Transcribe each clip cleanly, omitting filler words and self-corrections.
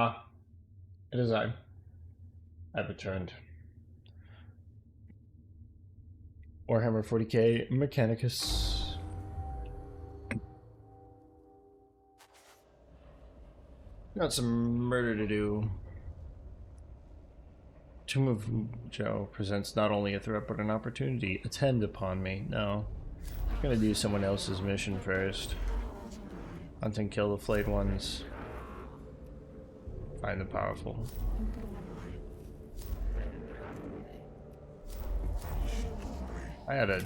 Ah, it is I. I've returned. Warhammer 40k Mechanicus. Got some murder to do. Tomb of Joe presents not only a threat but an opportunity. Attend upon me. No. I'm gonna do someone else's mission first. Hunt and kill the flayed ones. Find the powerful. I had a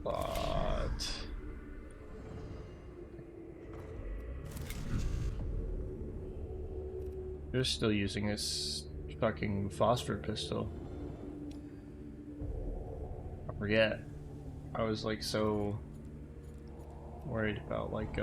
thought. You're still using this fucking phosphor pistol. I forget. I was like so worried about like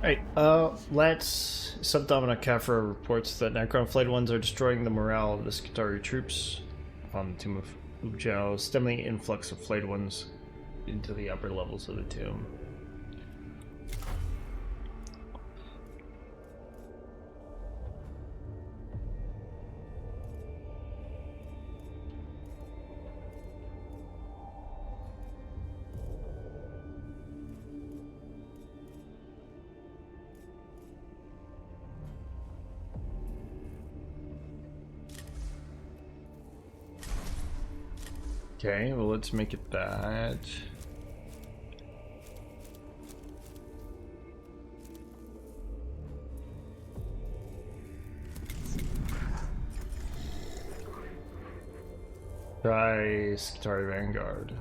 Hey, let's... Subdominant Kafra reports that Necron flayed ones are destroying the morale of the Skitarii troops on the Tomb of Ubjao, stemming the influx of flayed ones into the upper levels of the tomb. Okay, well let's make it that. Try Skitarii Vanguard.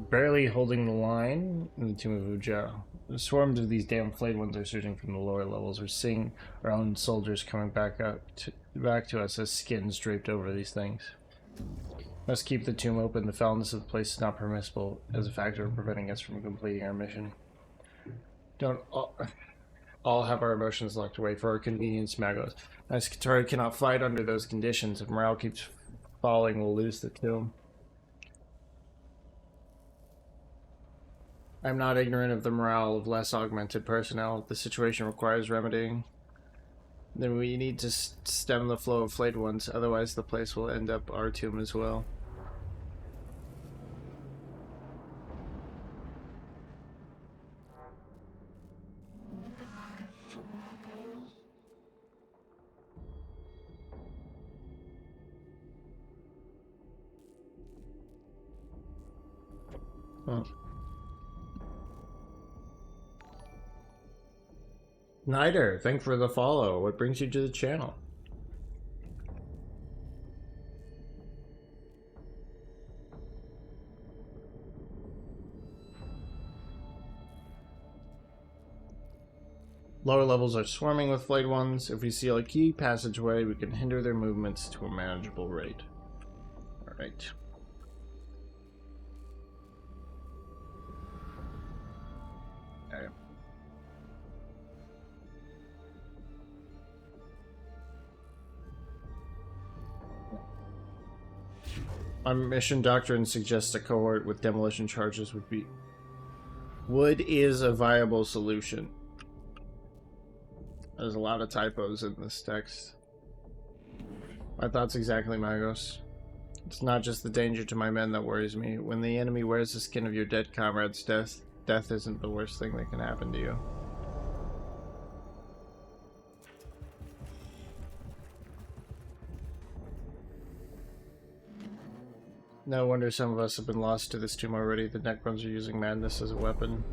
Barely holding the line in the Tomb of Ujao. The swarms of these damn flayed ones are surging from the lower levels. We're seeing our own soldiers coming back to us as skins draped over these things. Must keep the tomb open. The foulness of the place is not permissible as a factor of preventing us from completing our mission. Don't all have our emotions locked away for our convenience, Magos. As Skitarii cannot fight under those conditions. If morale keeps falling, we'll lose the tomb. I'm not ignorant of the morale of less augmented personnel. The situation requires remedying. Then we need to stem the flow of flayed ones, otherwise the place will end up our tomb as well. Oh. Nider, thanks for the follow. What brings you to the channel? Lower levels are swarming with flayed ones. If we seal a key passageway, we can hinder their movements to a manageable rate. Alright. Okay. Our mission doctrine suggests a cohort with demolition charges is a viable solution. There's a lot of typos in this text. My thoughts exactly, Magos. It's not just the danger to my men that worries me. When the enemy wears the skin of your dead comrade's death isn't the worst thing that can happen to you. No wonder some of us have been lost to this tomb already. The Necrons are using madness as a weapon.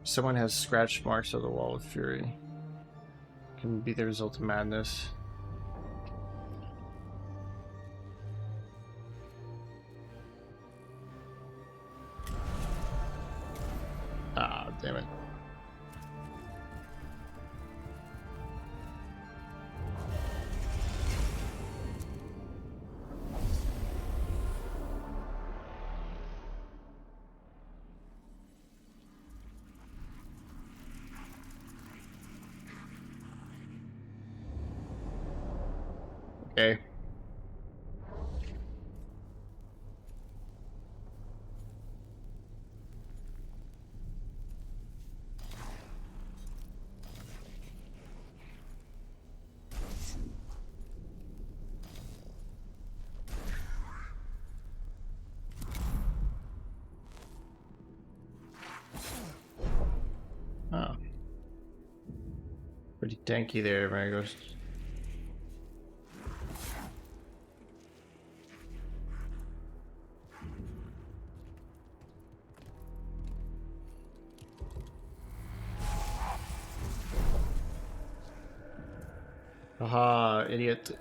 Someone has scratched marks on the wall of fury. can be the result of madness. Ah, damn it. Okay. Oh. Pretty tanky there, Magos. Haha, idiot.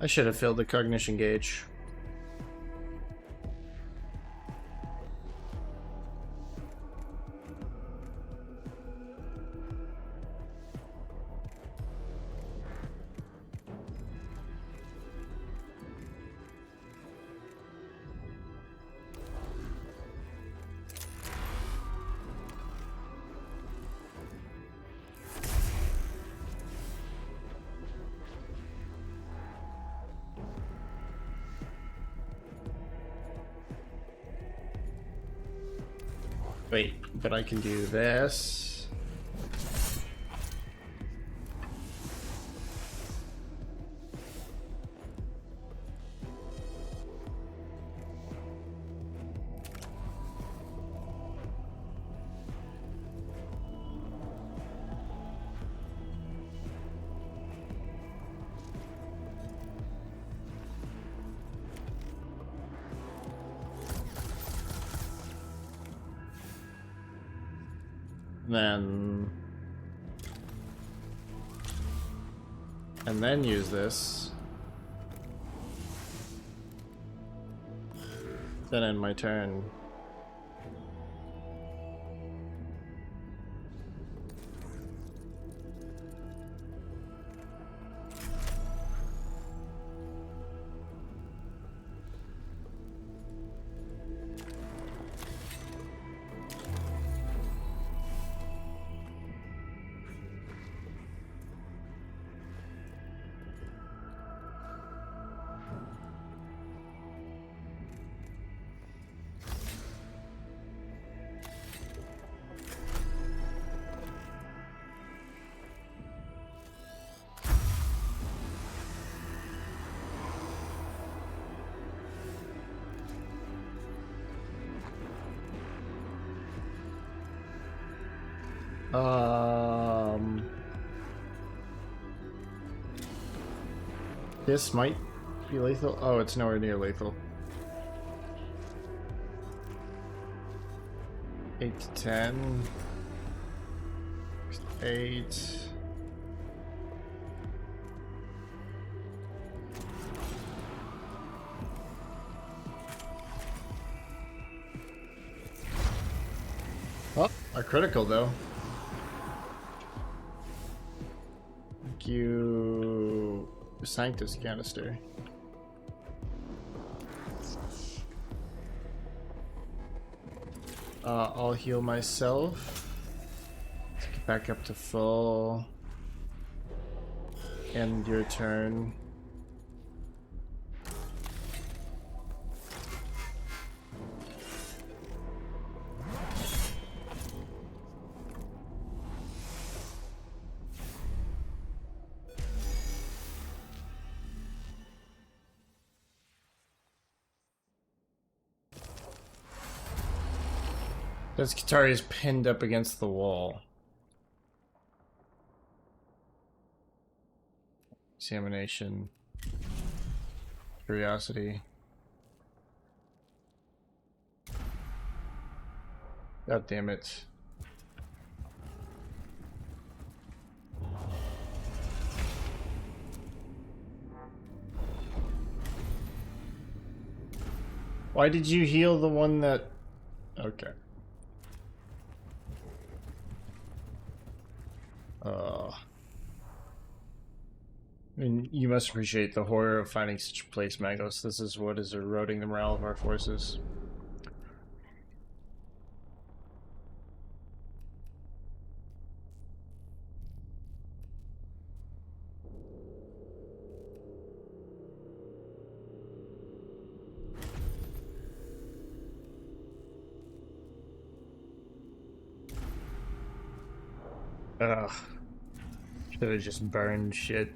I should have filled the cognition gauge. Wait, but I can do this. Then use this. Then end my turn. This might be lethal. Oh, it's nowhere near lethal. 8 to 10. 8. Oh, a critical though. Thank you, Sanctus canister. I'll heal myself. Let's get back up to full. End your turn. This guitar is pinned up against the wall. Examination. Curiosity. God damn it. Why did you heal the one that... Okay. I mean, you must appreciate the horror of finding such a place, Magos. This is what is eroding the morale of our forces. Ugh. Should have just burned shit.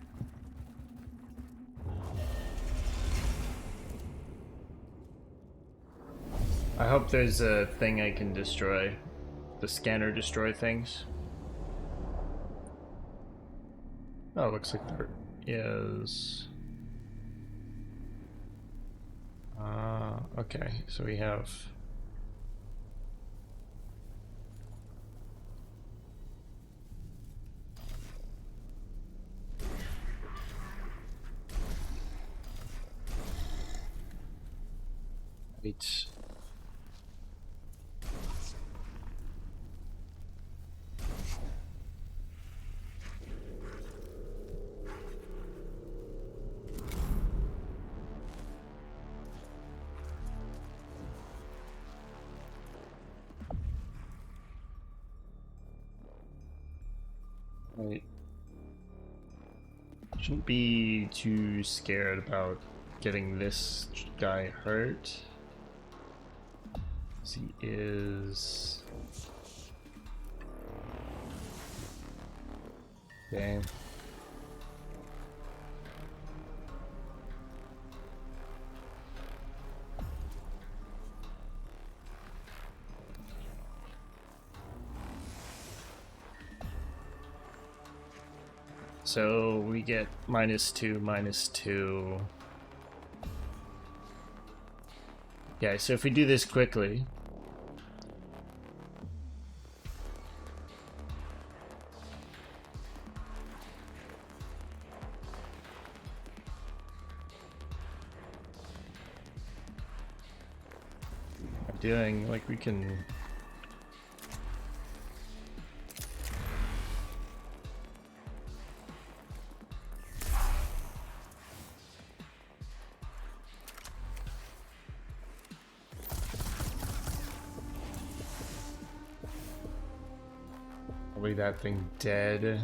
I hope there's a thing I can destroy. The scanner destroy things. Oh, looks like there is... okay, so we have... Wait. Wait. Shouldn't be too scared about getting this guy hurt. He is... Damn. So we get -2, -2. Yeah, so if we do this quickly... doing, like, we can... Probably that thing dead.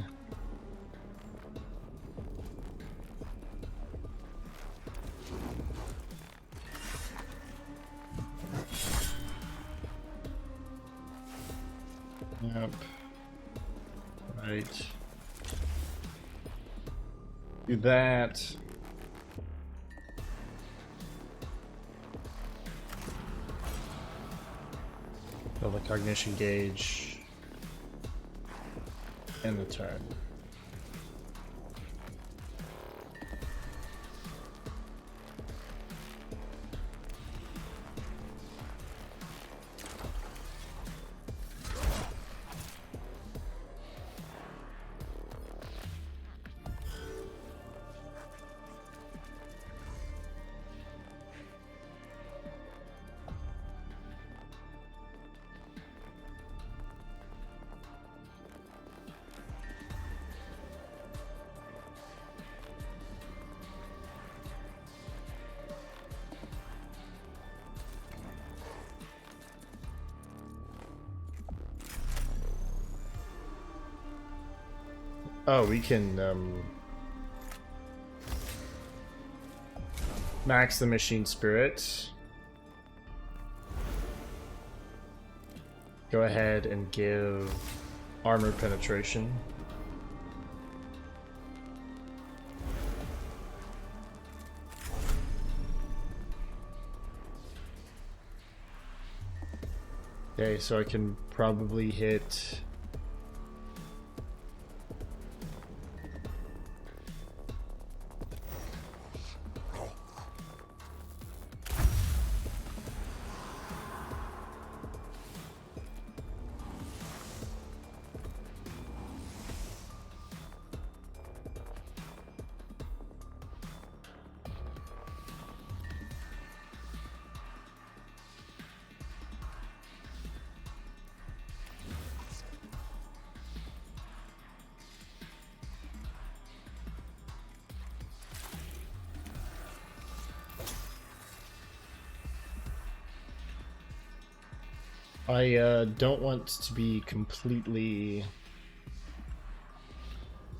Yep. Right. Do that. Fill the cognition gauge. And the turn. Oh, we can max the machine spirit. Go ahead and give armor penetration. Okay, so I can probably hit... I don't want to be completely...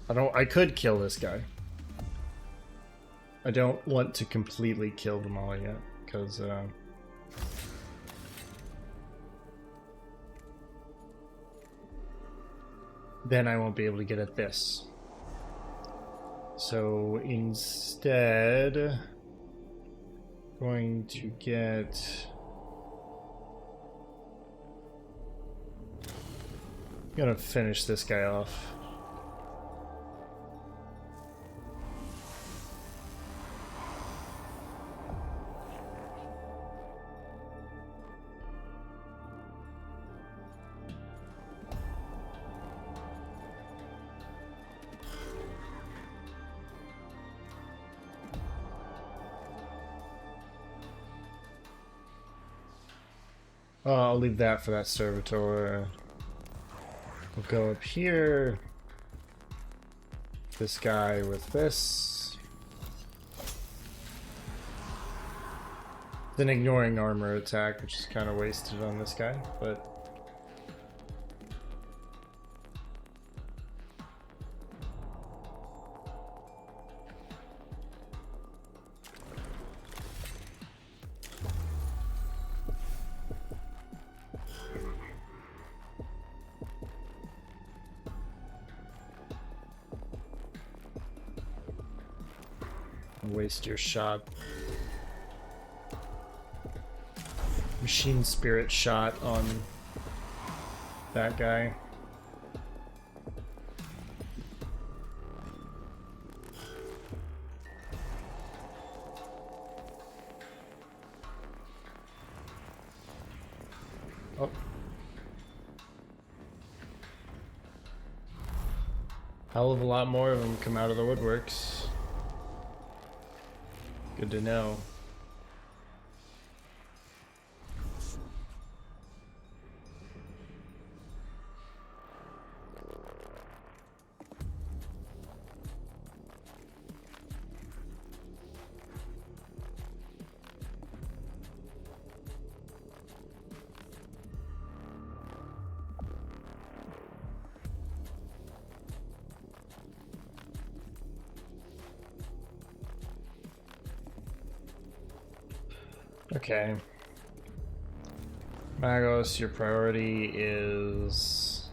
I could kill this guy. I don't want to completely kill them all yet, because then I won't be able to get at this. So instead, going to get... I'm gonna finish this guy off. I'll leave that for that servitor. We'll go up here. This guy with this. Then ignoring armor attack, which is kind of wasted on this guy, but... waste your shot. Machine spirit shot on that guy. Oh. Hell of a lot more of them come out of the woodworks. Good to know. Okay. Magos, your priority is...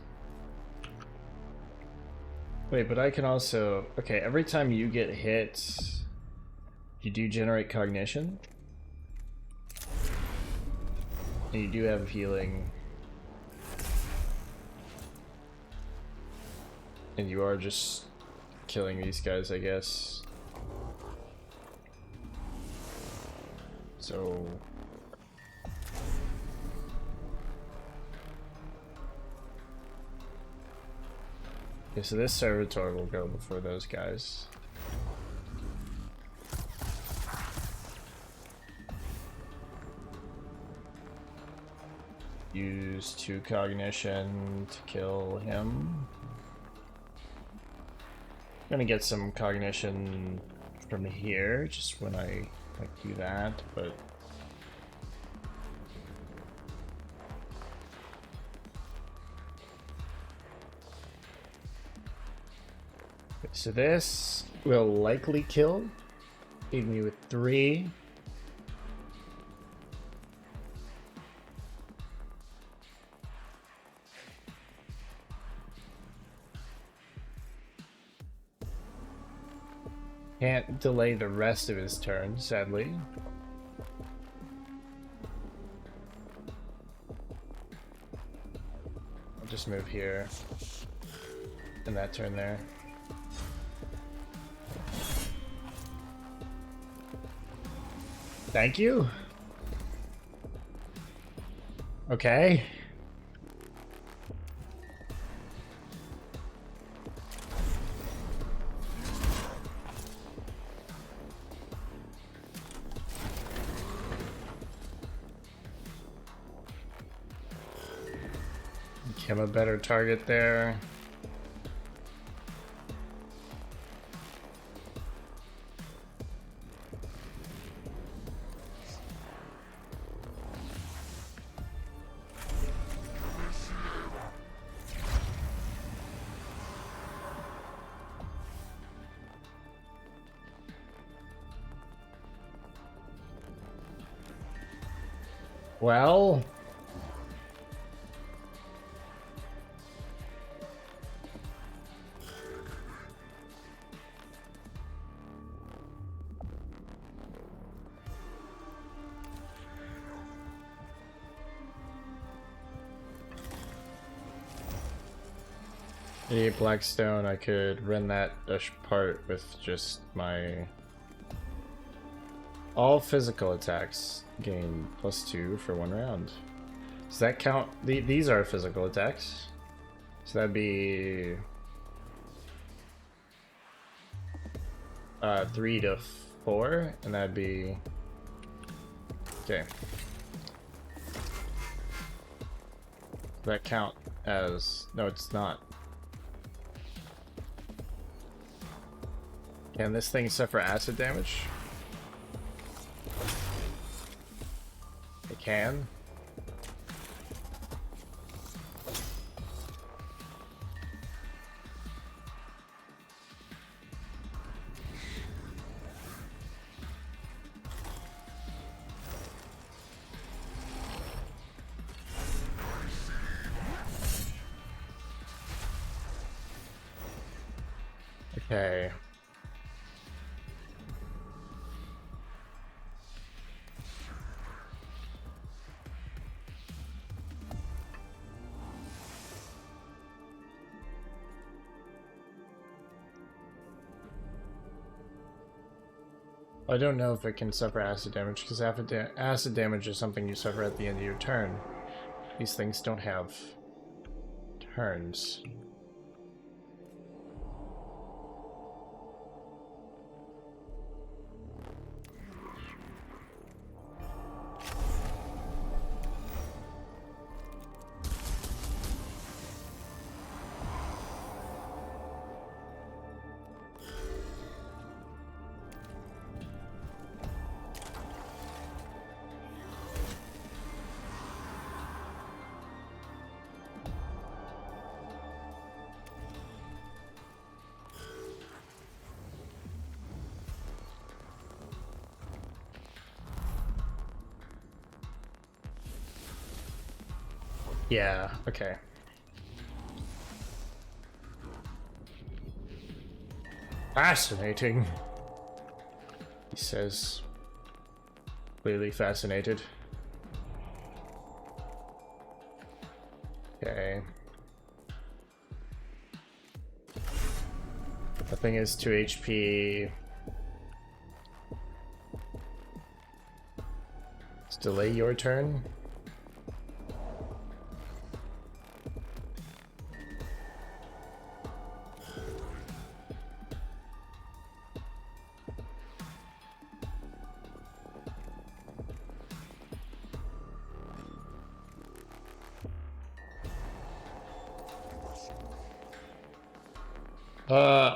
Wait, but I can also... Okay, every time you get hit, you do generate cognition. And you do have healing. And you are just killing these guys, I guess. So... Okay, so this servitor will go before those guys. Use 2 cognition to kill him. I'm gonna get some cognition from here, just when I do that, but... Okay, so this will likely kill, leaving me with 3. Can't delay the rest of his turn, sadly. just move here. And that turn there. Thank you. Okay. Give him a better target there. Well, the Blackstone, I could run that apart with just my all physical attacks gain +2 for 1 round. Does that count? These are physical attacks, so that'd be 3 to 4, and that'd be okay. Does that count as no? It's not. Can this thing suffer acid damage? It can. Okay. I don't know if it can suffer acid damage, because acid damage is something you suffer at the end of your turn. These things don't have turns. Yeah, okay. Fascinating, he says. Clearly fascinated. Okay. The thing is 2 HP. Let's delay your turn.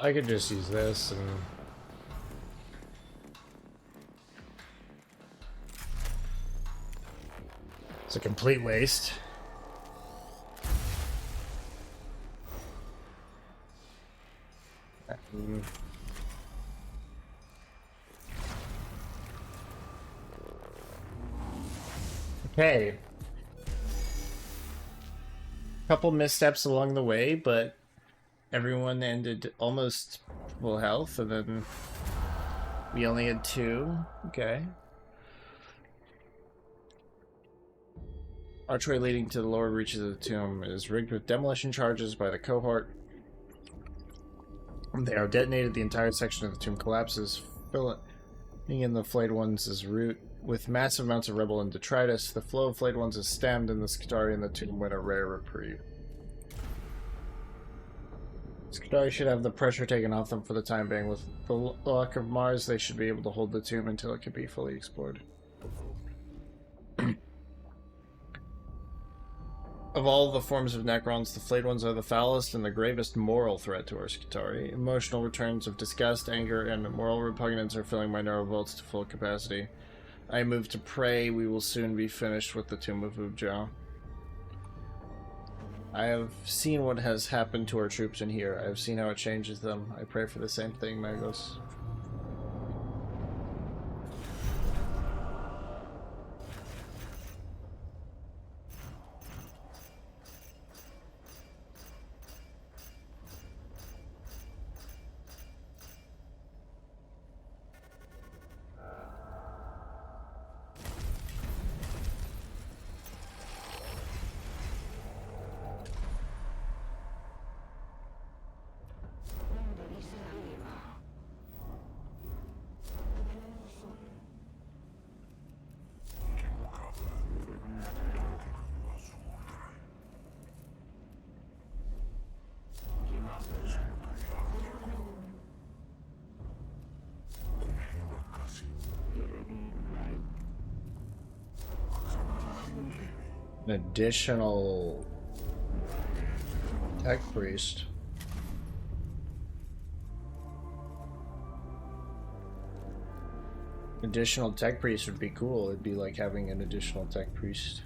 I could just use this and... It's a complete waste. Okay. Couple missteps along the way, but everyone ended almost full health, and then we only had 2. Okay. Archway leading to the lower reaches of the tomb is rigged with demolition charges by the cohort. They are detonated, the entire section of the tomb collapses, filling in the flayed ones' route. With massive amounts of rebel and detritus, the flow of flayed ones is stemmed, and the Skitarii in the tomb win a rare reprieve. Skitarii should have the pressure taken off them for the time being. With the luck of Mars, they should be able to hold the tomb until it can be fully explored. Of all the forms of Necrons, the flayed ones are the foulest and the gravest moral threat to our Skitarii. Emotional returns of disgust, anger, and moral repugnance are filling my neural vaults to full capacity. I move to pray we will soon be finished with the Tomb of Ubja. I have seen what has happened to our troops in here. I have seen how it changes them. I pray for the same thing, Magos. An additional tech priest. Additional tech priest would be cool. It'd be like having an additional tech priest.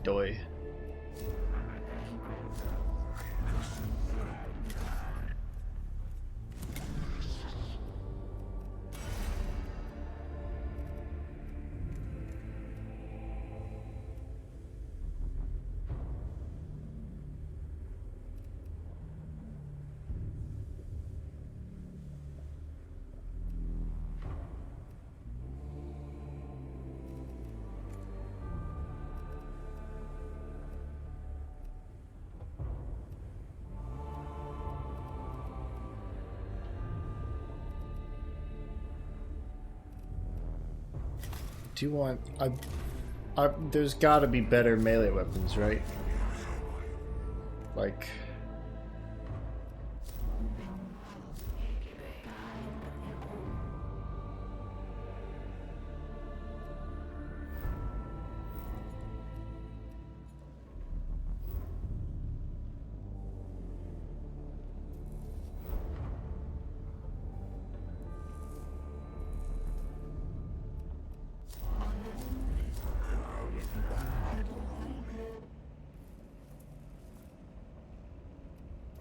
Doi. Do you want... there's gotta be better melee weapons, right? Like...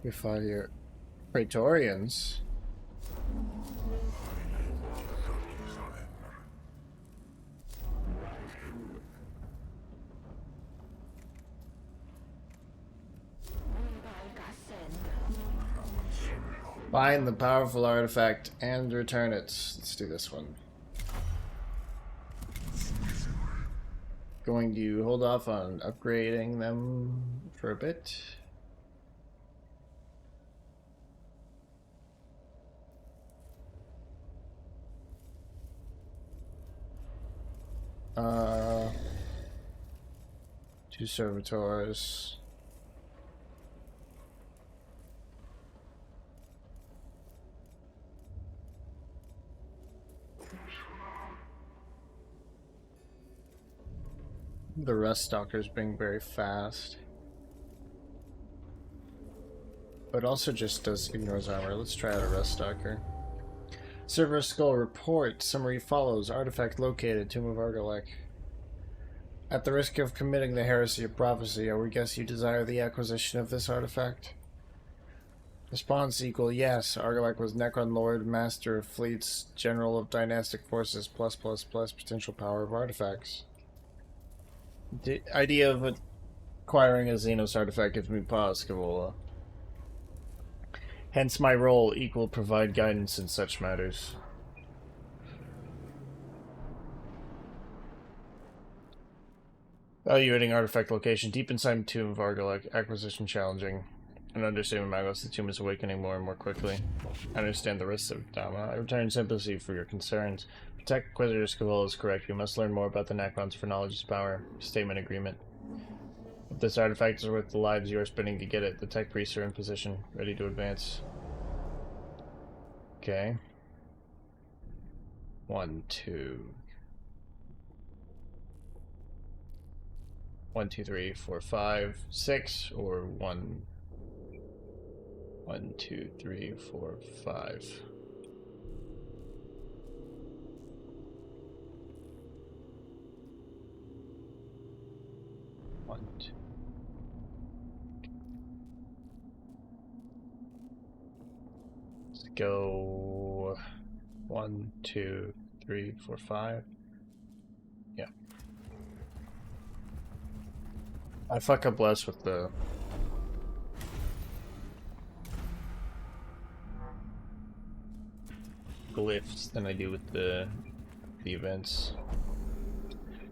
we fought here. Praetorians? Find the powerful artifact and return it. Let's do this one. Going to hold off on upgrading them for a bit. Two servitors. The rust stalker's being very fast. But also just ignores armor. Let's try out a rust stalker. Server Skull report. Summary follows. Artifact located. Tomb of Argalek. At the risk of committing the heresy of prophecy, I would guess you desire the acquisition of this artifact. Response equal yes. Argalek was Necron Lord, Master of Fleets, General of Dynastic Forces, +++ potential power of artifacts. The idea of acquiring a Xenos artifact gives me pause, Cavola. Hence my role, equal provide guidance in such matters. Evaluating artifact location. Deep inside tomb of Argolek. Acquisition challenging. An understatement, Magos. The tomb is awakening more and more quickly. I understand the risks of Dama. I return sympathy for your concerns. Protect Inquisitor Scavel is correct. We must learn more about the Necrons for knowledge is power. Statement agreement. If this artifact is worth the lives you are spending to get it, the tech priests are in position, ready to advance. Okay. 1, 2. 1, 2, 3, 4, 5, 6, or 1. 1, 2, 3, 4, 5. One, two. Let's go 1, 2, 3, 4, 5. Yeah. I fuck up less with the glyphs than I do with the events.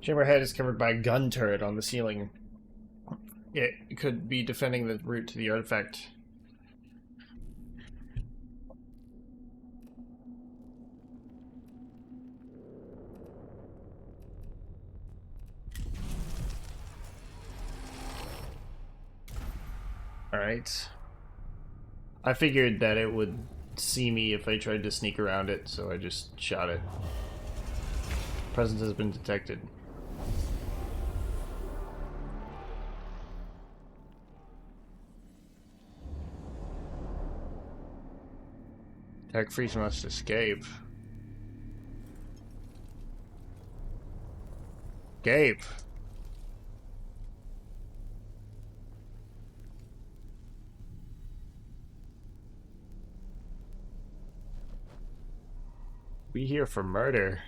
Chamber head is covered by a gun turret on the ceiling. It could be defending the route to the artifact. Alright. I figured that it would see me if I tried to sneak around it, so I just shot it. Presence has been detected. Tech freeze must escape. Escape. We here for murder.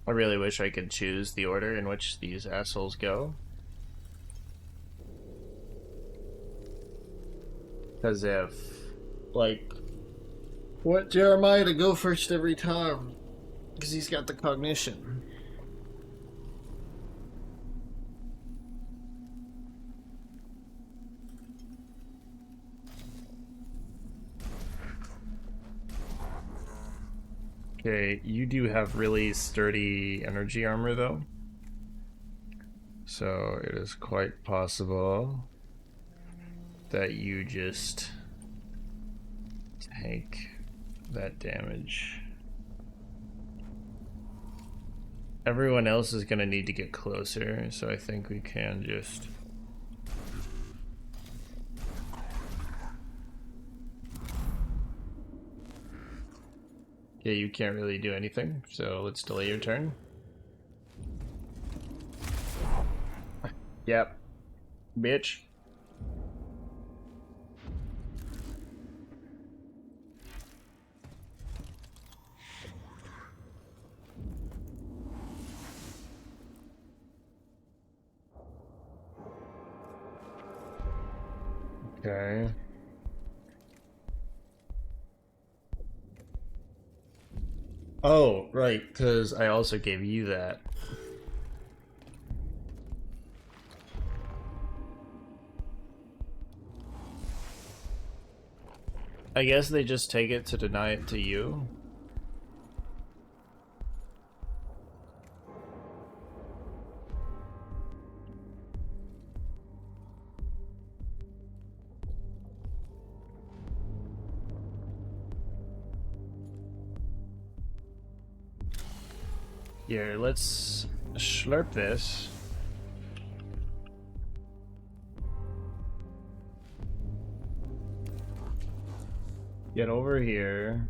I really wish I could choose the order in which these assholes go. Because if, like, want Jeremiah to go first every time, because he's got the cognition. Okay, you do have really sturdy energy armor, though. So it is quite possible that you just take that damage. Everyone else is going to need to get closer, so I think we can just... Yeah, you can't really do anything, so let's delay your turn. Yep. Bitch. Okay. Oh, right, because I also gave you that. I guess they just take it to deny it to you. Here, let's slurp this. Get over here.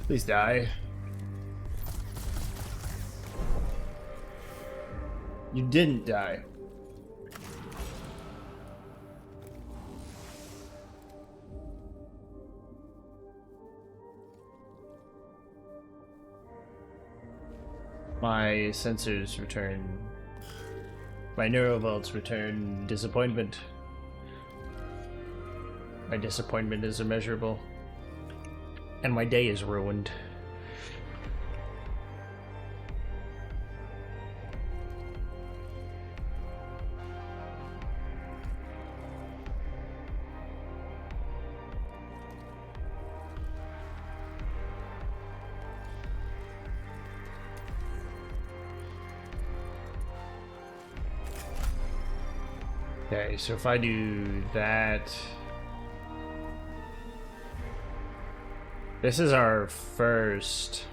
Please die. You didn't die. My sensors return My neurovolts return disappointment. My disappointment is immeasurable. And my day is ruined. Okay, so if I do that... This is our first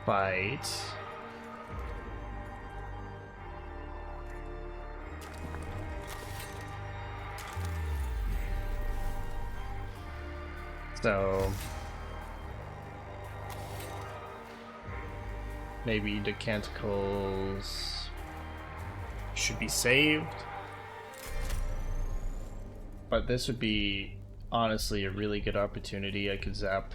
fight. So... maybe the canticles should be saved. But this would be, honestly, a really good opportunity. I could zap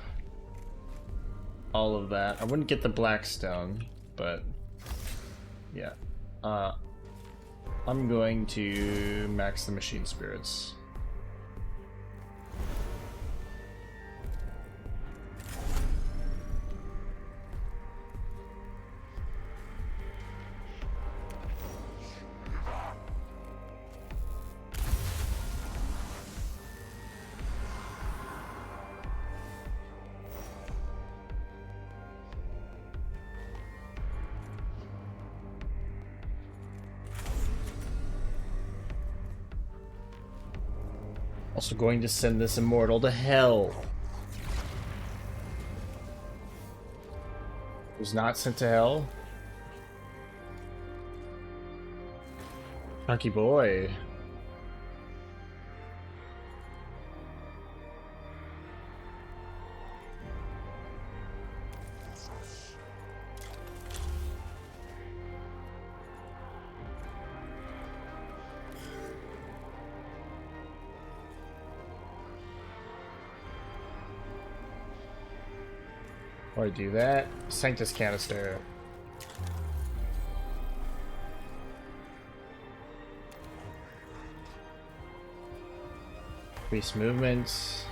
all of that. I wouldn't get the black stone, but yeah. I'm going to max the machine spirits. Also going to send this immortal to hell. Was not sent to hell. Lucky boy. Or do that. Sanctus canister. Increase movements.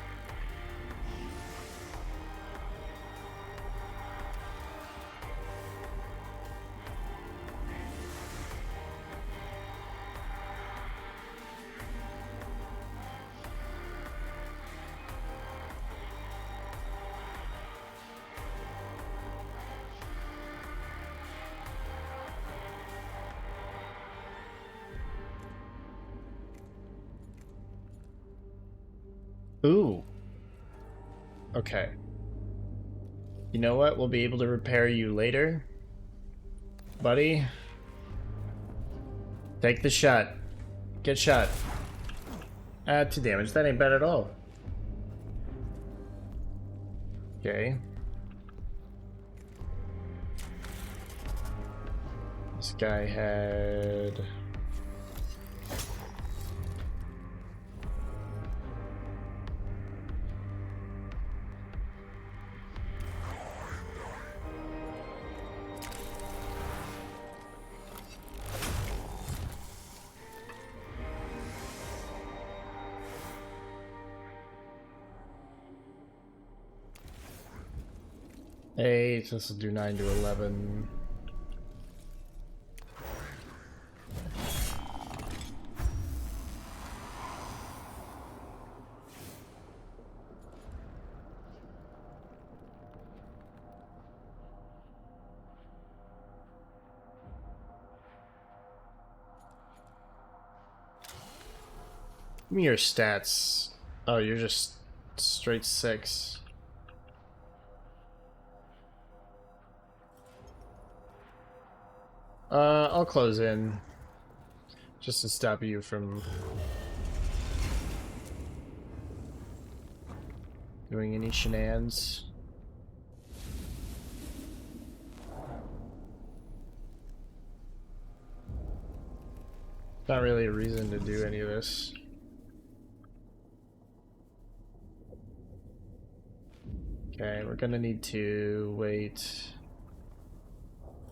Ooh. Okay. You know what? We'll be able to repair you later. Buddy. Take the shot. Get shot. 2 damage. That ain't bad at all. Okay. This guy had... Eight, this will do 9 to 11. Give me your stats. Oh, you're just straight 6. I'll close in. Just to stop you from doing any shenanigans. Not really a reason to do any of this. Okay, we're gonna need to wait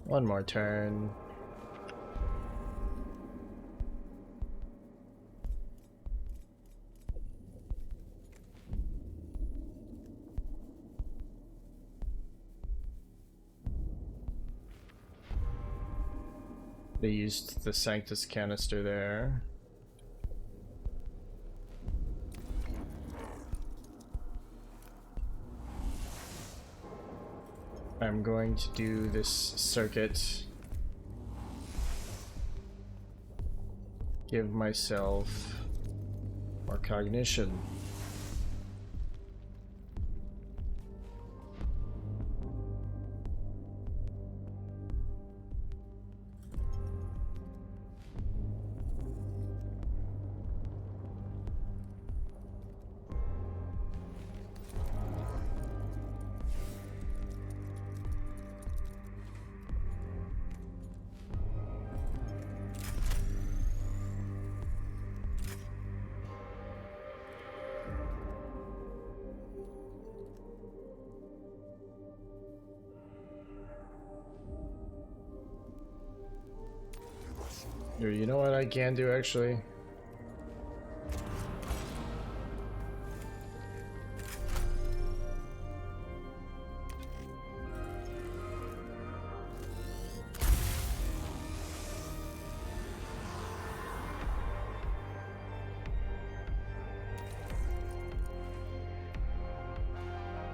one more turn. They used the Sanctus canister there. I'm going to do this circuit. Give myself more cognition. You know what I can do actually?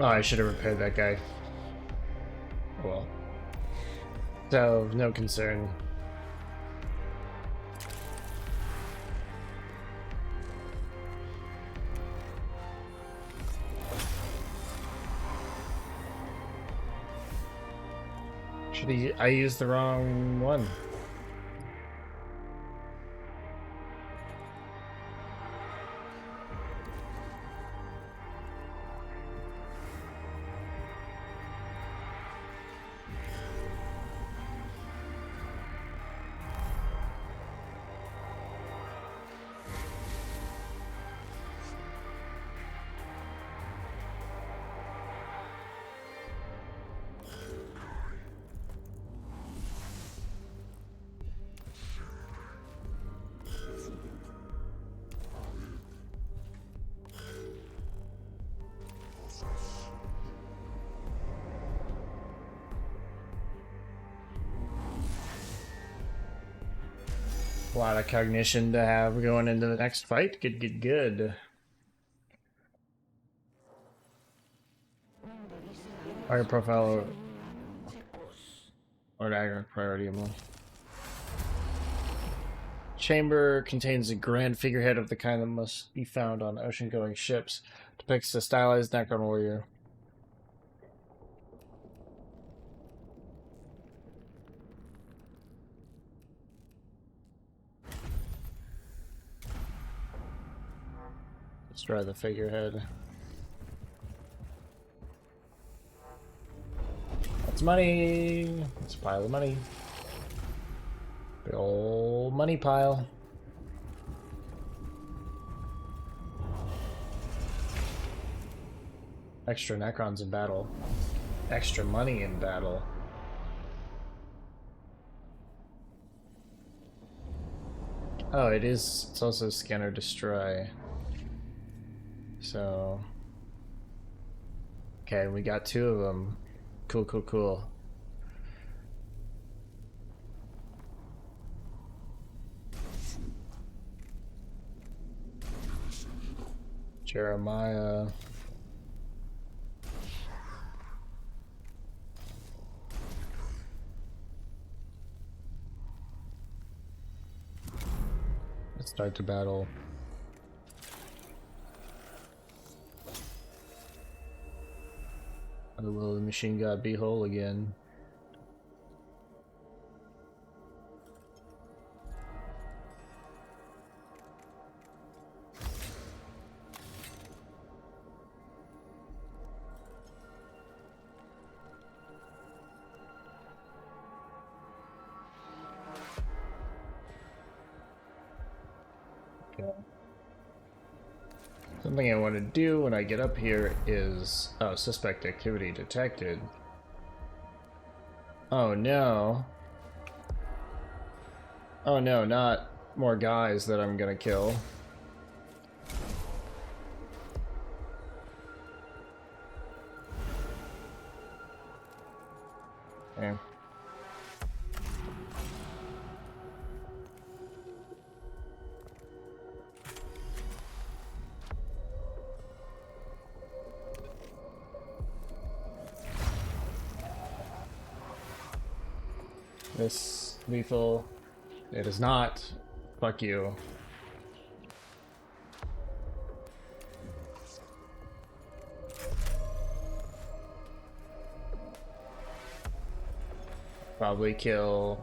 Oh, I should have repaired that guy. Oh well. So, no concern. I used the wrong one. A lot of cognition to have going into the next fight. Good. Fire profile or dagger priority ammo. Chamber contains a grand figurehead of the kind that must be found on ocean-going ships. Depicts a stylized Necron warrior. Destroy the figurehead. That's money. It's a pile of money. Big ol' money pile. Extra Necrons in battle. Extra money in battle. Oh, it's also scanner destroy. So, okay, we got 2 of them. Cool. Jeremiah. Let's start the battle. Or will the machine god be whole again? Okay. Something I want to do when I get up here is... Oh, suspect activity detected. Oh no. Oh no, not more guys that I'm gonna kill. Okay. this lethal? It is not. Fuck you. Probably kill.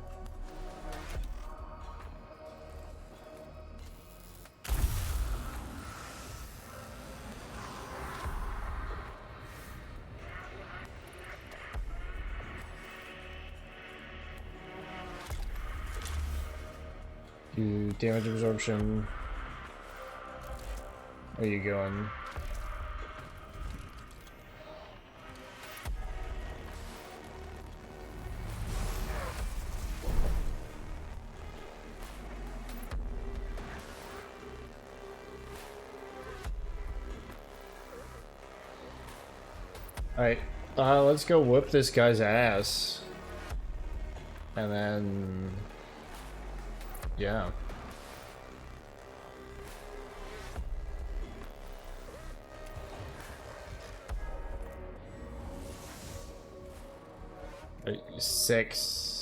Do damage absorption. Where are you going? Alright, let's go whoop this guy's ass. And then... yeah. Right, 6.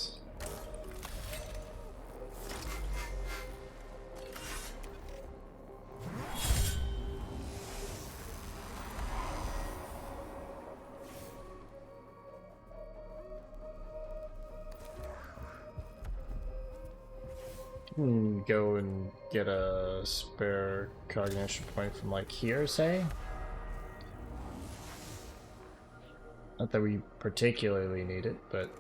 Go and get a spare cognition point from like here, say? Not that we particularly need it, but...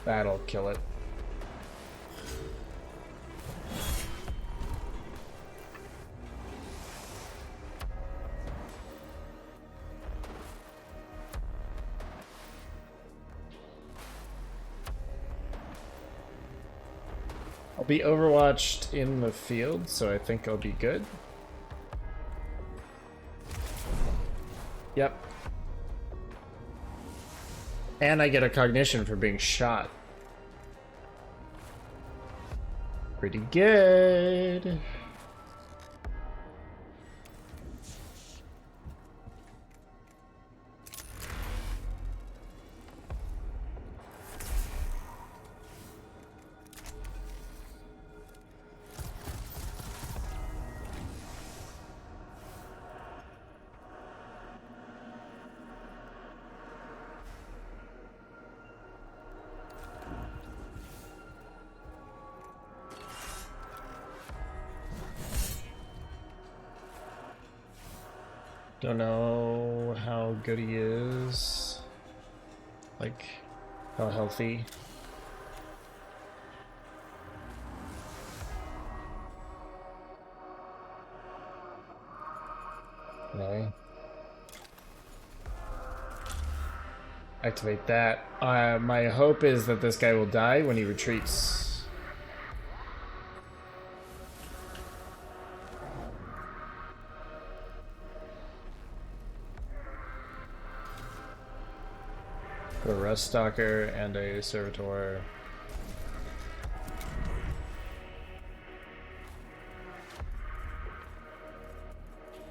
that'll kill it. I'll be overwatched in the field, so I think I'll be good. Yep. And I get a cognition for being shot. Pretty good. Don't know how good he is. Like, how healthy. Okay. Activate that. My hope is that this guy will die when he retreats. A Rust Stalker and a Servitor.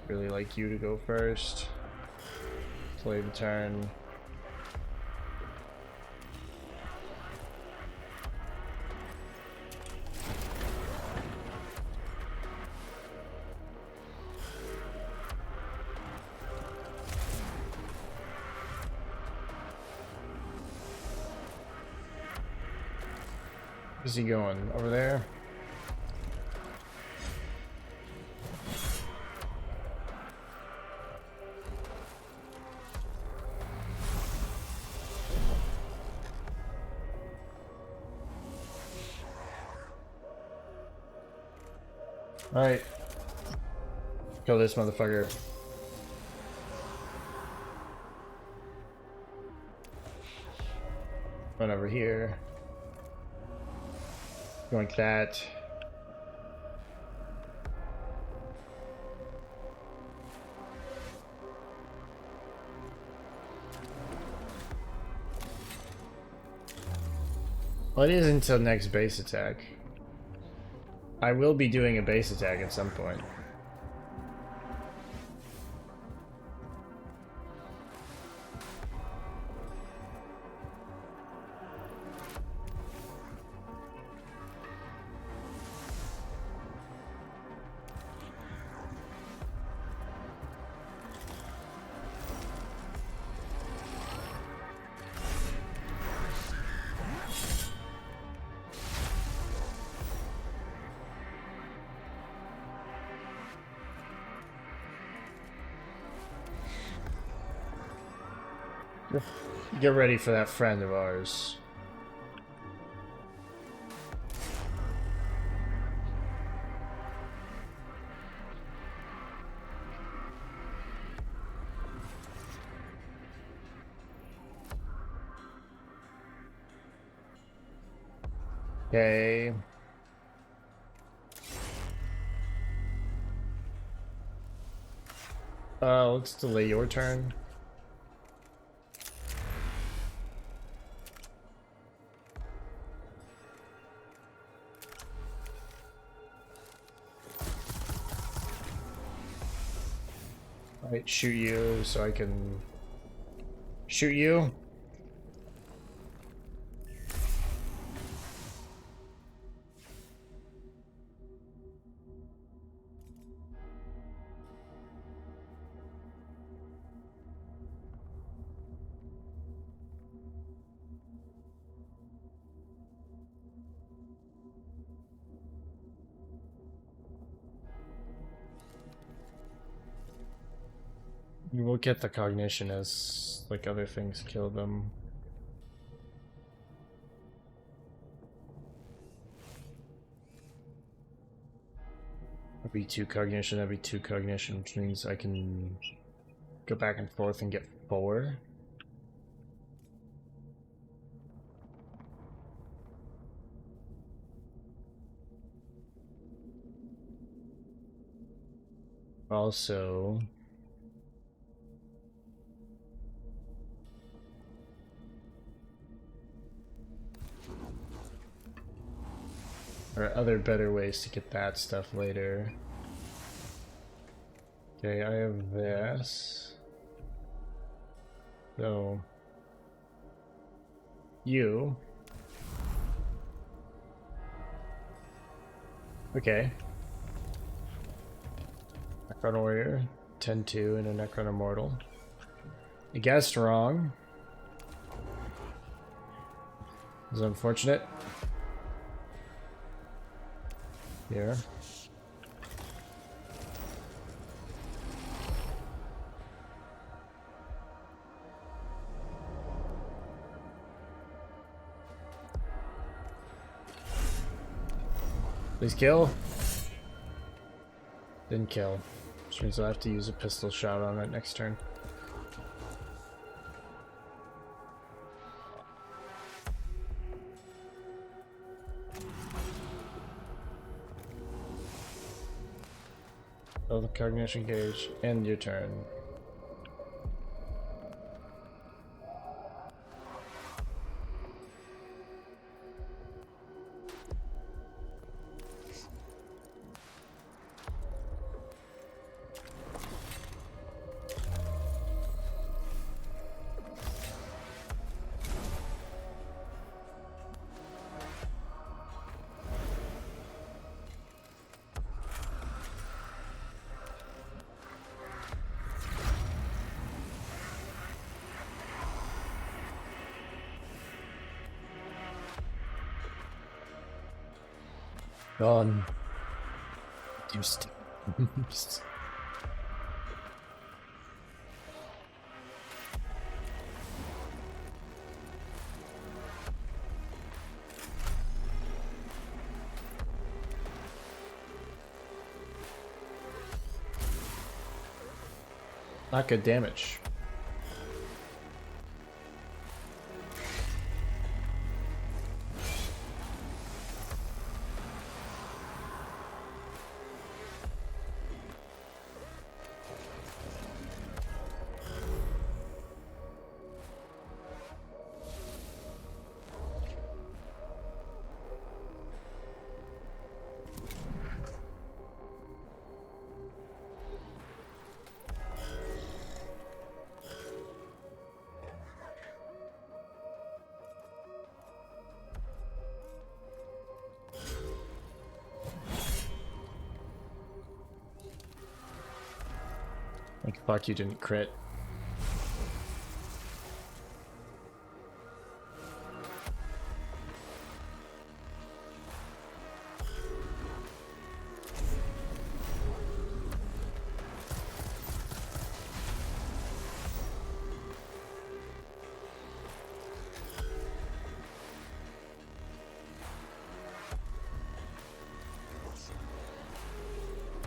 Really like you to go first. Play the turn. Where's he going? Over there? Alright. Kill this motherfucker. Run over here. Like that. Well, it is until next base attack. I will be doing a base attack at some point. Get ready for that friend of ours. Okay. Let's delay your turn. Alright, shoot you so I can shoot you. You will get the cognition as like other things kill them. That'd be 2 cognition, that'd be 2 cognition, which means I can go back and forth and get 4. Also, there are other better ways to get that stuff later. Okay, I have this. So, you. Okay. Necron Warrior, 10-2, and a Necron Immortal. I guessed wrong. This is unfortunate. Here. Please kill. Didn't kill. Which means I'll have to use a pistol shot on it next turn. Oh, the cognition gauge. End your turn. Gone. Reduced. Not good damage. Like, fuck, you didn't crit.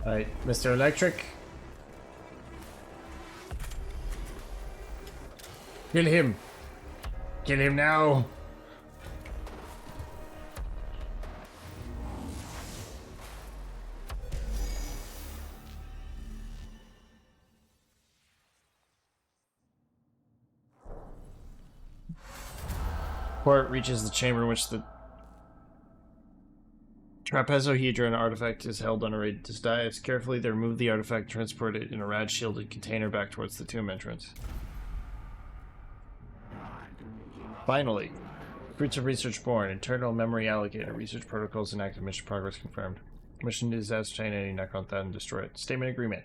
Alright, Mr. Electric. Kill him! Kill him now! Before it reaches the chamber in which the trapezohedron artifact is held on a rated dice, carefully they remove the artifact, transport it in a rad-shielded container back towards the tomb entrance. Finally, fruits of research born. Internal memory allocated. Research protocols and active mission progress confirmed. Mission is ascertain any Necron and destroy it. Statement agreement.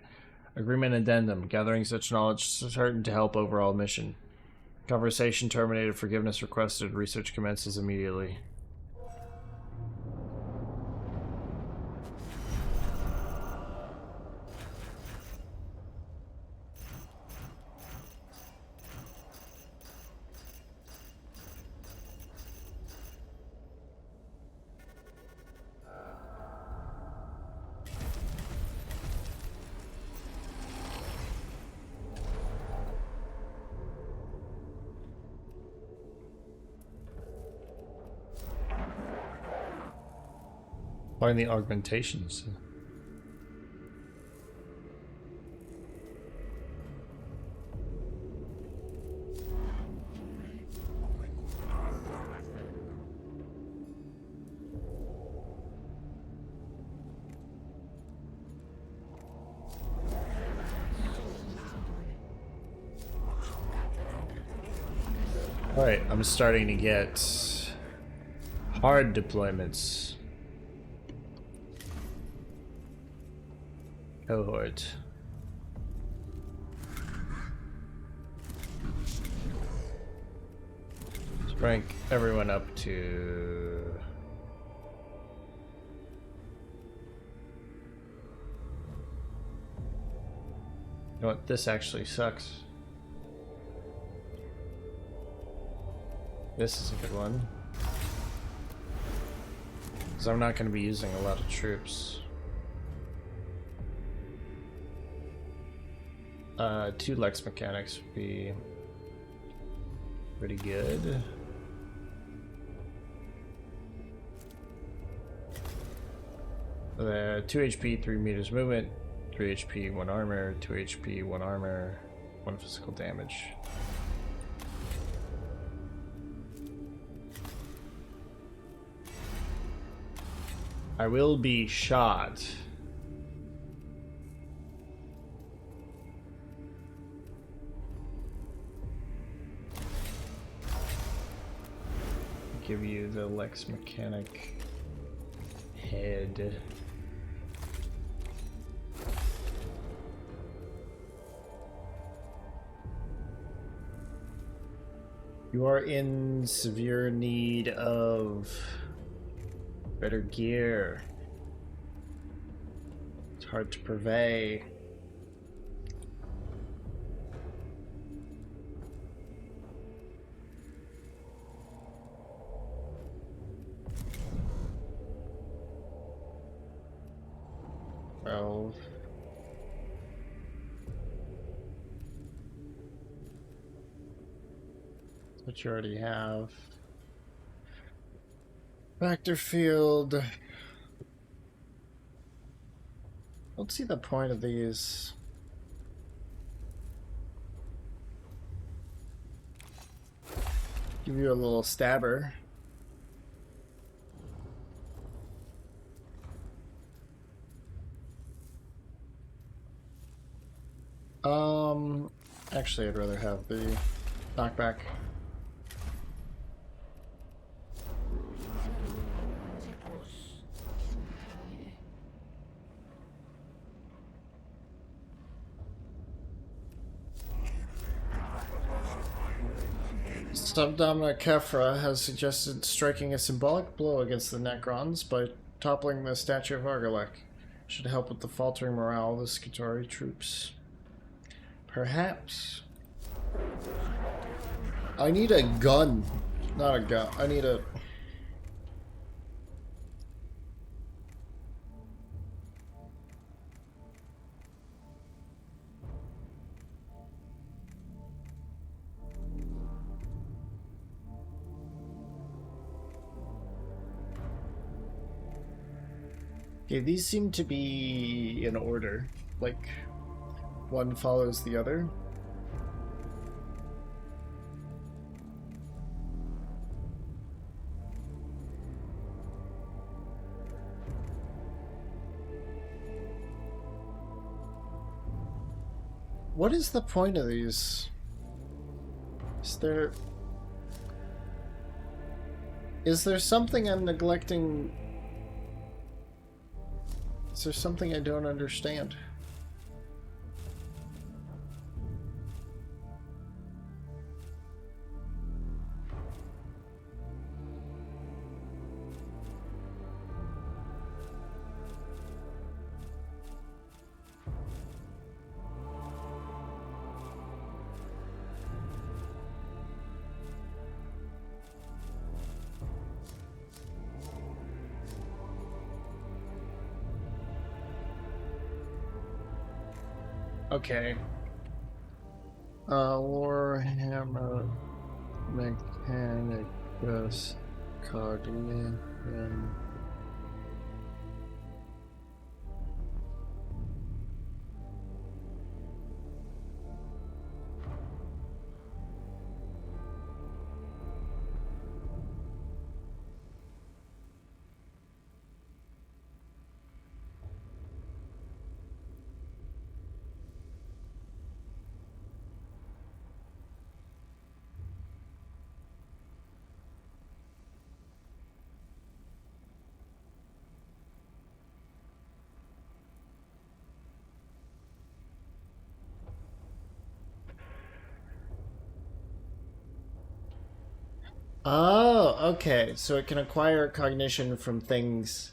Agreement addendum. Gathering such knowledge certain to help overall mission. Conversation terminated. Forgiveness requested. Research commences immediately. Find the augmentations. Alright, I'm starting to get hard deployments. Cohort. Let's rank everyone up to... You know what? This actually sucks. This is a good one. Because I'm not going to be using a lot of troops. 2 Lex mechanics would be pretty good. The 2 HP, 3 meters movement, 3 HP, 1 armor, 2 HP, 1 armor, 1 physical damage. I will be shot. Give you the Lex Mechanic head. You are in severe need of better gear. It's hard to purvey. What you already have. Factor field. Don't see the point of these. Give you a little stabber. Actually, I'd rather have the knockback. Subdomina Kefra has suggested striking a symbolic blow against the Necrons by toppling the statue of Argalek. Should help with the faltering morale of the Skitarii troops. Perhaps. I need a gun. Not a gun. I need a... Okay, these seem to be in order. Like, one follows the other. What is the point of these? Is there something I'm neglecting? Is there something I don't understand? Okay. Warhammer Mechanicus Cognition. Oh, okay. So it can acquire cognition from things.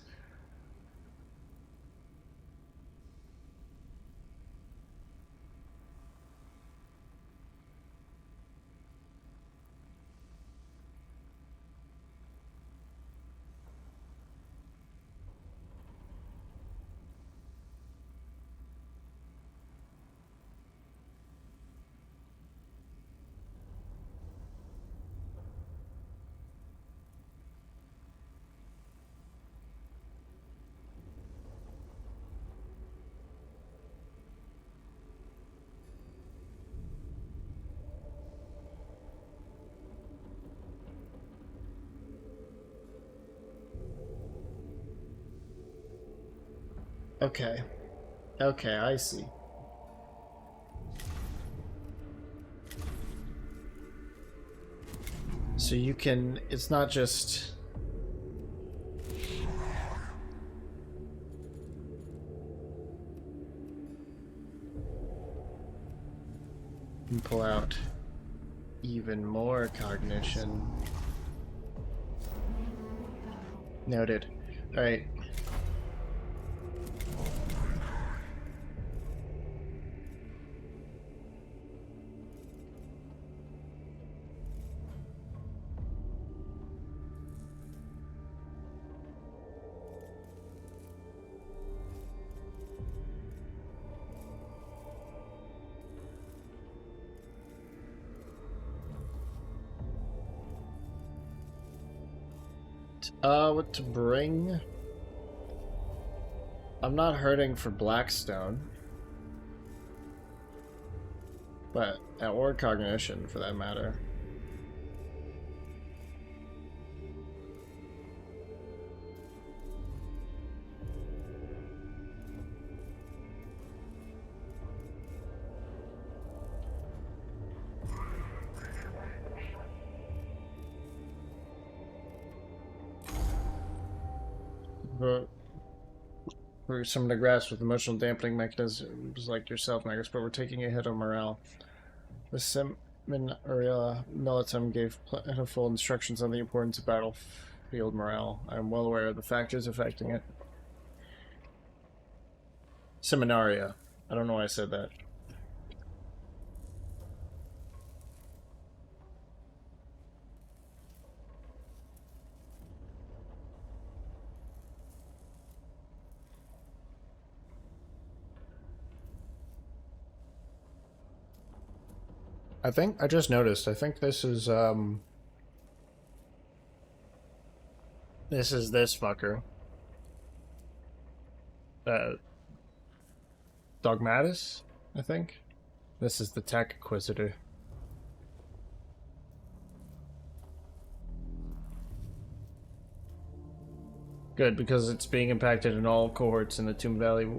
Okay. Okay, I see. So you can, it's not just... You can pull out even more cognition. Noted. Alright. What to bring? I'm not hurting for Blackstone. But, or cognition, for that matter. But we're someone to grasp with emotional dampening mechanisms like yourself, Magus, but we're taking a hit on morale. The Militum gave plentiful instructions on the importance of battlefield morale. I am well aware of the factors affecting it. Seminaria. I don't know why I said that. I just noticed. I think this is this fucker. Dogmatus, I think. This is the Tech Inquisitor. Good, because it's being impacted in all cohorts in the Tomb Valley.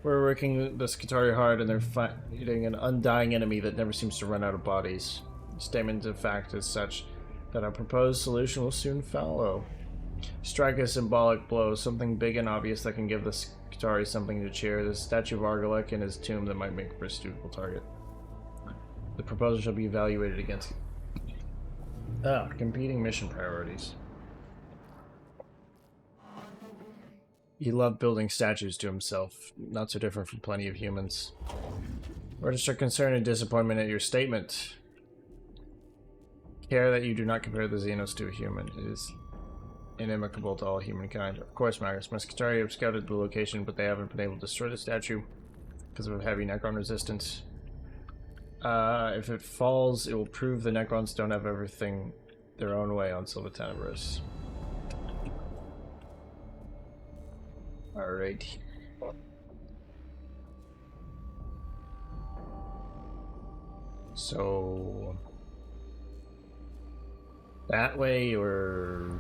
We're working the Skitarii hard, and they're fighting an undying enemy that never seems to run out of bodies. Statement of fact is such that our proposed solution will soon follow. Strike a symbolic blow, something big and obvious that can give the Skitarii something to cheer. The statue of Argalek in his tomb that might make for a suitable target. The proposal shall be evaluated against competing mission priorities. He loved building statues to himself, not so different from plenty of humans. Register concern and disappointment at your statement. Care that you do not compare the Xenos to a human. It is inimical to all humankind. Of course, Magus. My Skitarii have scouted the location, but they haven't been able to destroy the statue because of heavy Necron resistance. If it falls, it will prove the Necrons don't have everything their own way on Silva Tenebris. Alright. So... that way, or...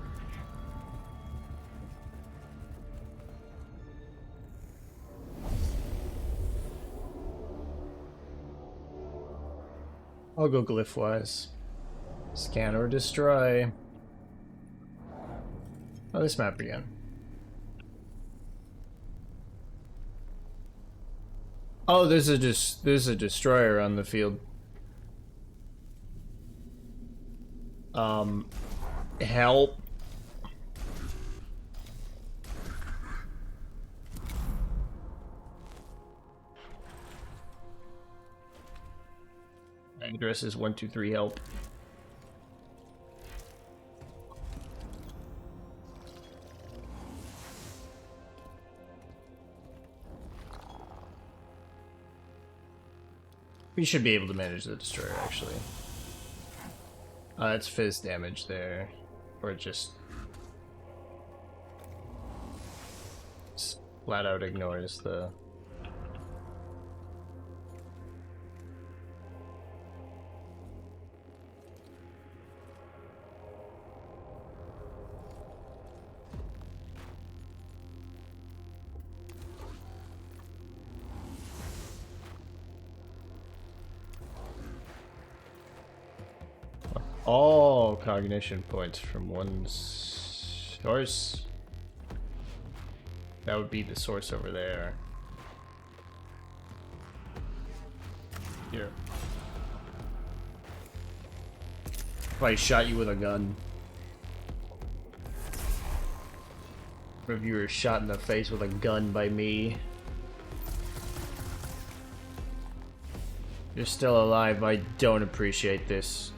I'll go glyph-wise. Scan or destroy. Oh, this map again. Oh, there's a destroyer on the field. Help. Address is 123 help. We should be able to manage the destroyer, actually. It's fizz damage there. Or just flat out ignores the... all cognition points from one source. That would be the source over there. Here. If I shot you with a gun. If you were shot in the face with a gun by me. You're still alive. I don't appreciate this.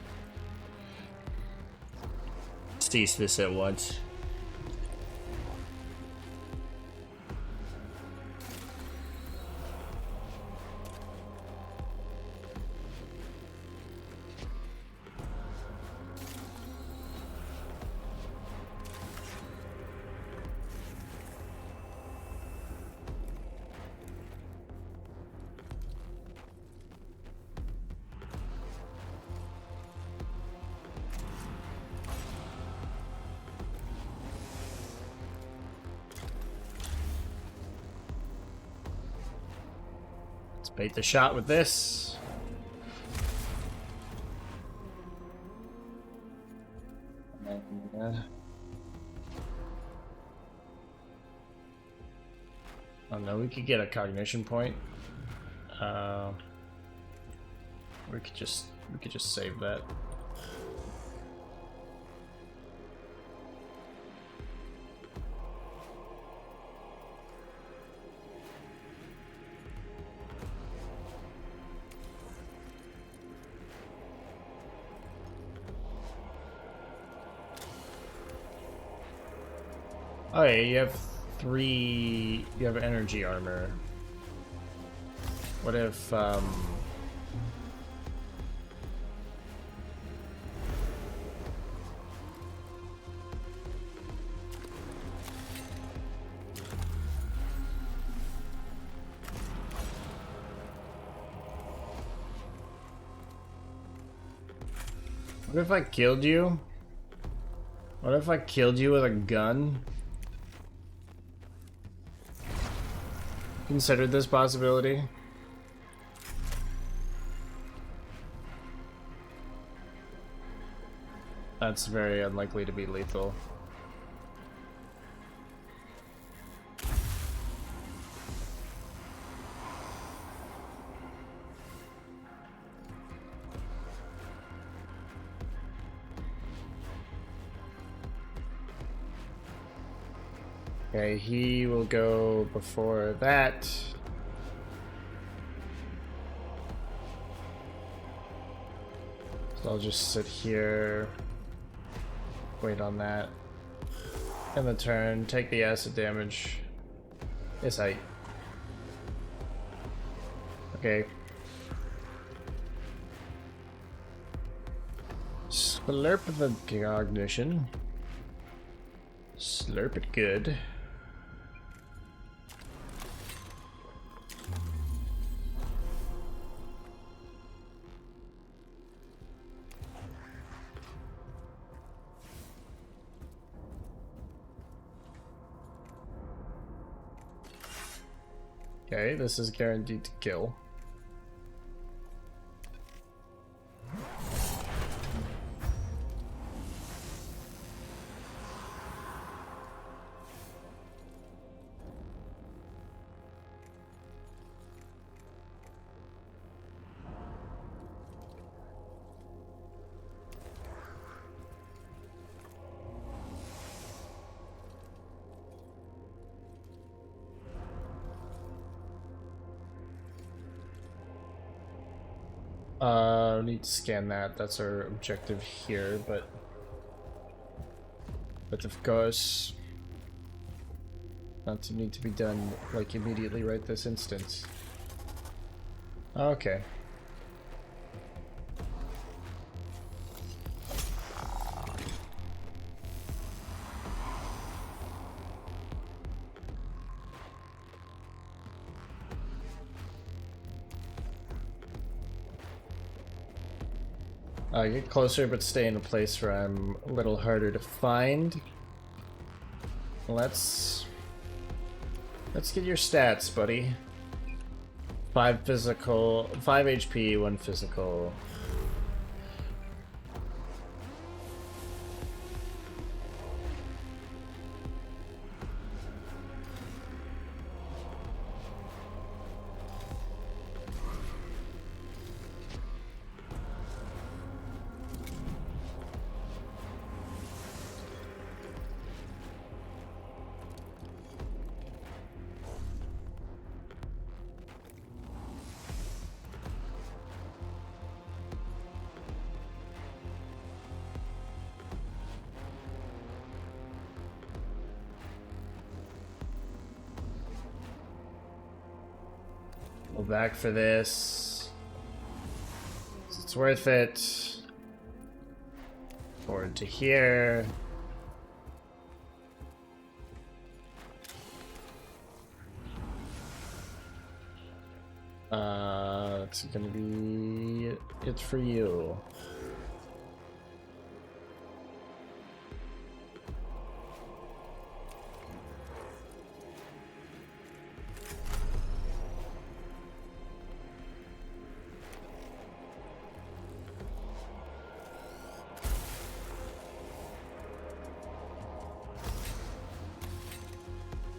Cease this at once. Bait the shot with this. Oh no, we could get a cognition point. We could just We could just save that. Oh yeah, you have 3... You have energy armor. What if, What if I killed you? What if I killed you with a gun? Considered this possibility? That's very unlikely to be lethal. Okay, he will go before that. So I'll just sit here, wait on that. End the turn, take the acid damage. Yes, I. Okay. Slurp the cognition. Slurp it good. Okay, this is guaranteed to kill. Need to scan that. That's our objective here, but of course, not to need to be done like immediately right this instant. Okay. Get closer, but stay in a place where I'm a little harder to find. Let's get your stats, buddy. 5 physical, 5 HP, 1 physical. Go back for this. It's worth it. Forward to here. That's gonna be it for you.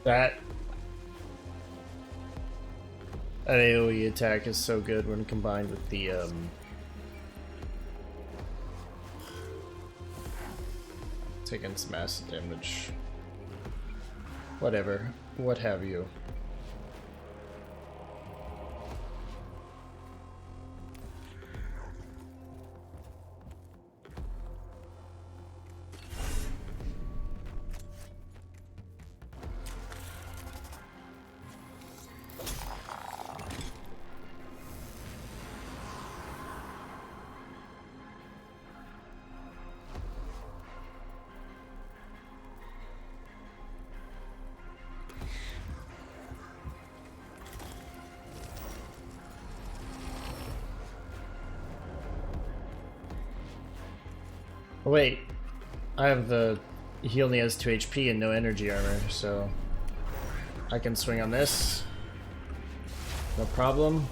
That AoE attack is so good when combined with the taking some acid damage. Whatever. What have you. Wait, I have the he only has 2 HP and no energy armor, so I can swing on this. No problem.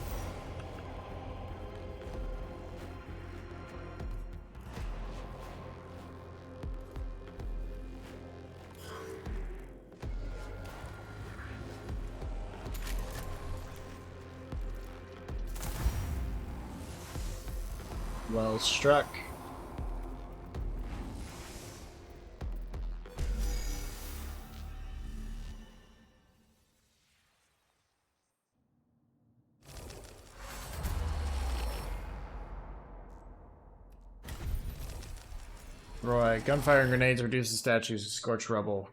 Well struck. Right, gunfire and grenades reduce the statues to scorch rubble.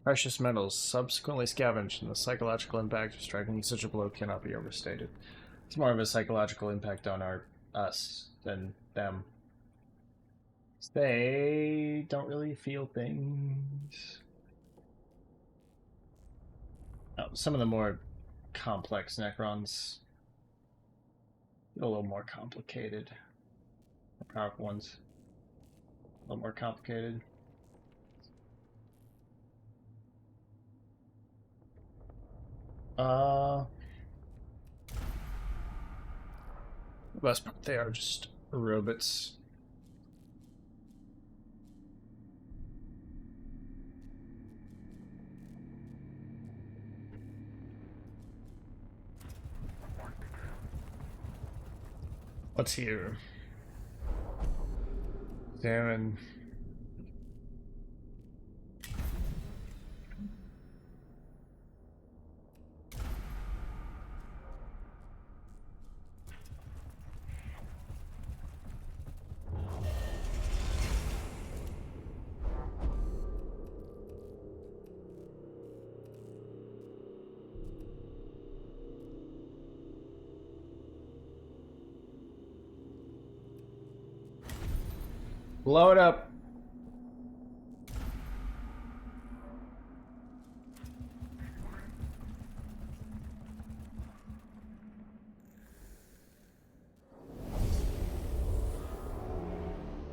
Precious metals subsequently scavenged, and the psychological impact of striking such a blow cannot be overstated. It's more of a psychological impact on us than them. They don't really feel things. Oh, some of the more complex Necrons a little more complicated. The powerful ones a little more complicated. The best part, they are just robots. What's here? Examine. Blow it up.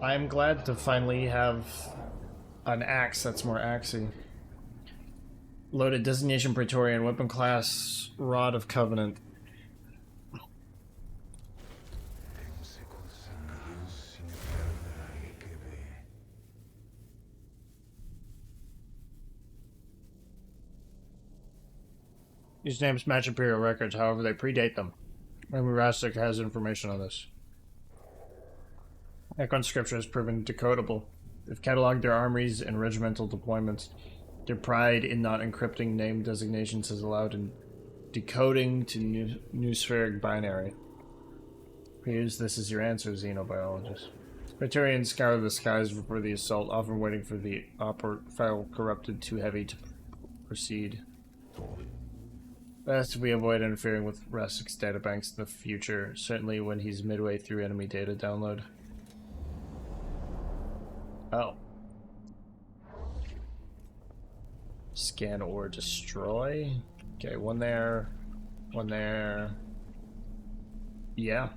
I'm glad to finally have an axe that's more axey. Loaded designation Praetorian, weapon class Rod of Covenant. These names match Imperial records, however they predate them. Memory Rastic has information on this. Econ scripture has proven decodable. They've cataloged their armories and regimental deployments. Their pride in not encrypting name designations has allowed in decoding to Newspheric binary. Use this as your answer, xenobiologist. Praetorians scour the skies before the assault, often waiting for the file corrupted too heavy to proceed. Best if we avoid interfering with Rasic's databanks in the future, certainly when he's midway through enemy data download. Oh. Scan or destroy? Okay, one there. One there. Yeah.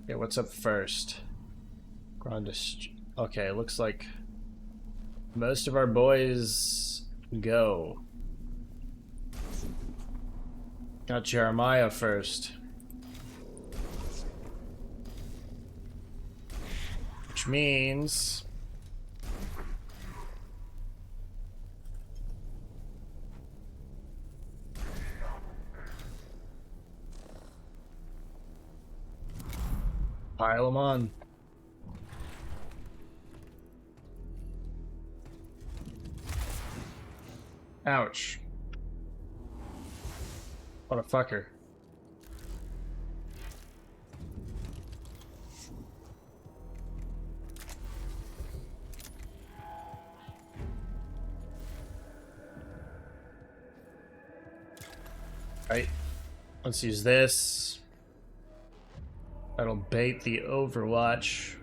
Okay, what's up first? Okay, looks like most of our boys go. Got Jeremiah first. Which means Pile them on. Ouch. What a fucker. Right. Let's use this. That'll bait the Overwatch.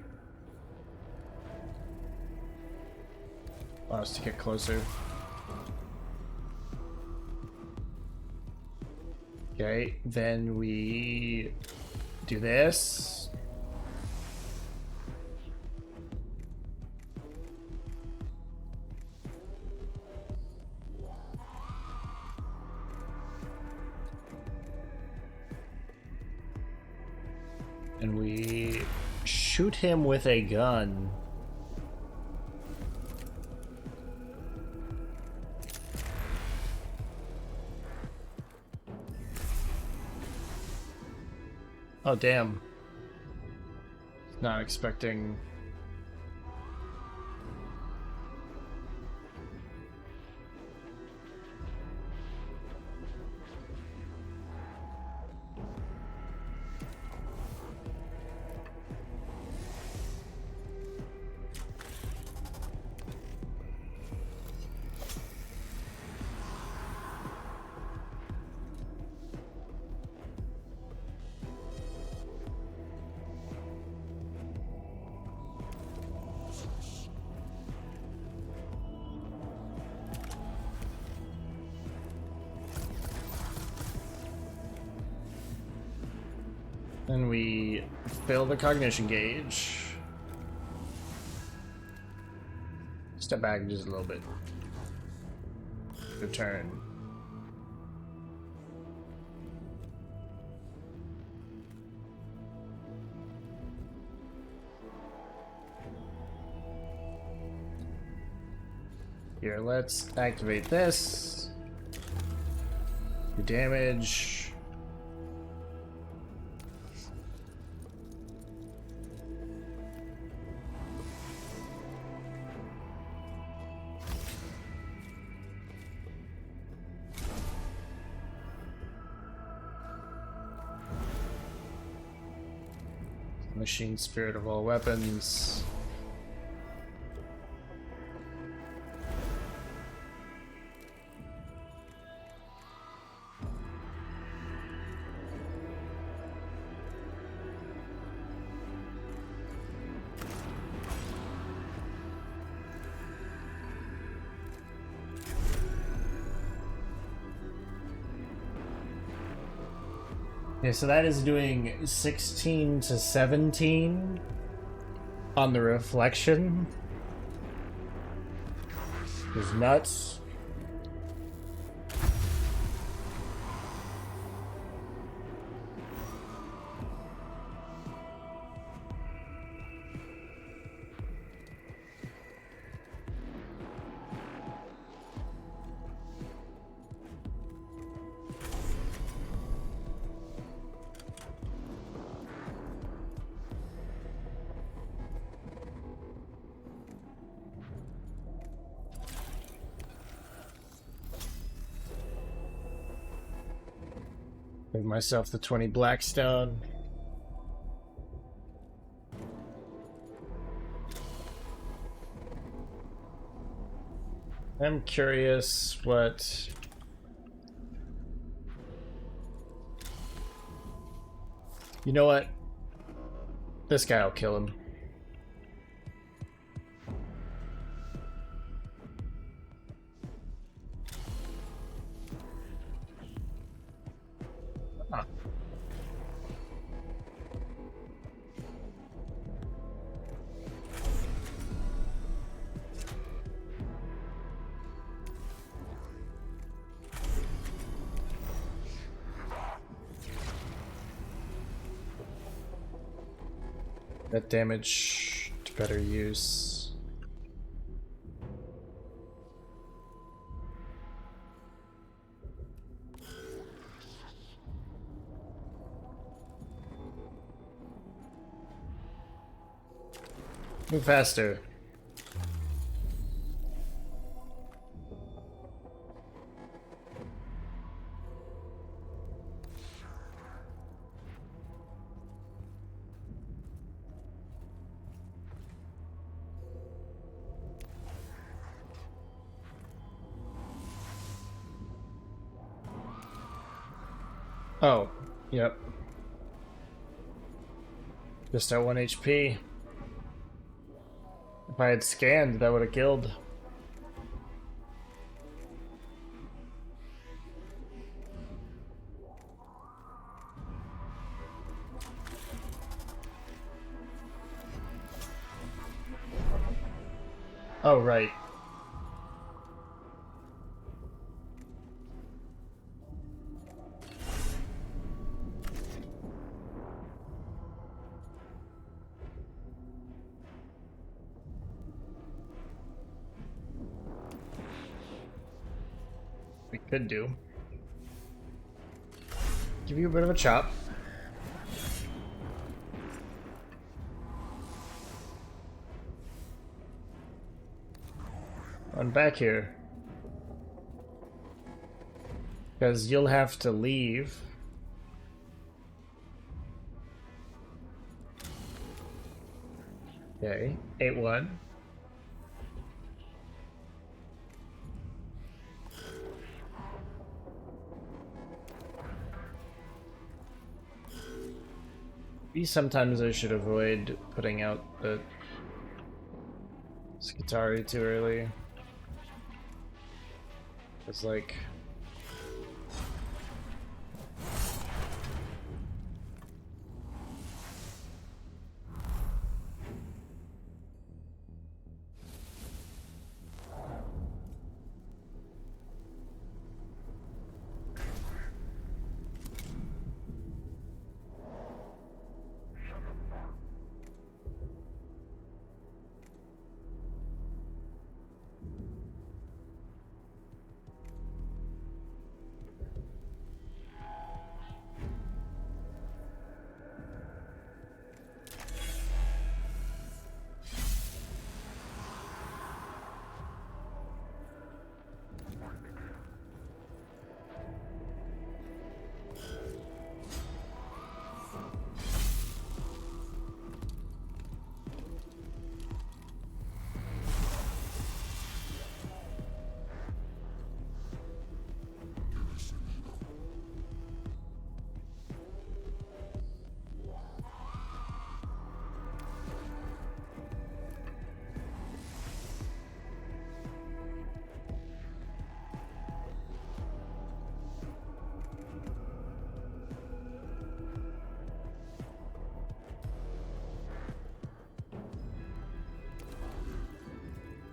Allow us to get closer. Okay, then we do this. And we shoot him with a gun. Oh, damn. Not expecting... Then we fill the cognition gauge. Step back just a little bit. Return. Here, let's activate this. Do damage. Machine spirit of all weapons. Okay, so that is doing 16 to 17 on the reflection. Is nuts. Give myself the 20 Blackstone. I'm curious what... You know what? This guy will kill him. Ah. That damage to better use. Move faster. Oh, yep. Just at 1 HP. If I had scanned, that would have killed. Oh, right. We could do. Give you a bit of a chop. Run back here. Because you'll have to leave. Okay, 8-1. Sometimes I should avoid putting out the Skitari too early. It's like...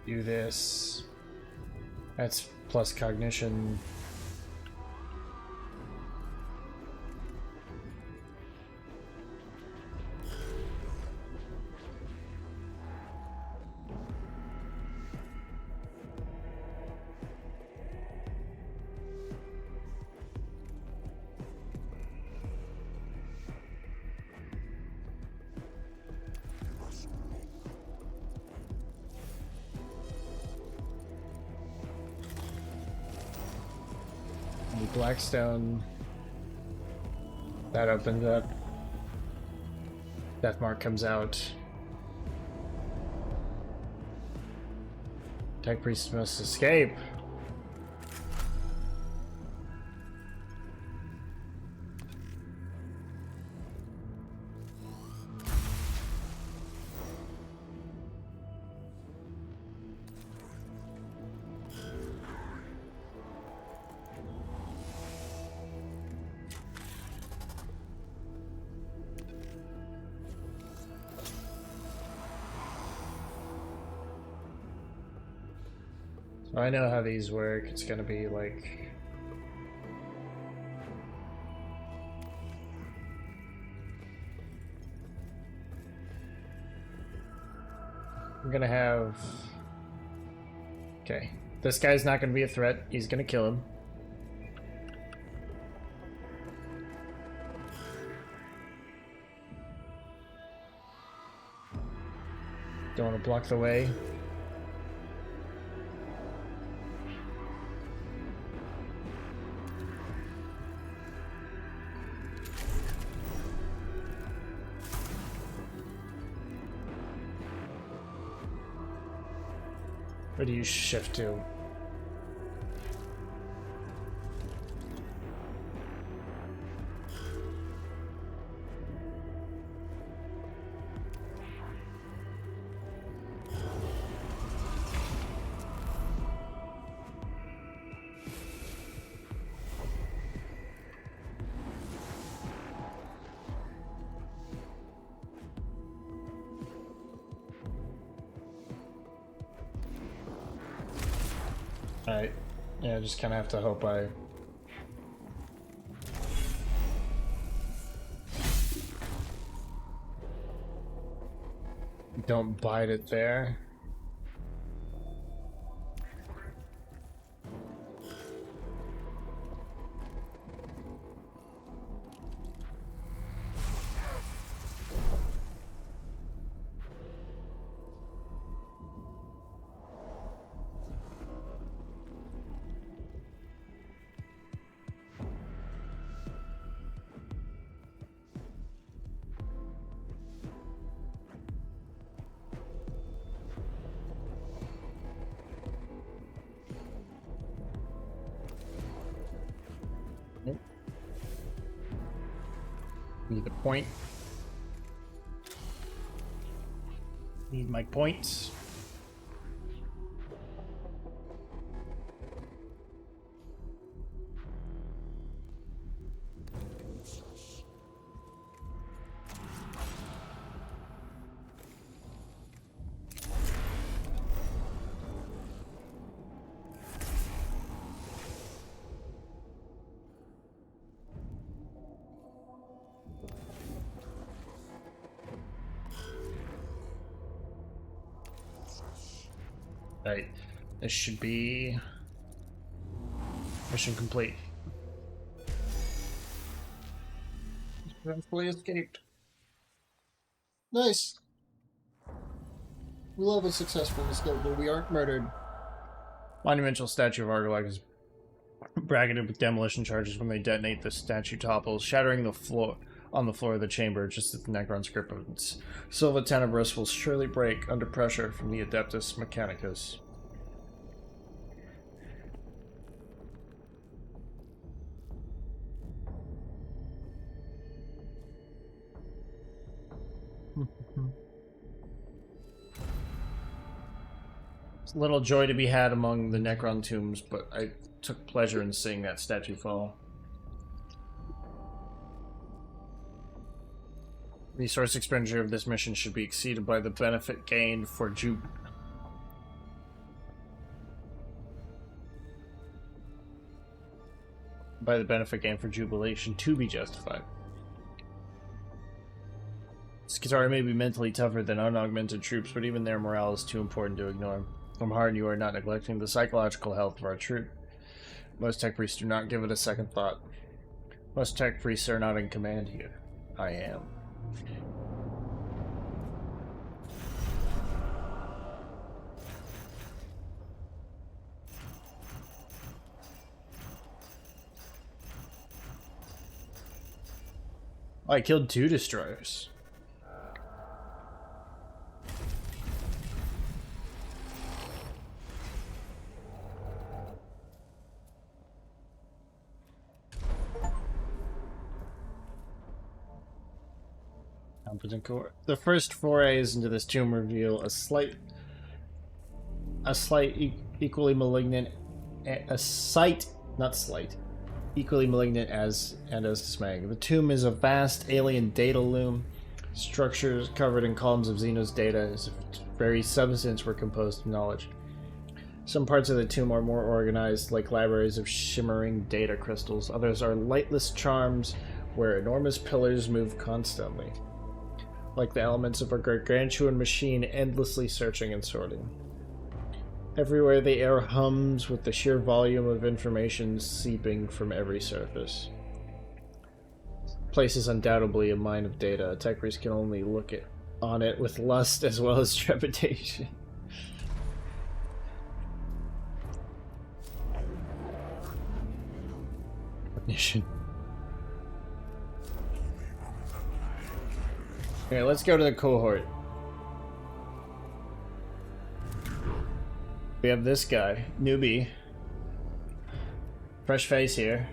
do this. That's plus cognition. Blackstone. That opens up. Deathmark comes out. Tech Priest must escape. I know how these work. It's gonna be like... I'm gonna have... Okay. This guy's not gonna be a threat. He's gonna kill him. Don't want to block the way. Where do you shift to? Alright. Yeah, I just kind of have to hope I... don't bite it there. Need the point. Need my points. Right, this should be mission complete. Successfully escaped. Nice. We love a successful escape, but we aren't murdered. Monumental statue of Argolak is bracketed with demolition charges. When they detonate, the statue topples, shattering the floor on the floor of the chamber just as the Necron's grip opens. Silva Tenebris will surely break under pressure from the Adeptus Mechanicus. It's a little joy to be had among the Necron tombs, but I took pleasure in seeing that statue fall. Resource expenditure of this mission should be exceeded by the benefit gained for jubilation to be justified. Skitarii may be mentally tougher than unaugmented troops, but even their morale is too important to ignore. From heart, you are not neglecting the psychological health of our troop. Most tech priests do not give it a second thought. Most tech priests are not in command here. I am. Oh, I killed 2 destroyers. Competent core. The first forays into this tomb reveal equally malignant, equally malignant as dismaying. The tomb is a vast alien data loom, structures covered in columns of Xeno's data as if its very substance were composed of knowledge. Some parts of the tomb are more organized, like libraries of shimmering data crystals. Others are lightless charms where enormous pillars move constantly, like the elements of a gargantuan machine endlessly searching and sorting. Everywhere the air hums with the sheer volume of information seeping from every surface. Place is undoubtedly a mine of data. A tech priest can only look at on it with lust as well as trepidation. Ignition. Okay, let's go to the cohort. We have this guy, newbie. Fresh face here.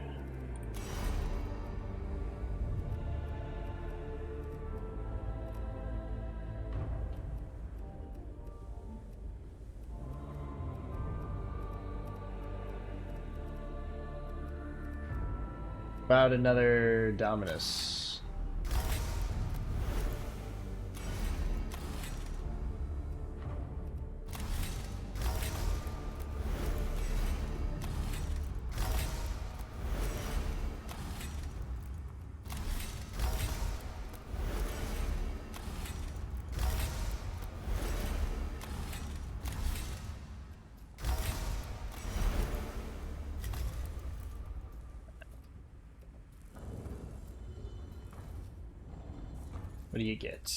About another Dominus. What do you get?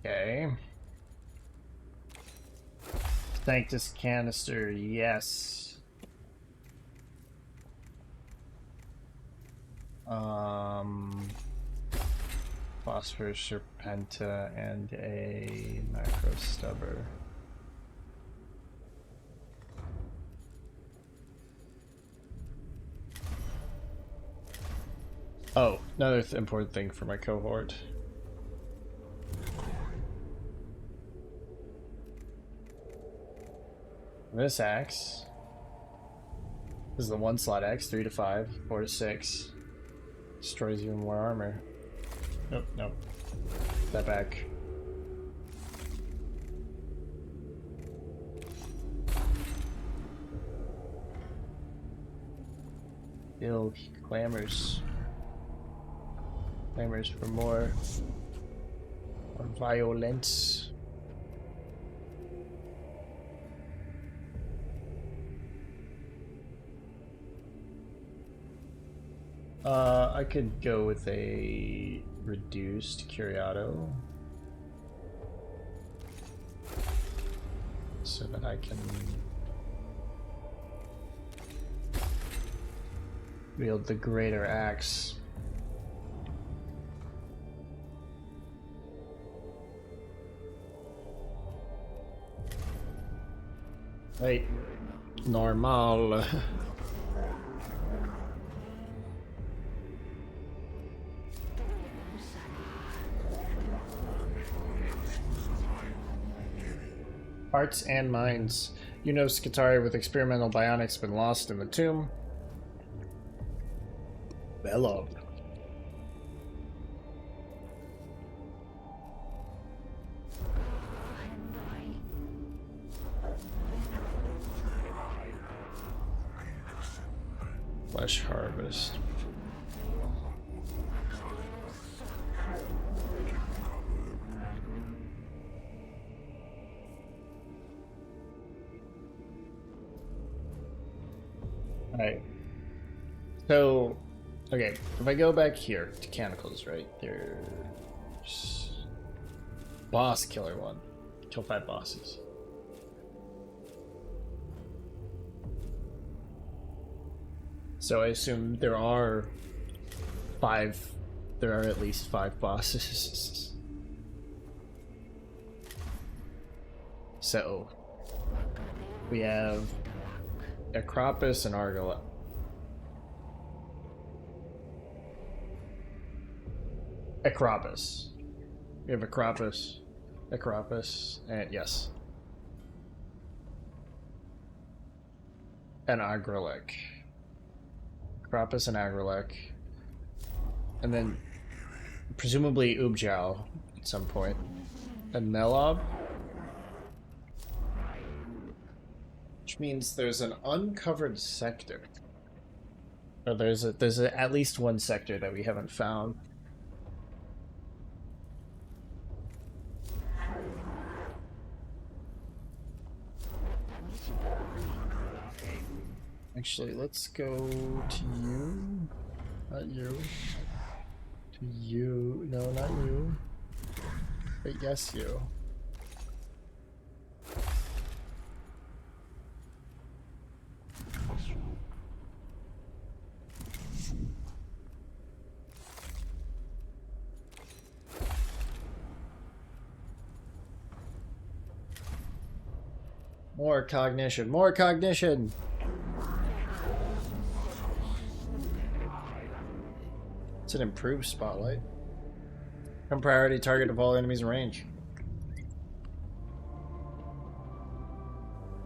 Okay. Sanctus canister, yes. Phosphorus serpenta and a macro stubber. Oh, another important thing for my cohort. This axe. This is the 1-slot axe, 3 to 5, 4 to 6. Destroys even more armor. Nope, nope. That back. Still clamors. Clamors for more violence. I could go with a reduced Curiado so that I can wield the greater axe. Right, normal. Hearts and minds. You know, Skitarii with experimental bionics been lost in the tomb. Bellow. Flesh harvest. Alright. So, okay, if I go back here to Canticles, right? There's boss killer 1. Kill 5 bosses. So I assume there are at least 5 bosses. So we have Acropus and Argola. Acropus. We have Acropus, and yes. And Agrelek. Acropus and Agrelek. And then presumably Ubjao at some point. And Melob. Which means there's an uncovered sector. Or there's at least one sector that we haven't found. Actually, let's go to you. Not you. To you. No, not you. But yes, you. More cognition. More cognition! It's an improved spotlight. Become priority target of all enemies in range.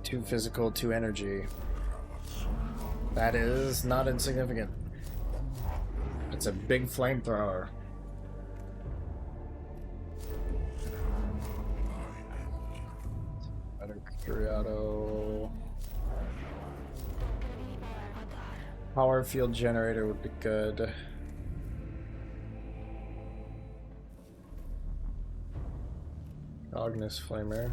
2 physical, 2 energy. That is not insignificant. It's a big flamethrower. Curiado. Power field generator would be good. Agnes Flamer.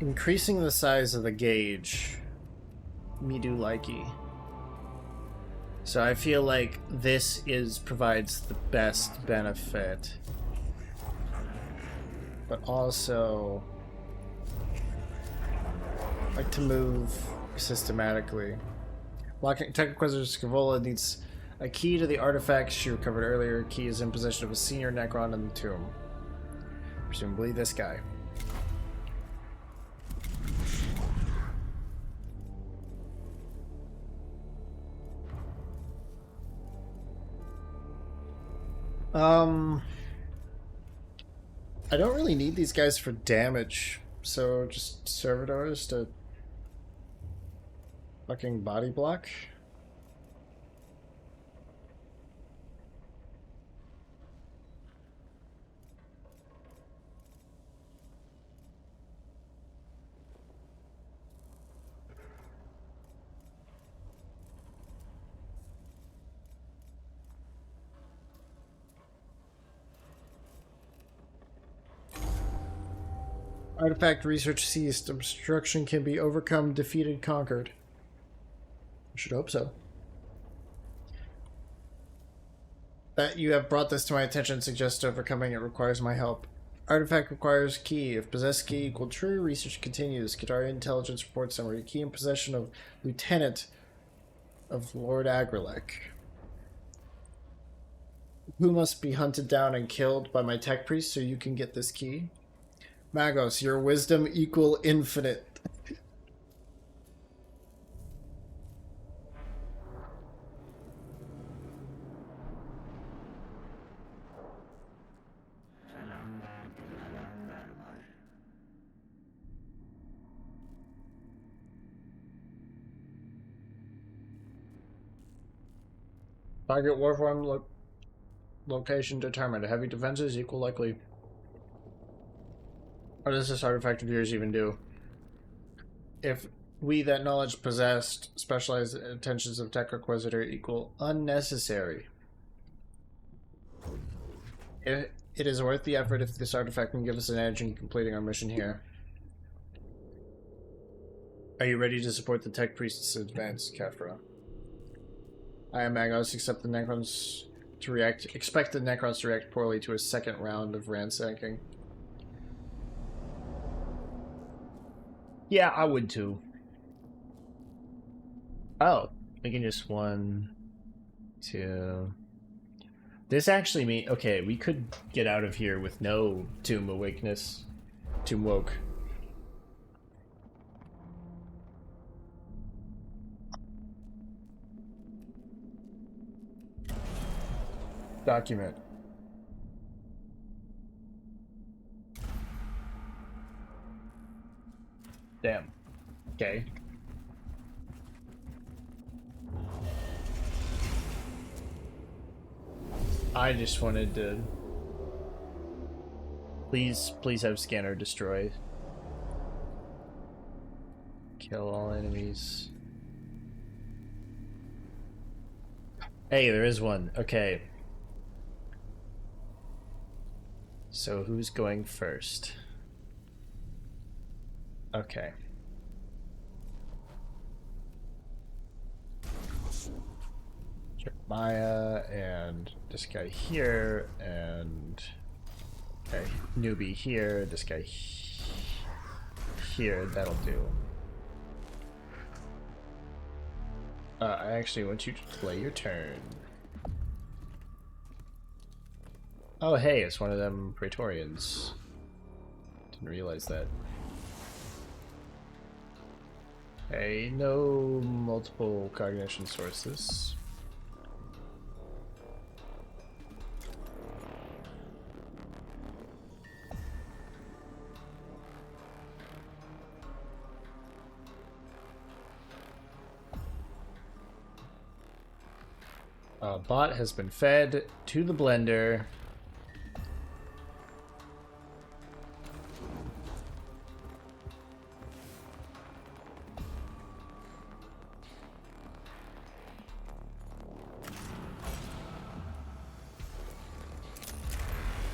Increasing the size of the gauge. Me do likey. So I feel like this provides the best benefit. But also like to move systematically. Locking Techniquisitor Scavola needs a key to the artifacts she recovered earlier. Key is in possession of a senior Necron in the tomb. Presumably this guy. I don't really need these guys for damage, so just servitors to fucking body block. Artifact research ceased. Obstruction can be overcome, defeated, conquered. I should hope so. That you have brought this to my attention suggests overcoming it requires my help. Artifact requires key. If possessed key equal true, research continues. Qatari intelligence report summary. Key in possession of Lieutenant of Lord Agrilek, who must be hunted down and killed by my tech priest so you can get this key. Magos, your wisdom equal infinite. Target warform location determined. Heavy defenses equal likely. What does this artifact of yours even do? If we that knowledge possessed, specialized attentions of Techniquisitor equal unnecessary. It is worth the effort if this artifact can give us an edge in completing our mission here. Are you ready to support the Tech Priest's advance, Kefra? I am Magos, expect the Necrons to react poorly to a second round of ransacking. Yeah, I would too. Oh, we can just 1, 2. This actually means, okay, we could get out of here with no Tomb Awakeness. Tomb Woke. Document. Damn. Okay. I just wanted to... Please have scanner destroyed. Kill all enemies. Hey, there is one. Okay. So who's going first? Okay. Jeremiah and this guy here and okay, newbie here, this guy here, that'll do. I actually want you to play your turn. Oh hey, it's one of them Praetorians. Didn't realize that. Hey, no multiple cognition sources. Bot has been fed to the blender.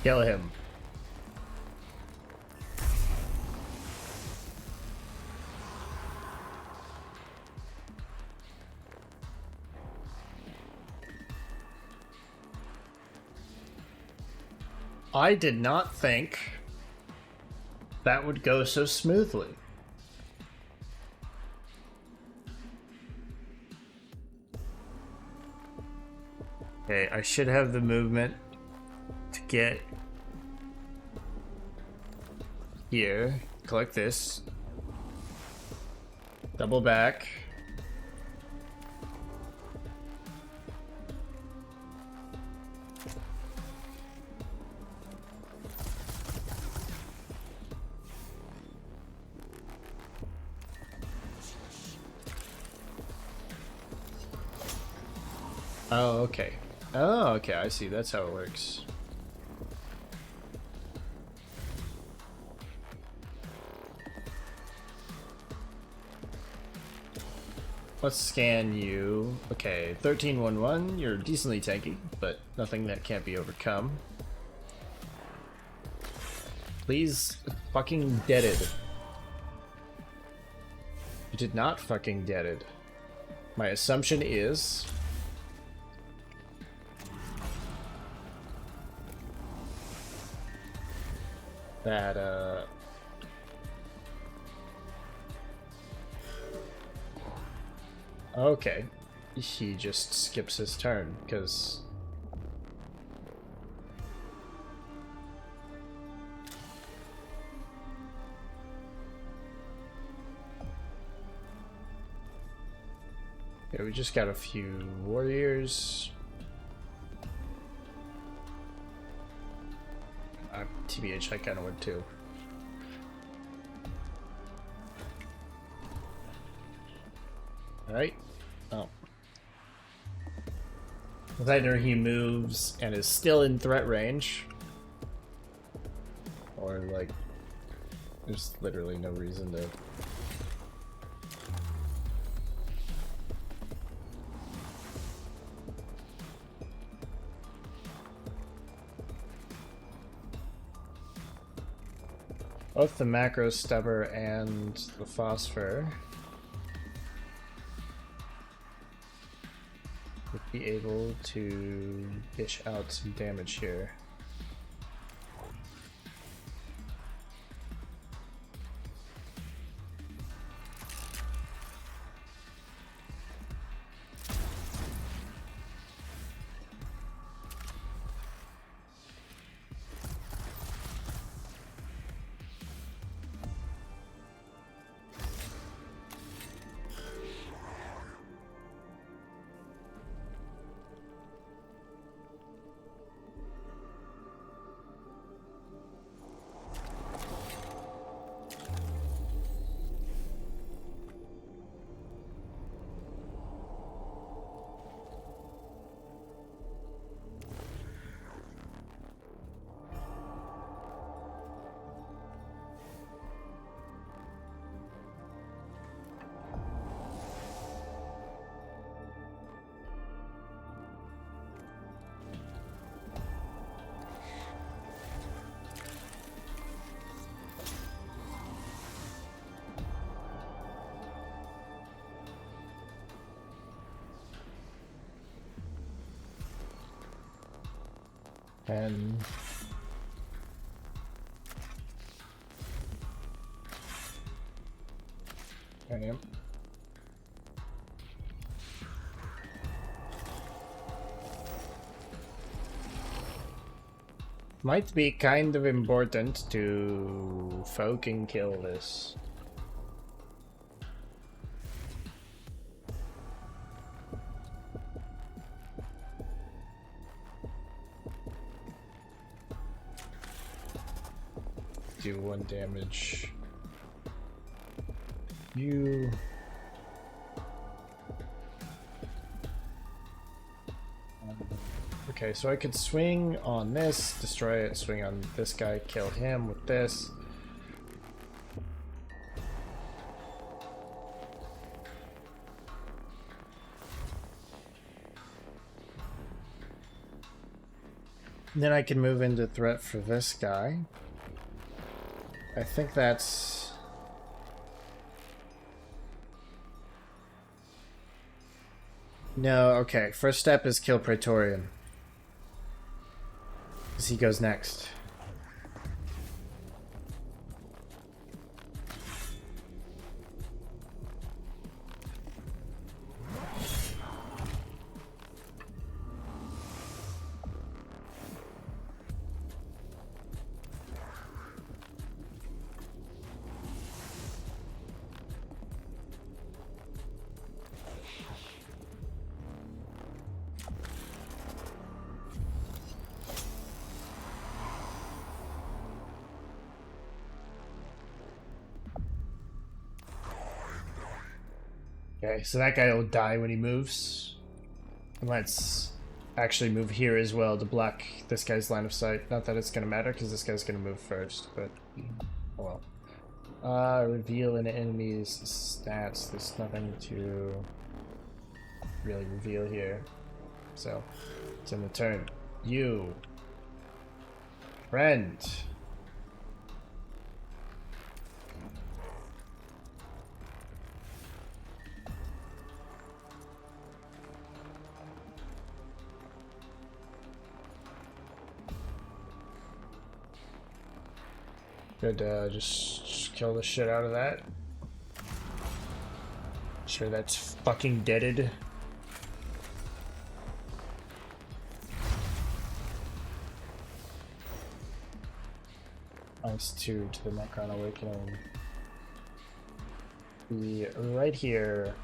Kill him. I did not think that would go so smoothly. Okay, I should have the movement to get here. Collect this. Double back. Oh, okay. Oh, okay, I see. That's how it works. Let's scan you. Okay, 1311. You're decently tanky, but nothing that can't be overcome. Please fucking deaded. You did not fucking deaded. My assumption is that okay, he just skips his turn because yeah, we just got a few warriors. TBH, I kind of would too. Alright. Oh. Either he moves and is still in threat range, or like, there's literally no reason to. Both the macro stubber and the phosphor would be able to dish out some damage here. 10. Okay. Might be kind of important to fucking kill this. Do 1 damage. You. Okay, so I could swing on this, destroy it, swing on this guy, kill him with this. Then I can move into threat for this guy. I think that's... No, okay. First step is kill Praetorian. Because he goes next. Okay, so that guy will die when he moves. And let's actually move here as well to block this guy's line of sight. Not that it's going to matter, because this guy's going to move first, but oh well. Reveal an enemy's stats. There's nothing to really reveal here. So, it's in the turn. You. Friend. Could just kill the shit out of that. Sure that's fucking deaded. -2 to the Necron Awakening. Be right here.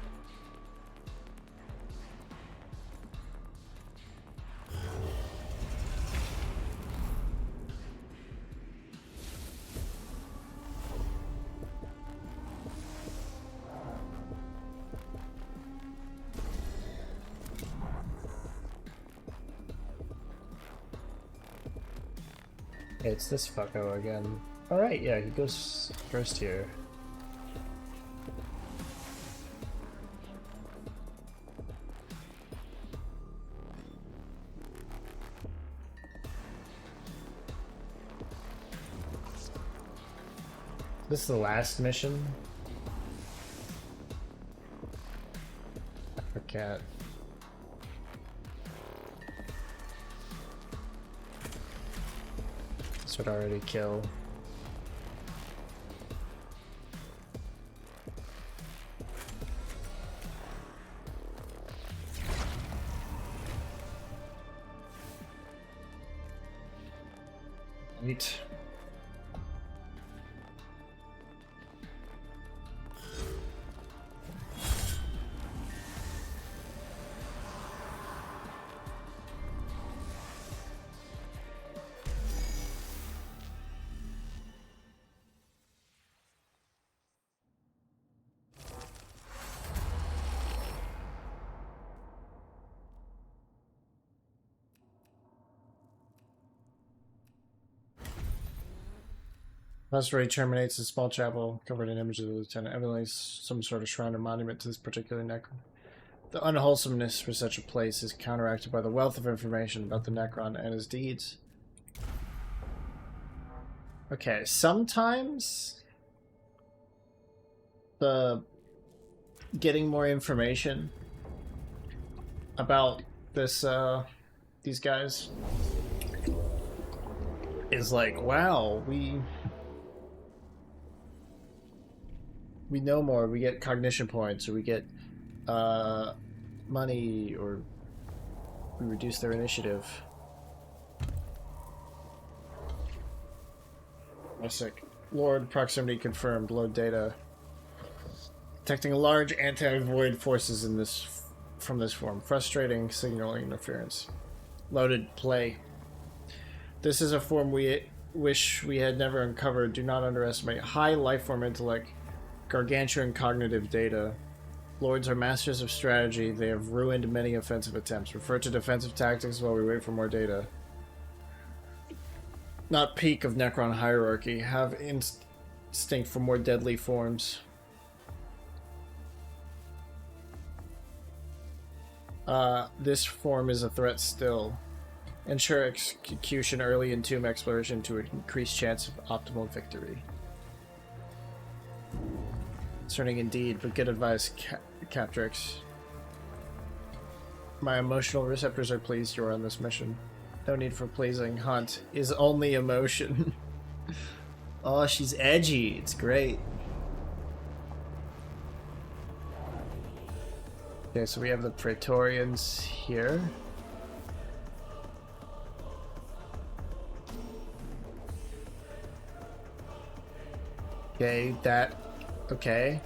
It's this fucko again. Alright, yeah, he goes first here. This is the last mission? I forget. This would already kill. Neat. Repository terminates a small chapel covered in images of Lieutenant Everly's, some sort of shrine or monument to this particular Necron. The unwholesomeness for such a place is counteracted by the wealth of information about the Necron and his deeds. Okay, sometimes the getting more information about this these guys is like, wow, we know more. We get cognition points, or we get money, or we reduce their initiative. Sick. Lord, proximity confirmed. Load data. Detecting large anti-void forces in this from this form. Frustrating signaling interference. Loaded. Play. This is a form we wish we had never uncovered. Do not underestimate high lifeform intellect, gargantuan cognitive data. Lords are masters of strategy. They have ruined many offensive attempts. Refer to defensive tactics while we wait for more data. Not peak of Necron hierarchy. Have instinct for more deadly forms. This form is a threat still. Ensure execution early in tomb exploration to increase chance of optimal victory. Concerning indeed, but good advice, Captrix. My emotional receptors are pleased you are on this mission. No need for pleasing. Hunt is only emotion. Oh, she's edgy. It's great. Okay, so we have the Praetorians here. Okay, that... Okay.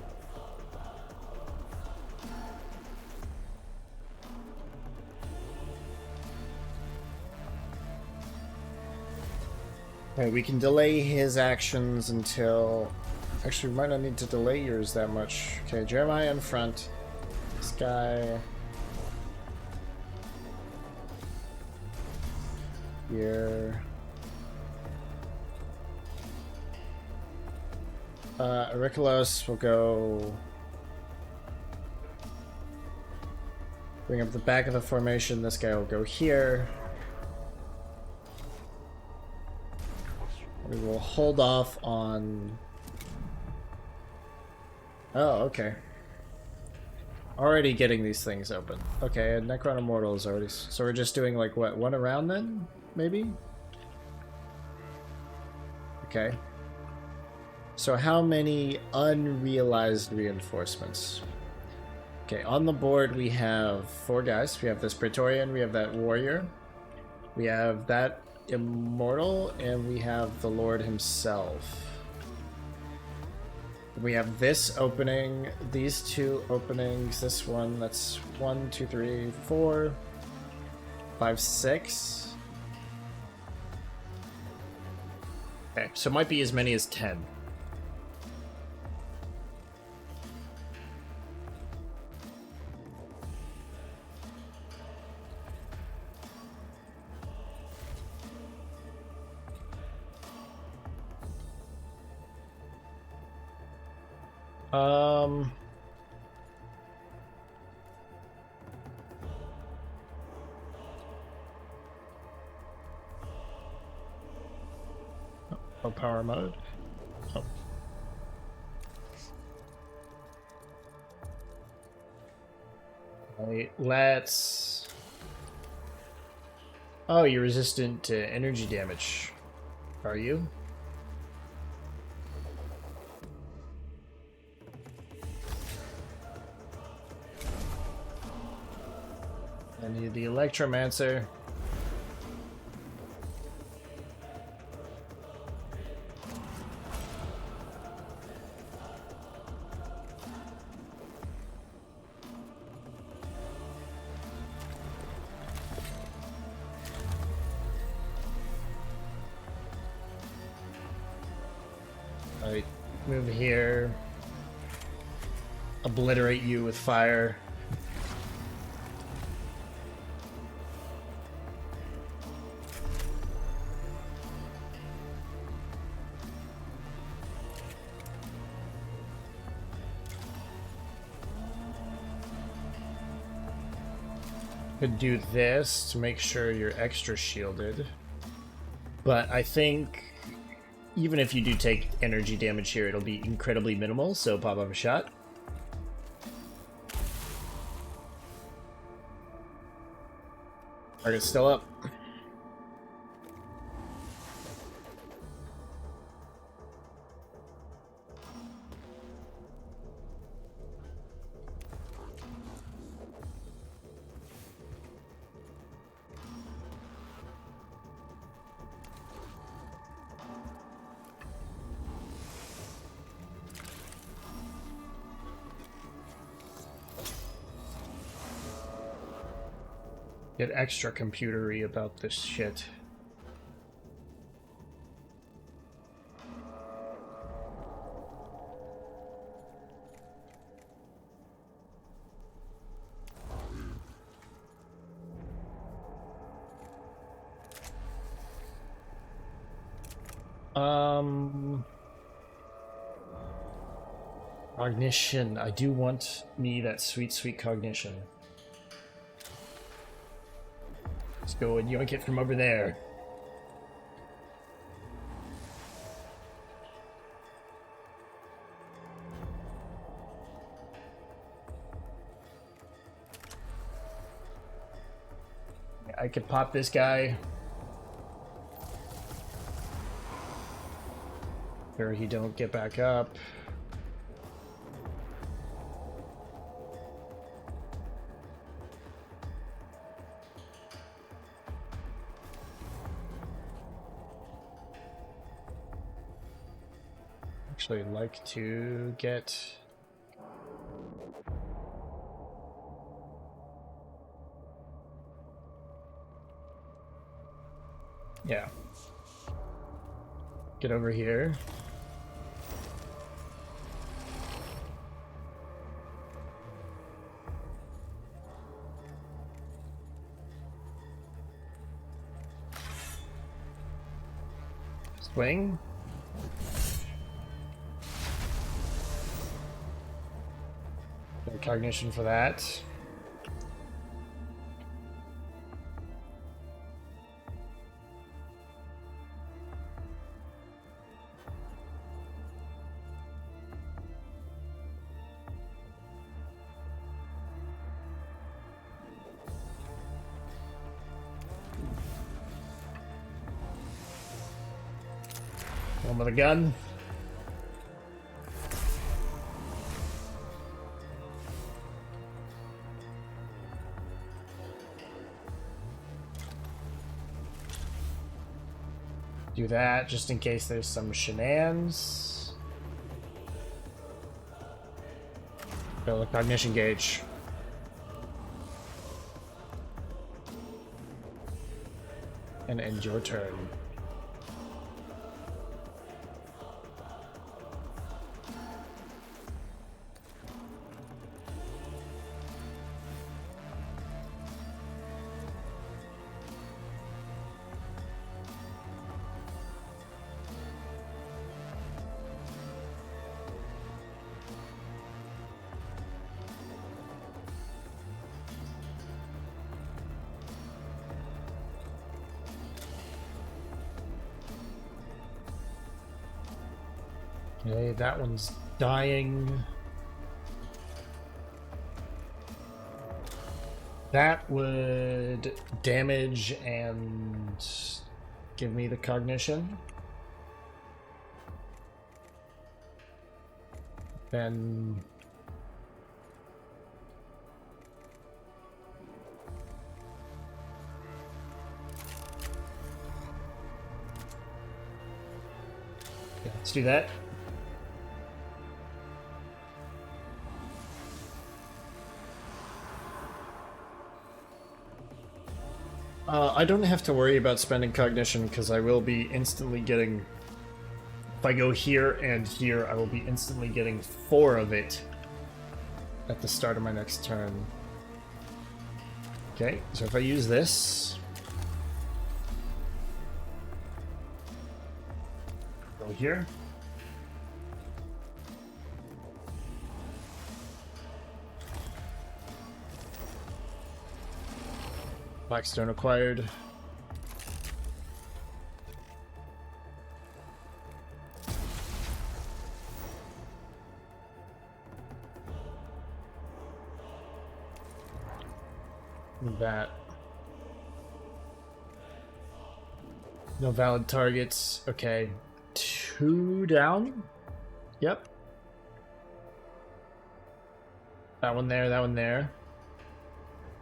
Okay, we can delay his actions until... Actually, we might not need to delay yours that much. Okay, Jeremiah in front. This guy... Here... Auriculos will go... Bring up the back of the formation. This guy will go here. We will hold off on... Oh, okay. Already getting these things open. Okay, and Necron Immortal is already... So we're just doing, like, what, one around then? Maybe? Okay. So how many unrealized reinforcements? Okay, on the board we have 4 guys. We have this Praetorian, we have that Warrior, we have that Immortal, and we have the Lord himself. We have this opening, these 2 openings, this one, that's 1, 2, 3, 4, 5, 6. Okay, so it might be as many as 10. Oh, power mode. Oh. Right, let's... Oh, you're resistant to energy damage. Are you? I need the Electromancer. Alright, move here. Obliterate you with fire. Could do this to make sure you're extra shielded. But I think even if you do take energy damage here, it'll be incredibly minimal, so pop up a shot. Target's still up. Get extra computery about this shit. Cognition. I do want me that sweet, sweet cognition. Let's go and yoink it from over there. I could pop this guy. Sure he don't get back up. Actually like to get get over here. Swing. No cognition for that. One with a gun. Do that just in case there's some shenanigans. Fill the cognition gauge. And end your turn. Okay, that one's dying. That would damage and give me the cognition. Then yeah, let's do that. I don't have to worry about spending cognition because I will be instantly getting... If I go here and here, I will be instantly getting 4 of it at the start of my next turn. Okay, so if I use this... Go here. Blackstone acquired. That. No valid targets. Okay. 2 down. Yep. That one there, that one there.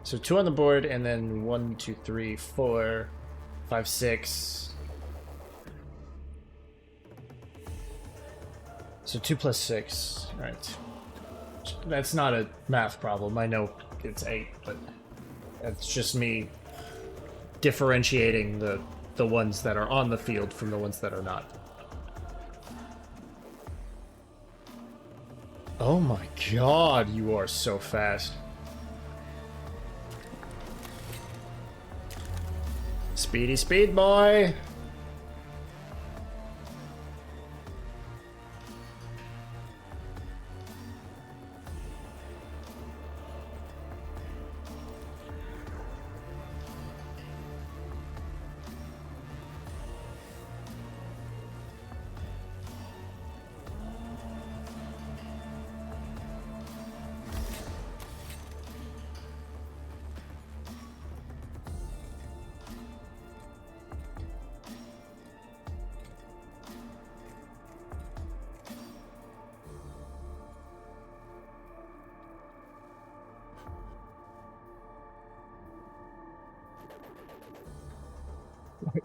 So 2 on the board, and then 1, 2, 3, 4, 5, 6. So 2 plus 6. Alright. That's not a math problem. I know it's 8, but that's just me differentiating the ones that are on the field from the ones that are not. Oh my god, you are so fast. Speedy speed boy.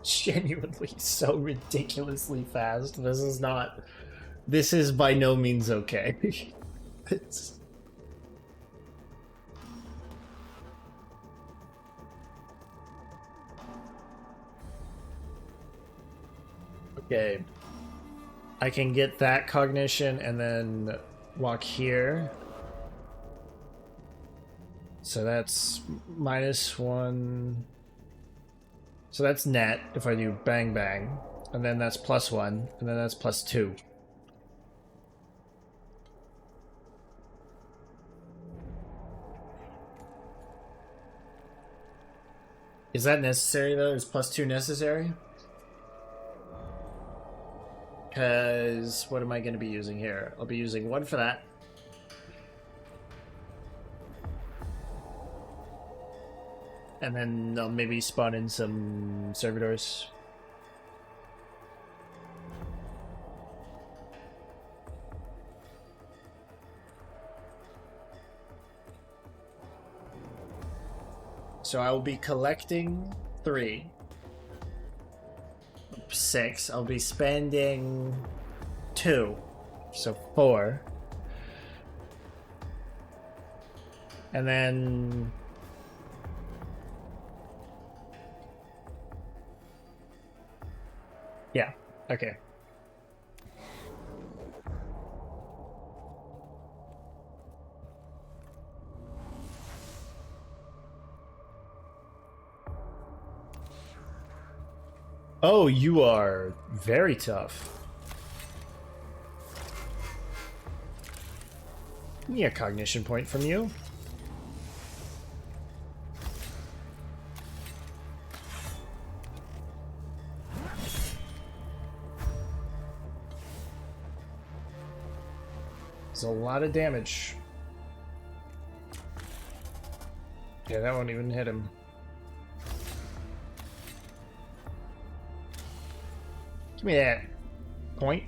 Genuinely so ridiculously fast. This is not. This is by no means okay. It's. Okay. I can get that cognition and then walk here. So that's -1. So that's net if I do bang bang. And then that's +1. And then that's +2. Is that necessary though? Is +2 necessary? Because what am I going to be using here? I'll be using 1 for that. And then I'll maybe spawn in some servitors. So I will be collecting 3. 6. I'll be spending 2. So 4. And then... yeah, okay. Oh, you are very tough. Give me a cognition point from you. It's a lot of damage. Yeah, that won't even hit him. Give me that point.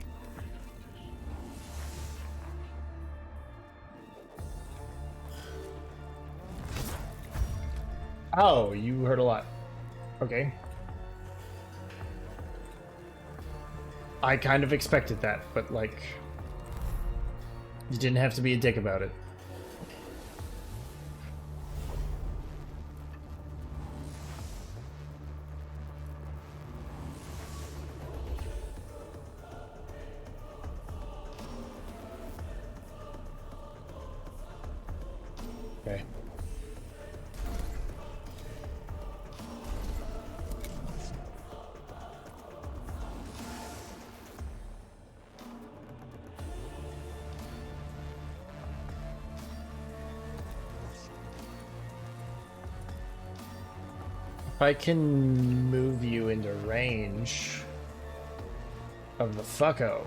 Oh, you hurt a lot. Okay. I kind of expected that, but like... you didn't have to be a dick about it. Okay. If I can move you into range of the fucko,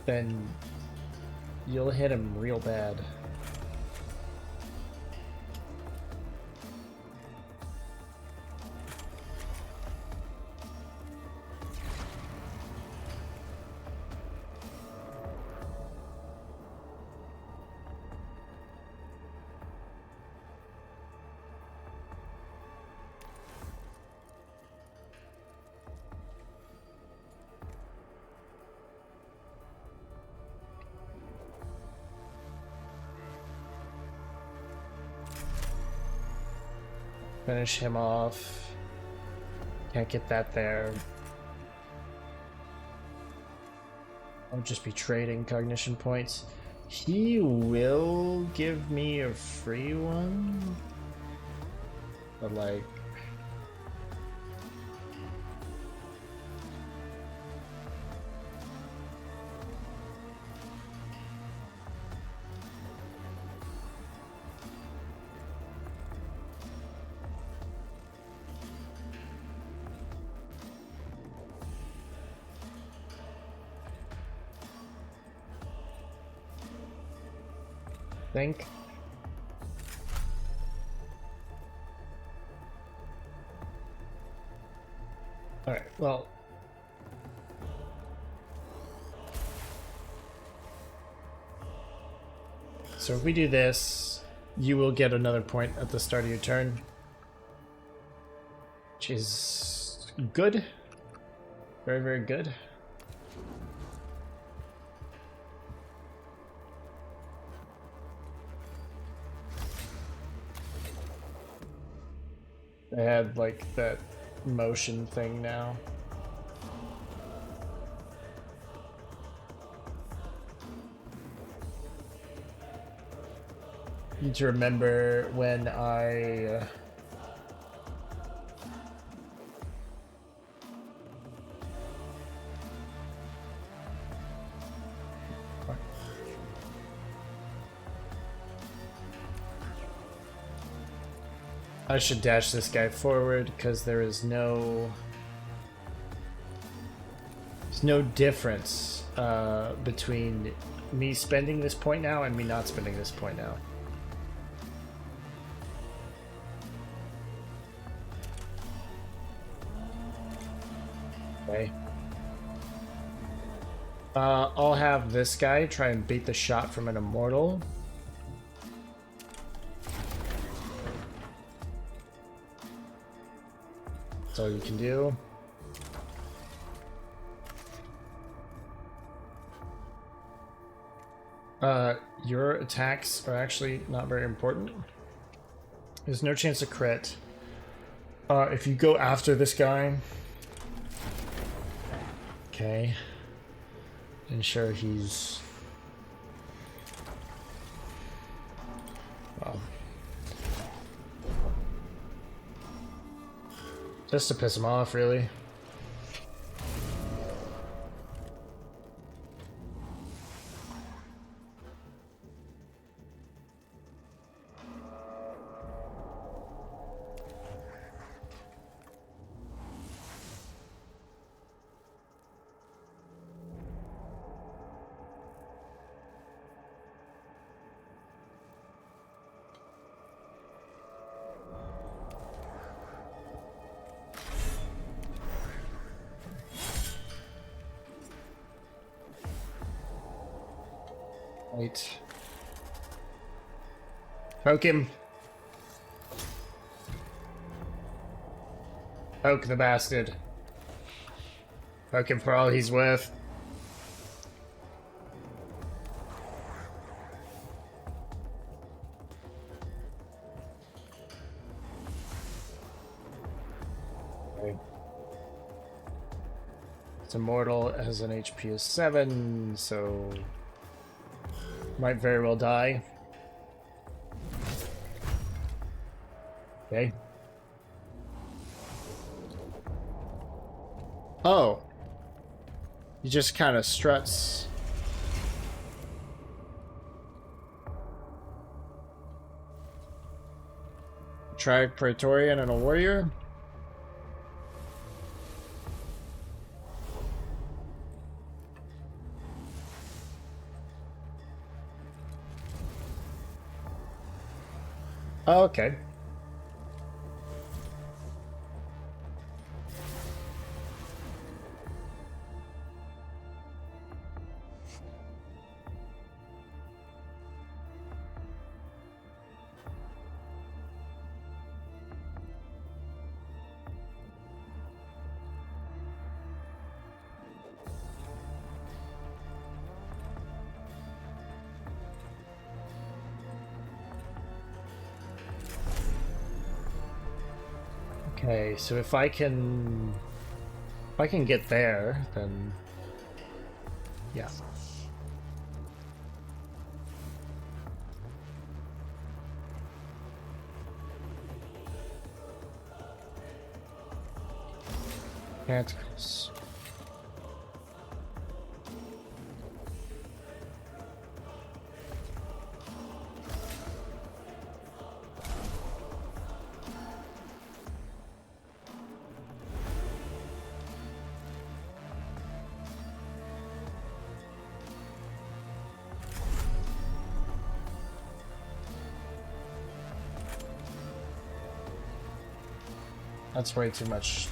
then you'll hit him real bad. Finish him off. Can't get that there. I'll just be trading cognition points. He will give me a free one. But like... think. All right, well. So if we do this, you will get another point at the start of your turn. Which is good. Very, very good. I had like that motion thing now. Need to remember when I should dash this guy forward because there's no difference between me spending this point now and me not spending this point now. Okay. I'll have this guy try and beat the shot from an immortal. That's all you can do. Your attacks are actually not very important. There's no chance of crit. If you go after this guy... Okay. Ensure he's... Well... Just to piss him off, really. Right. Poke him. Poke the bastard. Poke him for all he's worth. Okay. It's immortal, has an HP of 7, so... might very well die. Okay. Oh. He just kind of struts. Try a Praetorian and a warrior. Oh, okay. Okay, so if I can get there, then yeah. Tentacles. That's way too much.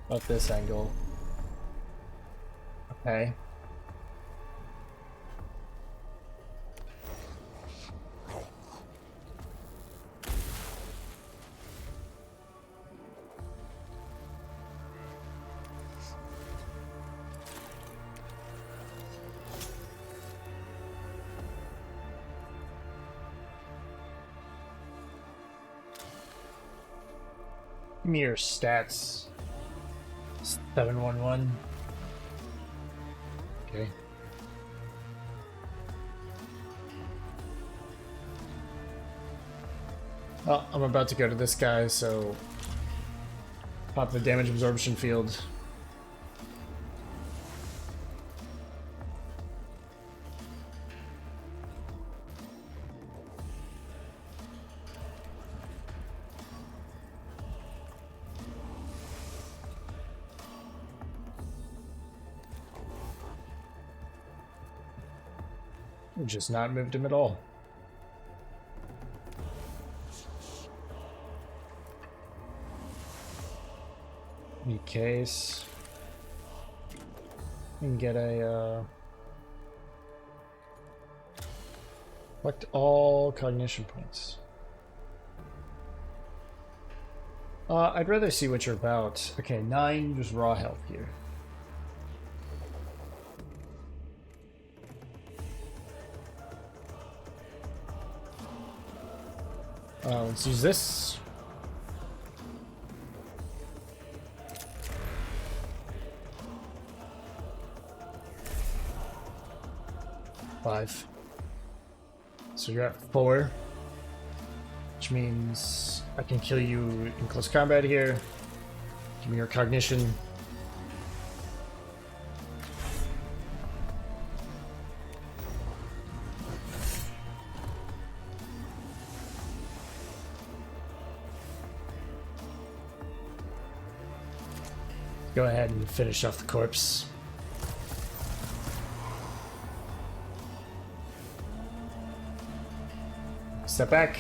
About this angle. Okay. Give me your stats. 711. Okay. Well, I'm about to go to this guy, so pop the damage absorption field. Just not moved him at all. New case. We can get a collect all cognition points. I'd rather see what you're about. Okay, 9 just raw health here. Let's use this. Five. So you're at 4, which means I can kill you in close combat here. Give me your cognition. Go ahead and finish off the corpse. Step back.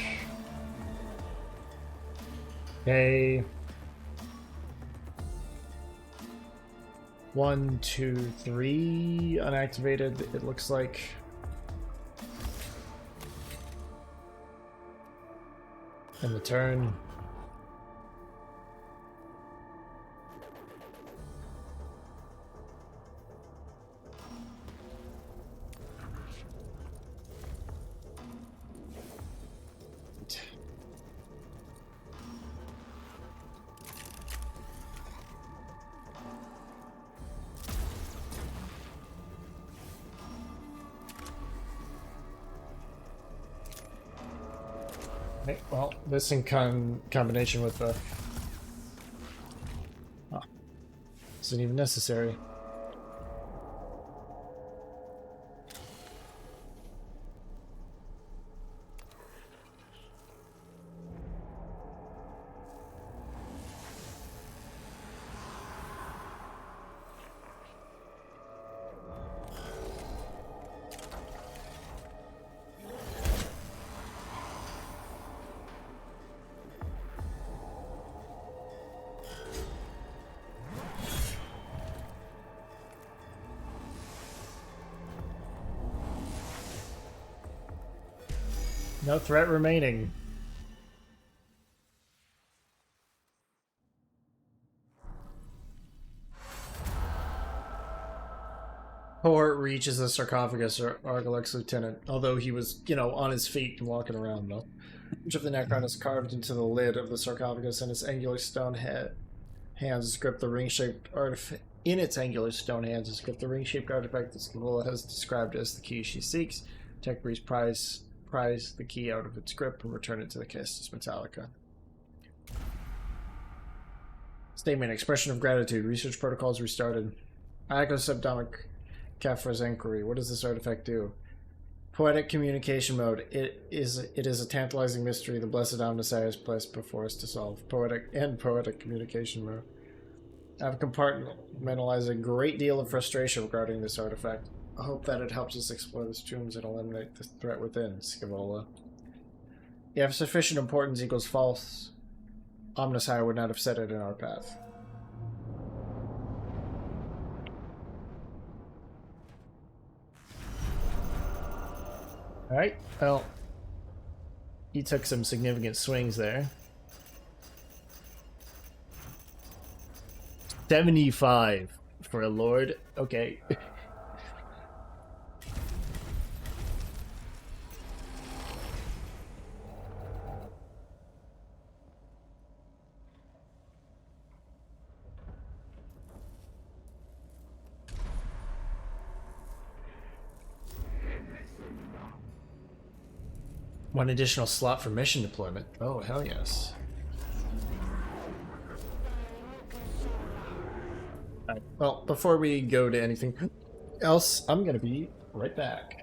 Okay. 1, 2, 3 unactivated, it looks like. And the turn. Okay, well, this in combination with the... Oh, isn't even necessary. No threat remaining. Port reaches the sarcophagus, Argolex Lieutenant, although he was, on his feet and walking around, though. Each of the Necron is carved into the lid of the sarcophagus, and its angular stone hands grip the ring-shaped artifact. In its angular stone hands is grip the ring-shaped artifact that Scavola has described as the key she seeks. Tech Breeze pries the key out of its grip and return it to the Kestis Metallica. Statement: expression of gratitude. Research protocols restarted. I echo Subdomic Kafra's inquiry. What does this artifact do? Poetic communication mode. It is a tantalizing mystery the Blessed Omnissiah has placed before us to solve. Poetic communication mode. I've compartmentalized a great deal of frustration regarding this artifact. I hope that it helps us explore the tombs and eliminate the threat within, Scavola. If sufficient importance equals false, Omnissiah would not have set it in our path. Alright, well, he took some significant swings there. 75 for a lord. Okay. One additional slot for mission deployment. Oh, hell yes. Alright, well, before we go to anything else, I'm gonna be right back.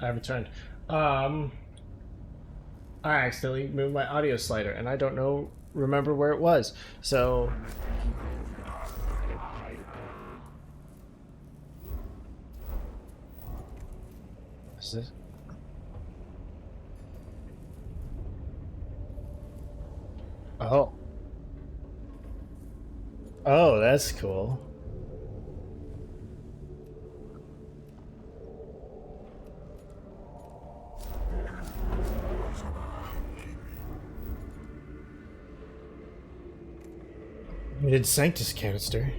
I returned. I accidentally moved my audio slider, and I don't remember where it was. So, what's this? Oh, oh, that's cool. Muted Sanctus canister.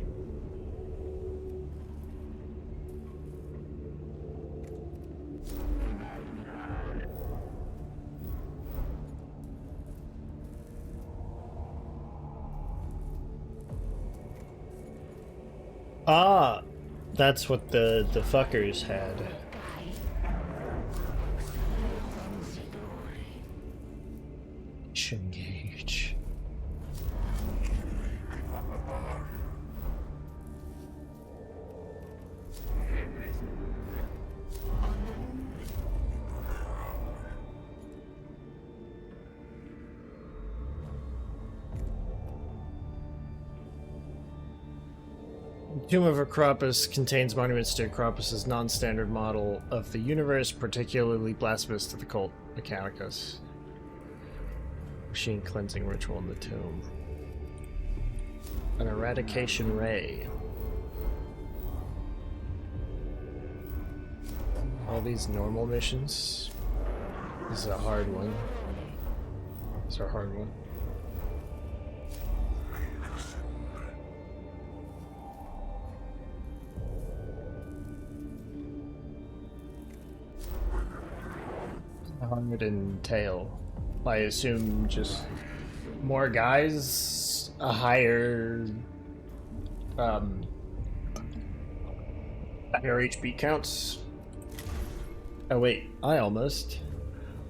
Ah, that's what the fuckers had. Engage. Tomb of Acropus contains monuments to Acropus' non-standard model of the universe, particularly blasphemous to the cult Mechanicus. Machine cleansing ritual in the tomb. An eradication ray. All these normal missions. This is a hard one. This is a hard one. Hundred and tail. I assume just more guys, a higher higher HP counts. Oh wait, I almost.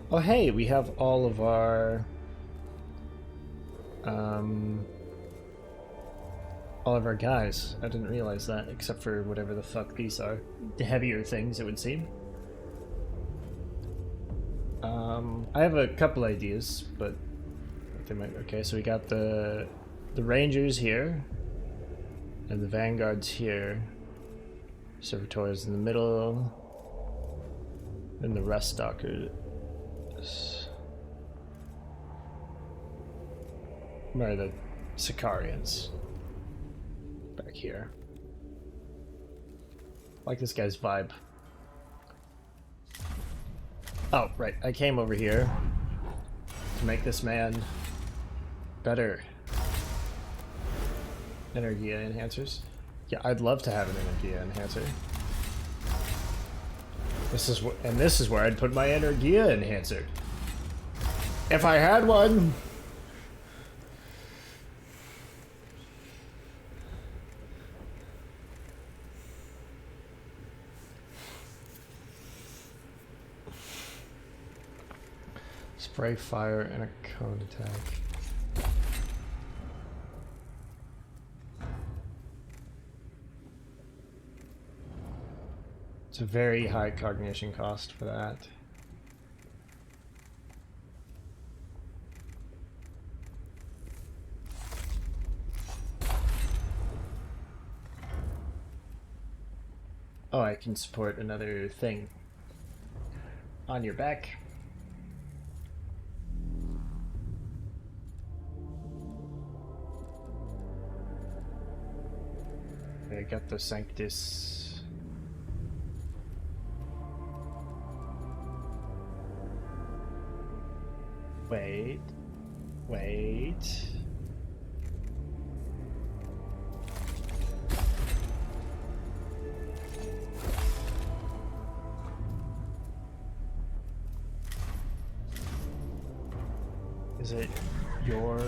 Oh hey, we have all of our guys. I didn't realize that, except for whatever the fuck these are. The heavier things, it would seem. I have a couple ideas, but they might. Okay, so we got the Rangers here, and the Vanguards here. Servitors in the middle, and the Rest Stalkers. Where are the Sicarians? Back here. I like this guy's vibe. Oh, right. I came over here to make this man better. Energia enhancers. Yeah, I'd love to have an Energia enhancer. This is where I'd put my Energia enhancer. If I had one. Spray fire and a cone attack. It's a very high cognition cost for that. Oh, I can support another thing. On your back. I got the Sanctus. Wait. Is it your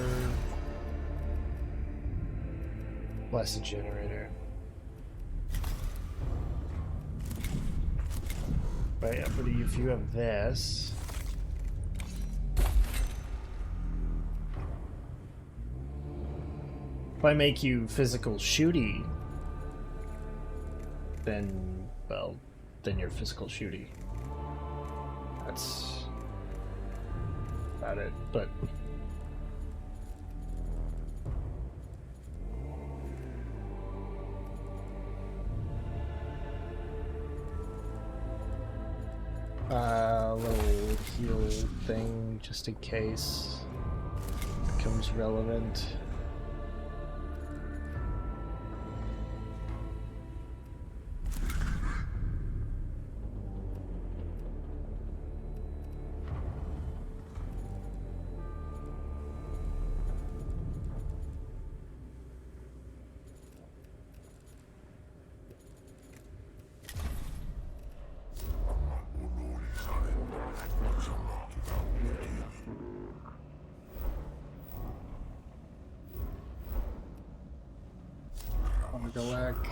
blessed generator? But if you have this, if I make you physical shooty, then, well, then you're physical shooty. that's about it. But little heal thing just in case it becomes relevant. Galak.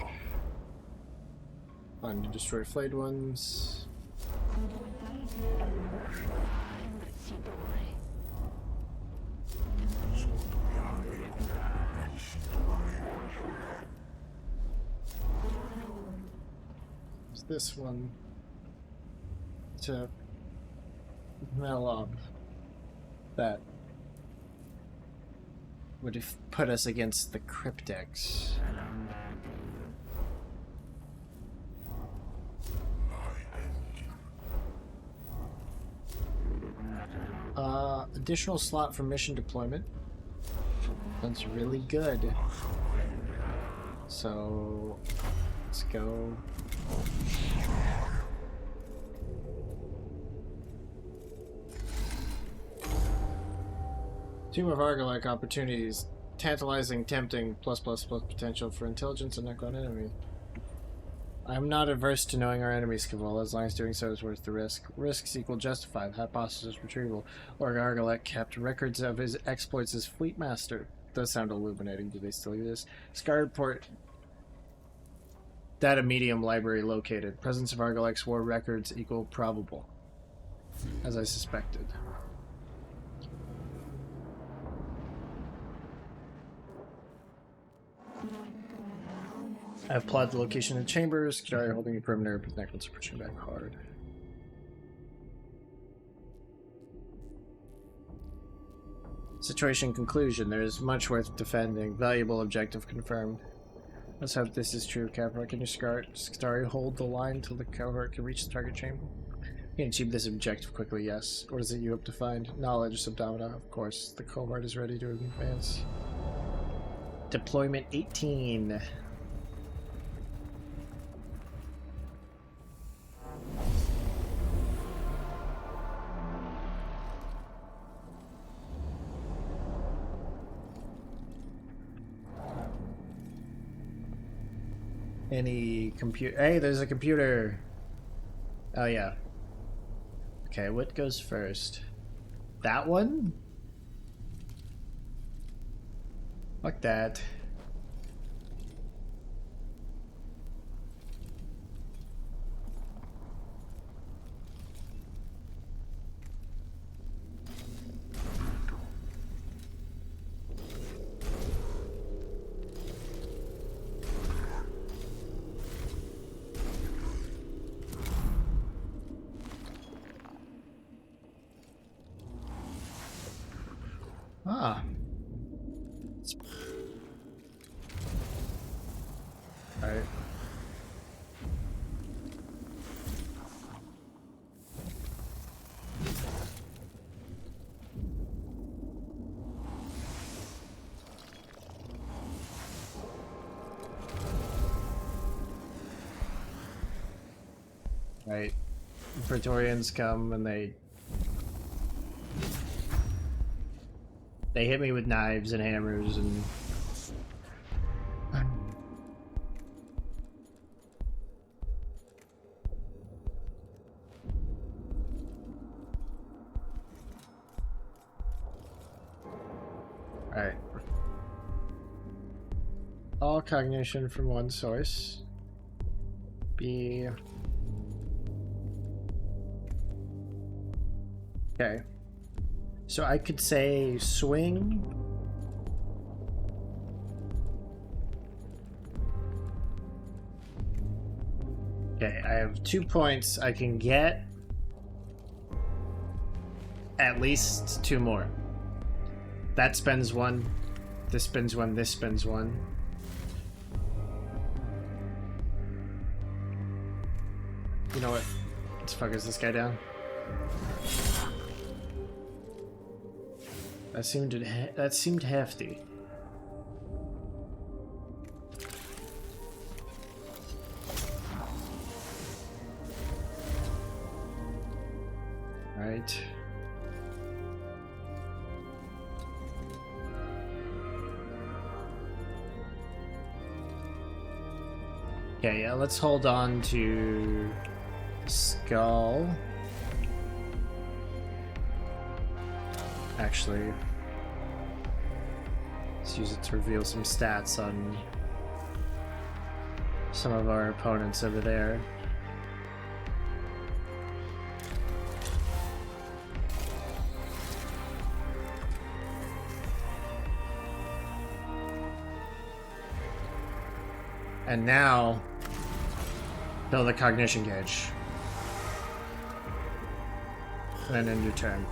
Fun to destroy flayed ones. There's this one to smell up that would have put us against the Cryptex. Additional slot for mission deployment. That's really good. So let's go. Tomb of Argalak opportunities. Tantalizing, tempting, plus potential for intelligence and knock on enemy. I'm not averse to knowing our enemies, Cavall, as long as doing so is worth the risk. Risks equal justified. Hypothesis retrieval. Lord Argalak kept records of his exploits as Fleet Master. Does sound illuminating. Do they still exist? Scarred port. Data medium library located. Presence of Argalak's war records equal probable. As I suspected. I have plotted the location of chambers. Kidari holding a perimeter, but Necrons are pushing back hard. Situation conclusion. There is much worth defending. Valuable objective confirmed. Let's hope this is true. Cavalry, can you Kidari hold the line till the cohort can reach the target chamber? You can achieve this objective quickly, yes. What is it you hope to find? Knowledge, subdomina, of course. The cohort is ready to advance. Deployment 18. Any computer? Hey, there's a computer. Oh yeah. Okay, what goes first? That one? Fuck that. Ah. Alright. Right. Praetorians come and they hit me with knives and hammers and alright. All cognition from one source. B. Okay. So I could say swing. Okay, I have 2 points I can get. at least 2 more. That spends 1. This spends 1. This spends 1. You know what? Let's focus this guy down. That seemed hefty. Right. Okay, yeah, let's hold on to Skull. Actually, let's use it to reveal some stats on some of our opponents over there. And now, build a cognition gauge. And end your turn.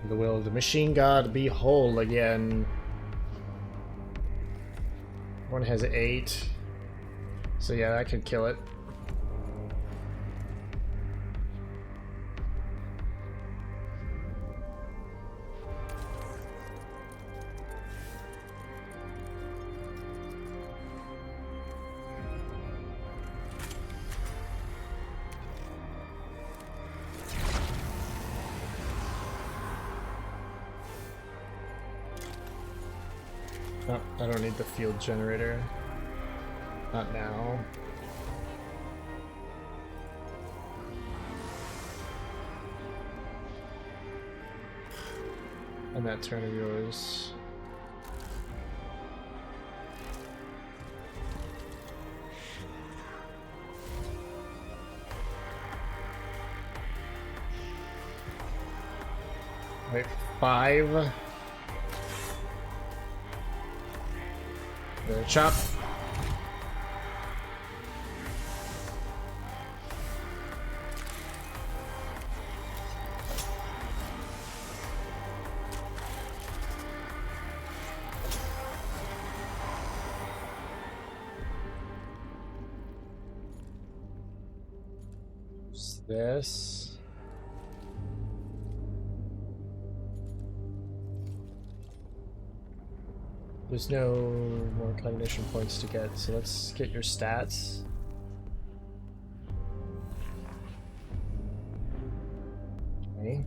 The will of the machine god be whole again. One has 8. So yeah, that could kill it. Oh, I don't need the field generator. Not now. And that turn of yours. Wait, 5. The chop. This. There's no more cognition points to get, so let's get your stats. Okay.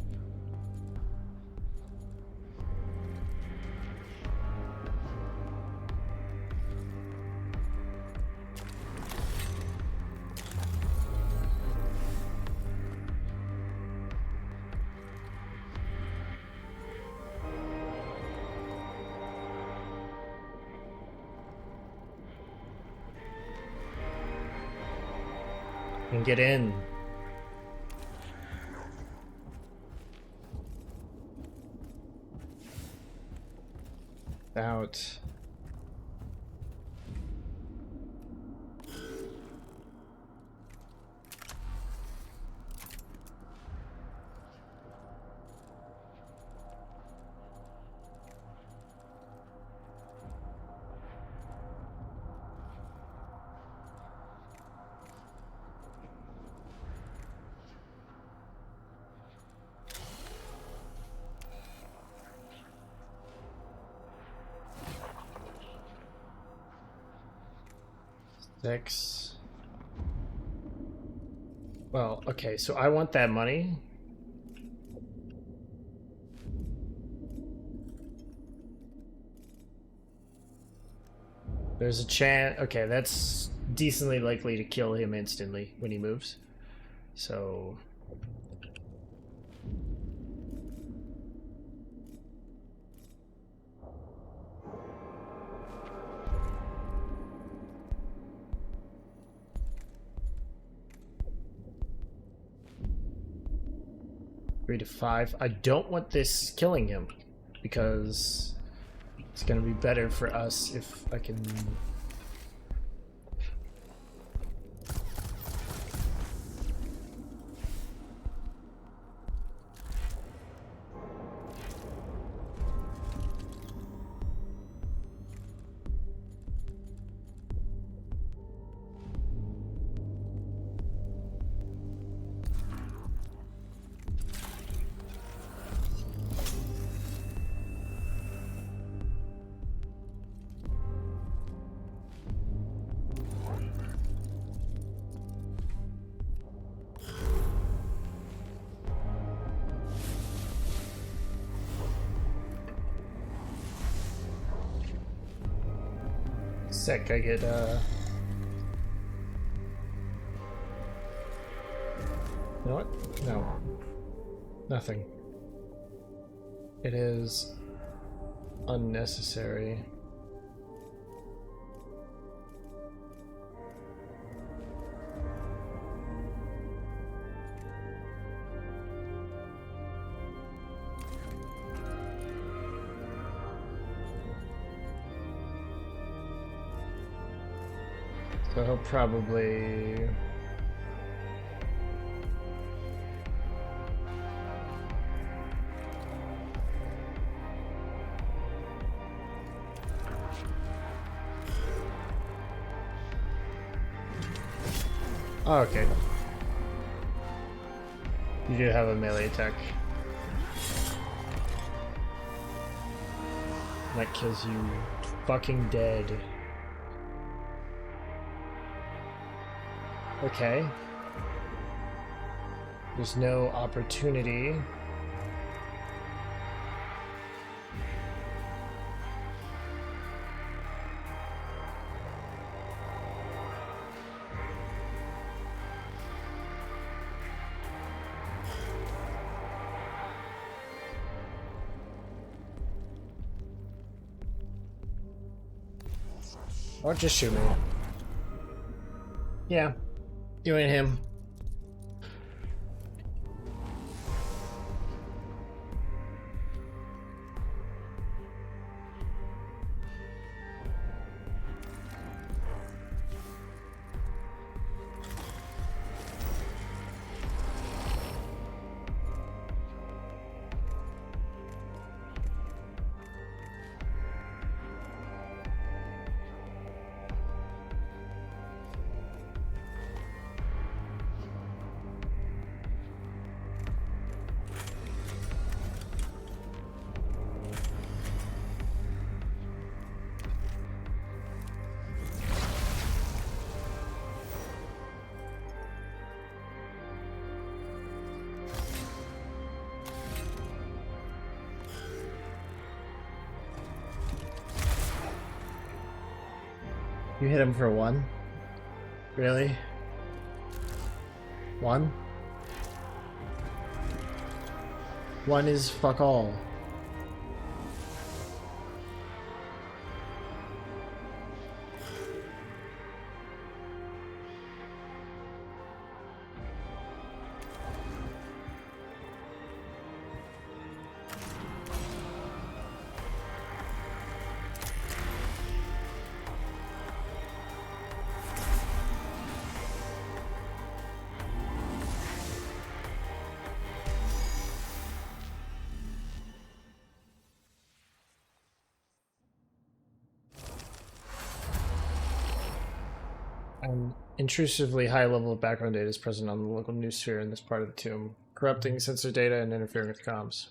And get in. Out. 6. Well, okay, so I want that money. There's a chance. Okay, that's decently likely to kill him instantly when he moves. So. Three to 5. I don't want this killing him because it's gonna be better for us if I can. Sec, I get, You know what? No. Nothing. It is unnecessary. So he'll probably... Oh, okay. You do have a melee attack. That kills you fucking dead. Okay. There's no opportunity. Or just shoot me. Yeah. You and him. You hit him for 1? Really? 1? 1 is fuck all. An intrusively high level of background data is present on the local news sphere in this part of the tomb, corrupting sensor data and interfering with comms.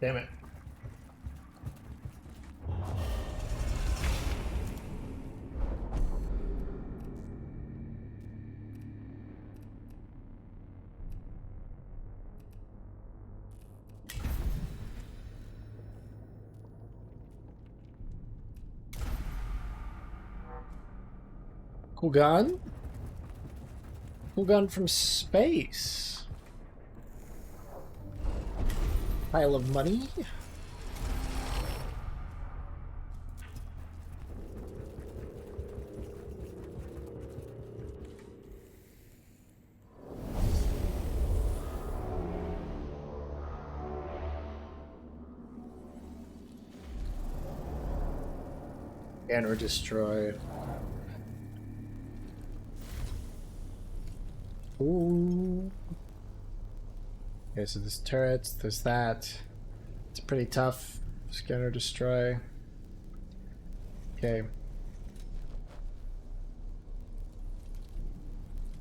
Damn it. Cool gun? Cool gun from space. Pile of money. And or destroy. Ooh. Okay, so there's turrets, there's that. It's pretty tough. Scan or destroy. Okay.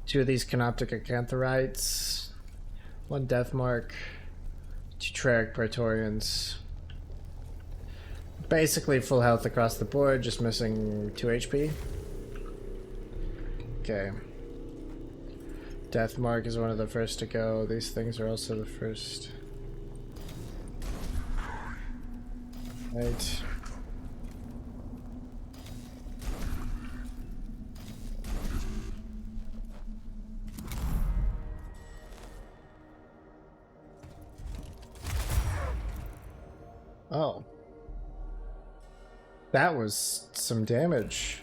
2 of these Canoptic Acanthorites. 1 Death Mark. 2 Traric Praetorians. Basically full health across the board, just missing 2 HP. Okay. Death Mark is one of the first to go. These things are also the first. Right. Oh. That was some damage.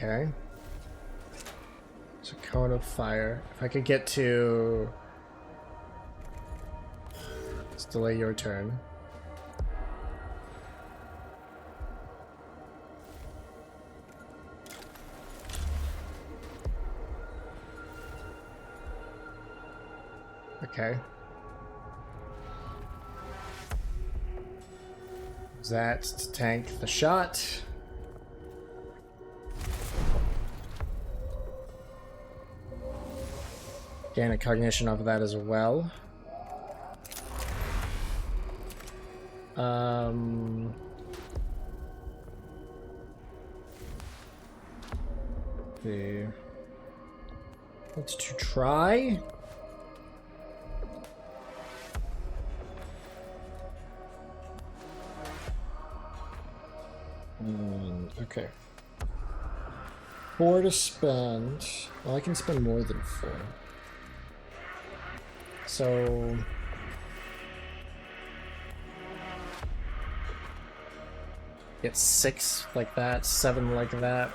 Okay. It's a cone of fire. If I could get to... Let's delay your turn. Okay. That to tank the shot. Gain a cognition off of that as well. Let's to try. Okay. 4 to spend. Well, I can spend more than 4. So... Get 6 like that, 7 like that.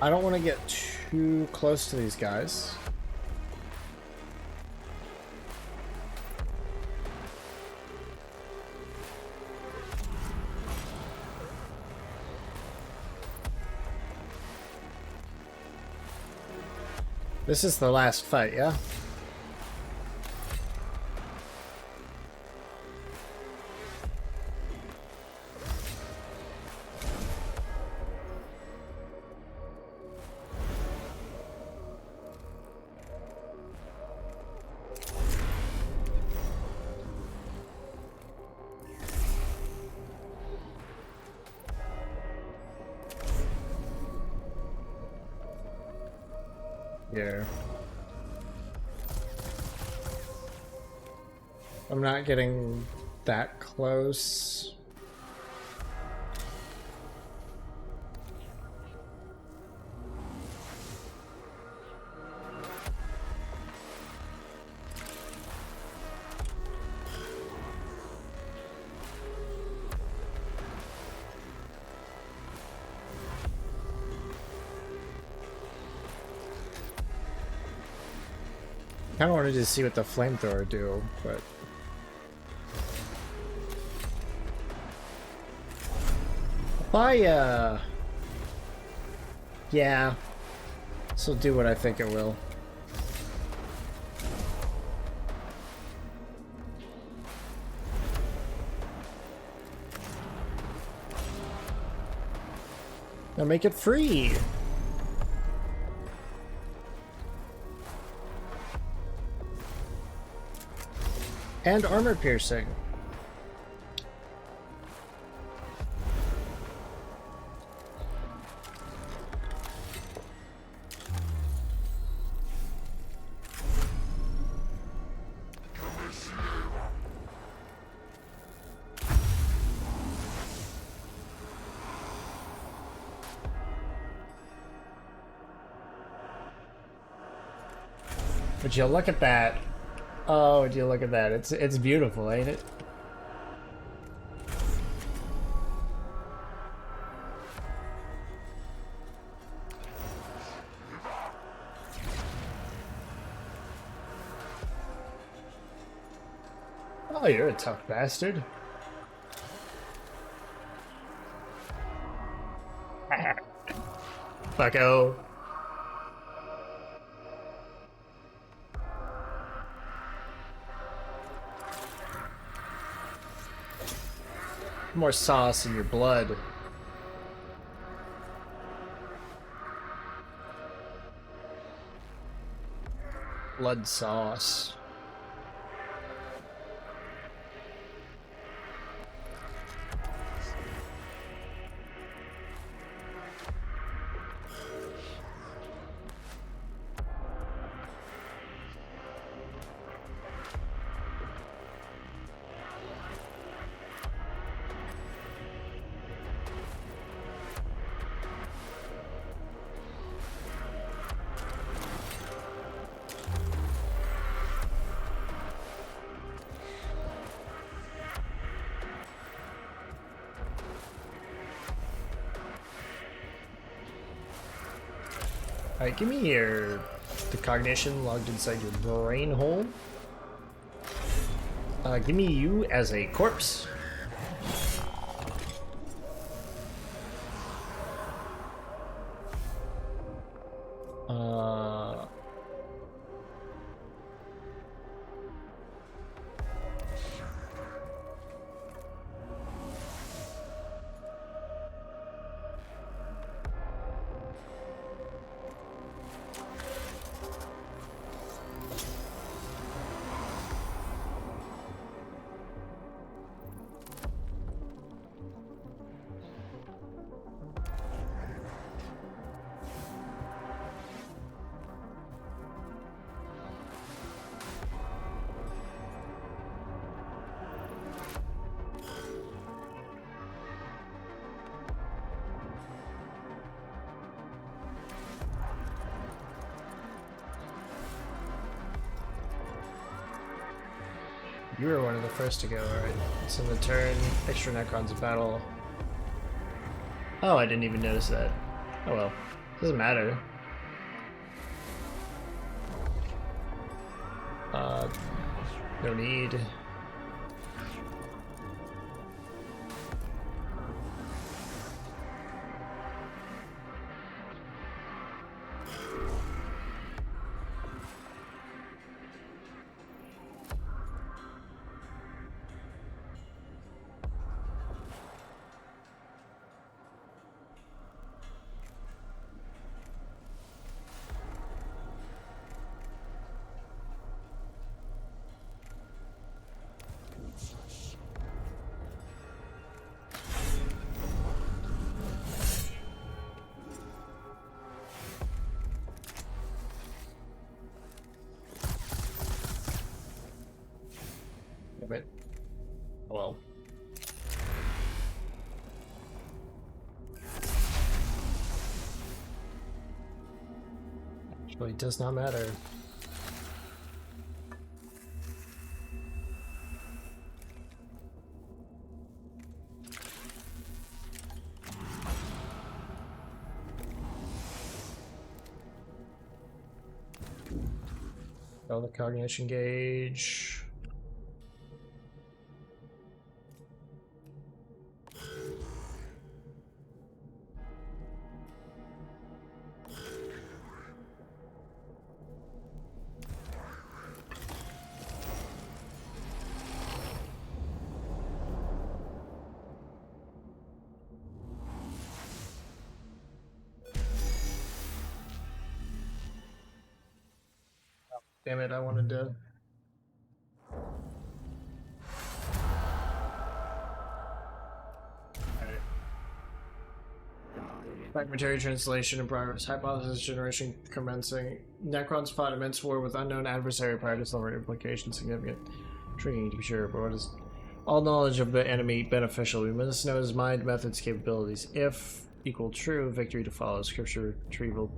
I don't want to get too close to these guys. This is the last fight, yeah? Yeah. I'm not getting that close. I kind of wanted to see what the flamethrower do, but... Yeah. This will do what I think it will. Now make it free! And armor piercing. Would you look at that? Oh, would you look at that? It's beautiful, ain't it? Oh, you're a tough bastard. Fucko. More sauce in your blood. Blood sauce. Alright, give me the cognition logged inside your brain hole. Give me you as a corpse. You were one of the first to go, alright. So in the turn, extra Necrons of battle. Oh, I didn't even notice that. Oh well. Doesn't matter. No need. But, oh well. Actually, it does not matter. Oh, the cognition gauge. Damn it, I wanted to... Alright. Fragmentary translation in progress. Hypothesis generation commencing. Necrons fought immense war with unknown adversary prior to celebrate implication significant. Tricky to be sure, but what is... All knowledge of the enemy beneficial. We must know his mind, methods, capabilities. If equal true, victory to follow. Scripture retrieval.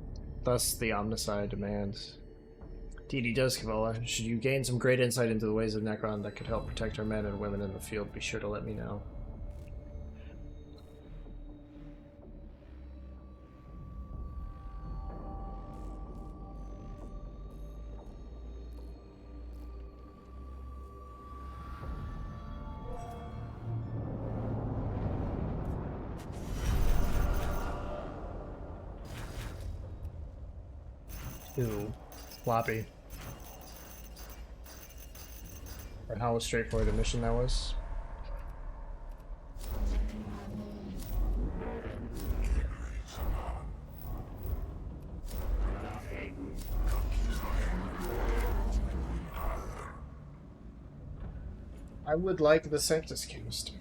Thus the Omnicide demands. D.D. does, Cavala. Should you gain some great insight into the ways of Necron that could help protect our men and women in the field, be sure to let me know. Ooh, floppy. Or how straightforward a mission that was. I would like the Sanctus canister.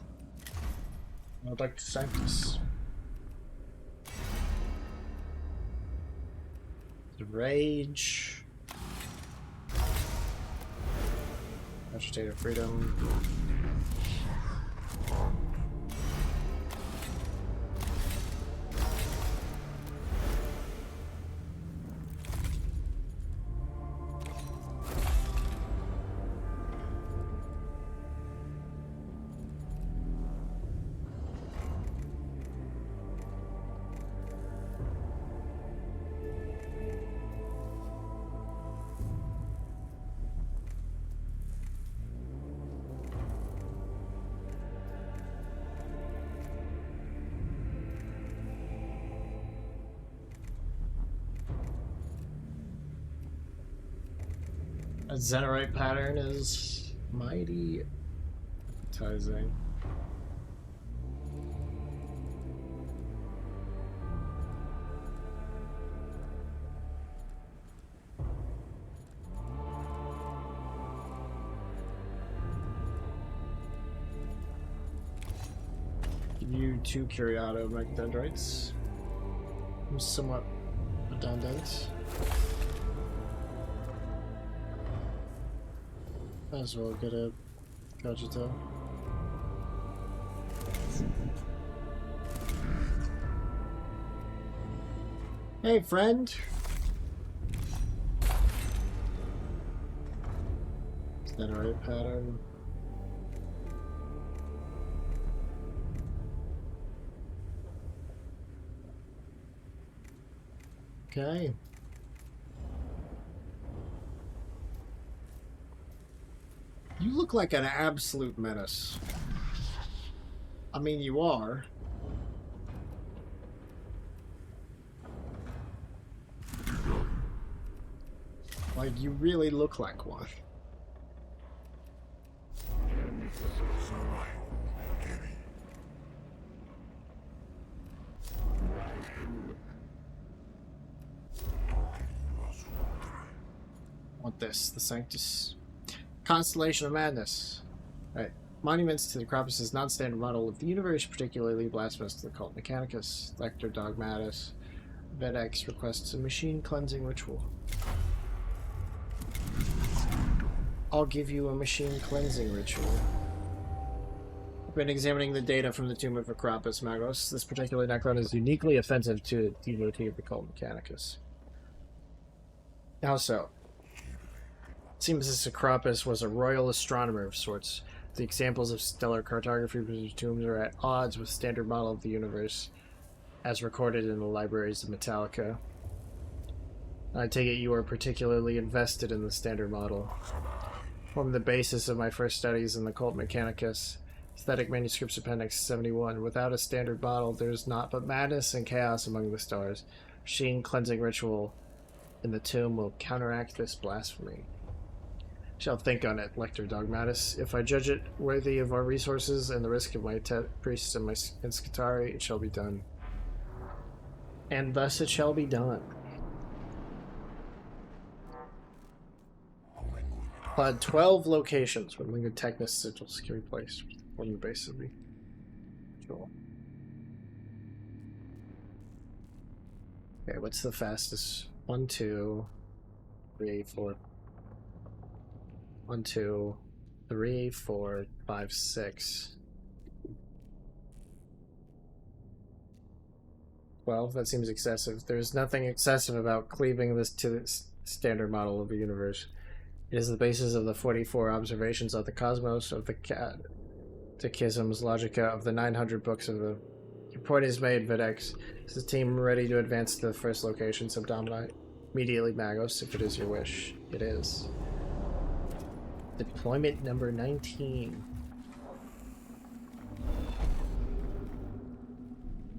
I would like the Sanctus. The Rage. Agitator Freedom. A Zenerite pattern is mighty appetizing. Give you 2 Curiato Mechadendrites. Somewhat redundant. Might as well get a Cogito. Hey, friend! Is that a right pattern? Okay. You look like an absolute menace. I mean, you are. Like, you really look like one. Want this, the Sanctus. Constellation of Madness. Right. Monuments to the Necropus' non-standard model of the universe, particularly blasphemous to the cult Mechanicus. Lector Dogmatus. Vedex requests a machine cleansing ritual. I'll give you a machine cleansing ritual. I've been examining the data from the tomb of Acropus Magos. This particular Necron is uniquely offensive to a devotee of the cult Mechanicus. How so? It seems this Acropus was a royal astronomer of sorts. The examples of stellar cartography from his tombs are at odds with standard model of the universe, as recorded in the libraries of Metallica. I take it you are particularly invested in the standard model. Formed the basis of my first studies in the cult Mechanicus. Aesthetic Manuscripts Appendix 71. Without a standard model, there is naught but madness and chaos among the stars. Machine cleansing ritual in the tomb will counteract this blasphemy. Shall think on it, Lector Dogmatus. If I judge it worthy of our resources and the risk of my priests and my Scutari, it shall be done. And thus it shall be done. Applied 12 locations when Lingo Technus sigils can be placed on the base of the control. Okay, what's the fastest? 1, 2, 3, 4. 1, 2, 3, 4, 5, 6. 12? That seems excessive. There's nothing excessive about cleaving this to the standard model of the universe. It is the basis of the 44 observations of the cosmos, of the catechisms, logica, of the 900 books of the... Your point is made, Videx. Is the team ready to advance to the first location, Subdominite? Immediately, Magos, if it is your wish. It is. Deployment number 19.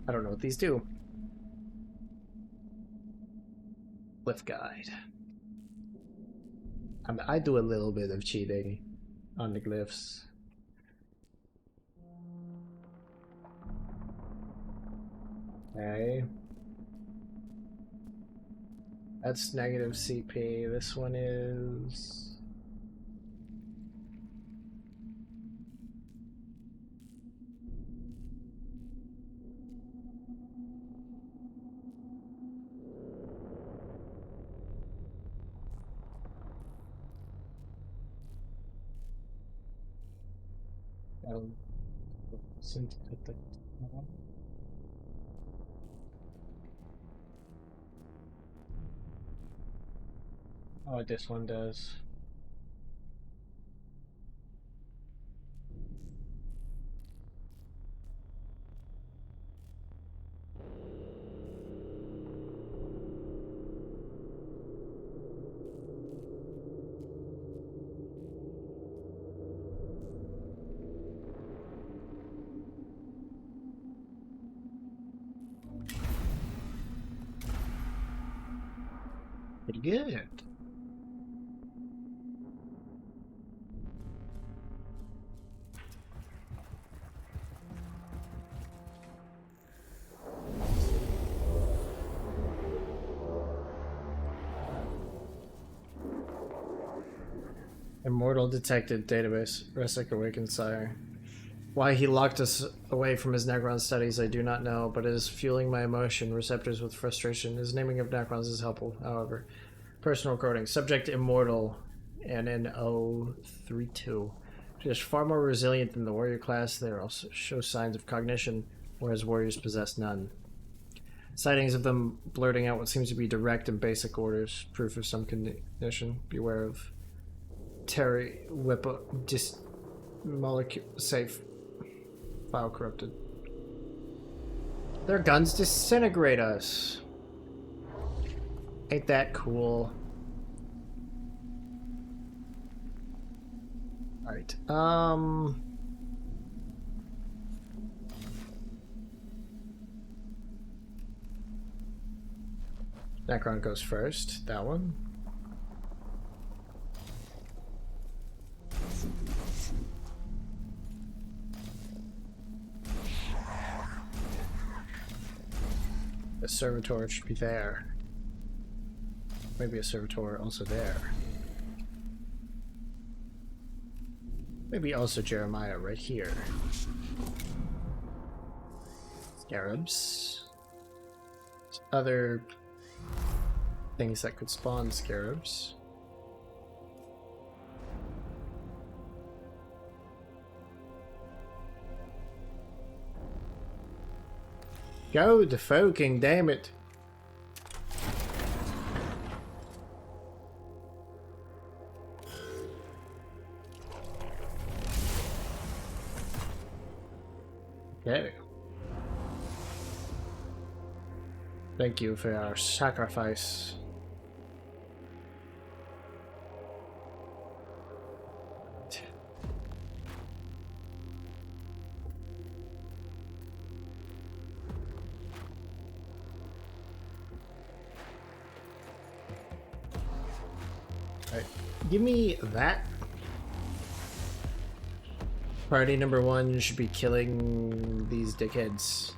I don't know what these do. Glyph guide. I do a little bit of cheating on the glyphs. Okay. That's negative CP. This one is... Oh, this one does. Pretty good. Immortal detected database. Resek awakened sire. Why he locked us away from his Necron studies, I do not know, but it is fueling my emotion receptors with frustration. His naming of Necrons is helpful, however. Personal recording. Subject immortal. NN032. She is far more resilient than the warrior class. They also show signs of cognition, whereas warriors possess none. Sightings of them blurting out what seems to be direct and basic orders. Proof of some condition. Beware of Terry Whipple molecule safe. File corrupted. Their guns disintegrate us. Ain't that cool? Alright, Necron goes first. That one. The servitor should be there. Maybe a servitor also there. Maybe also Jeremiah right here. Scarabs. Other things that could spawn scarabs. Go to fucking damn it. Okay. Thank you for your sacrifice. Alright, give me that. Party number 1 should be killing these dickheads.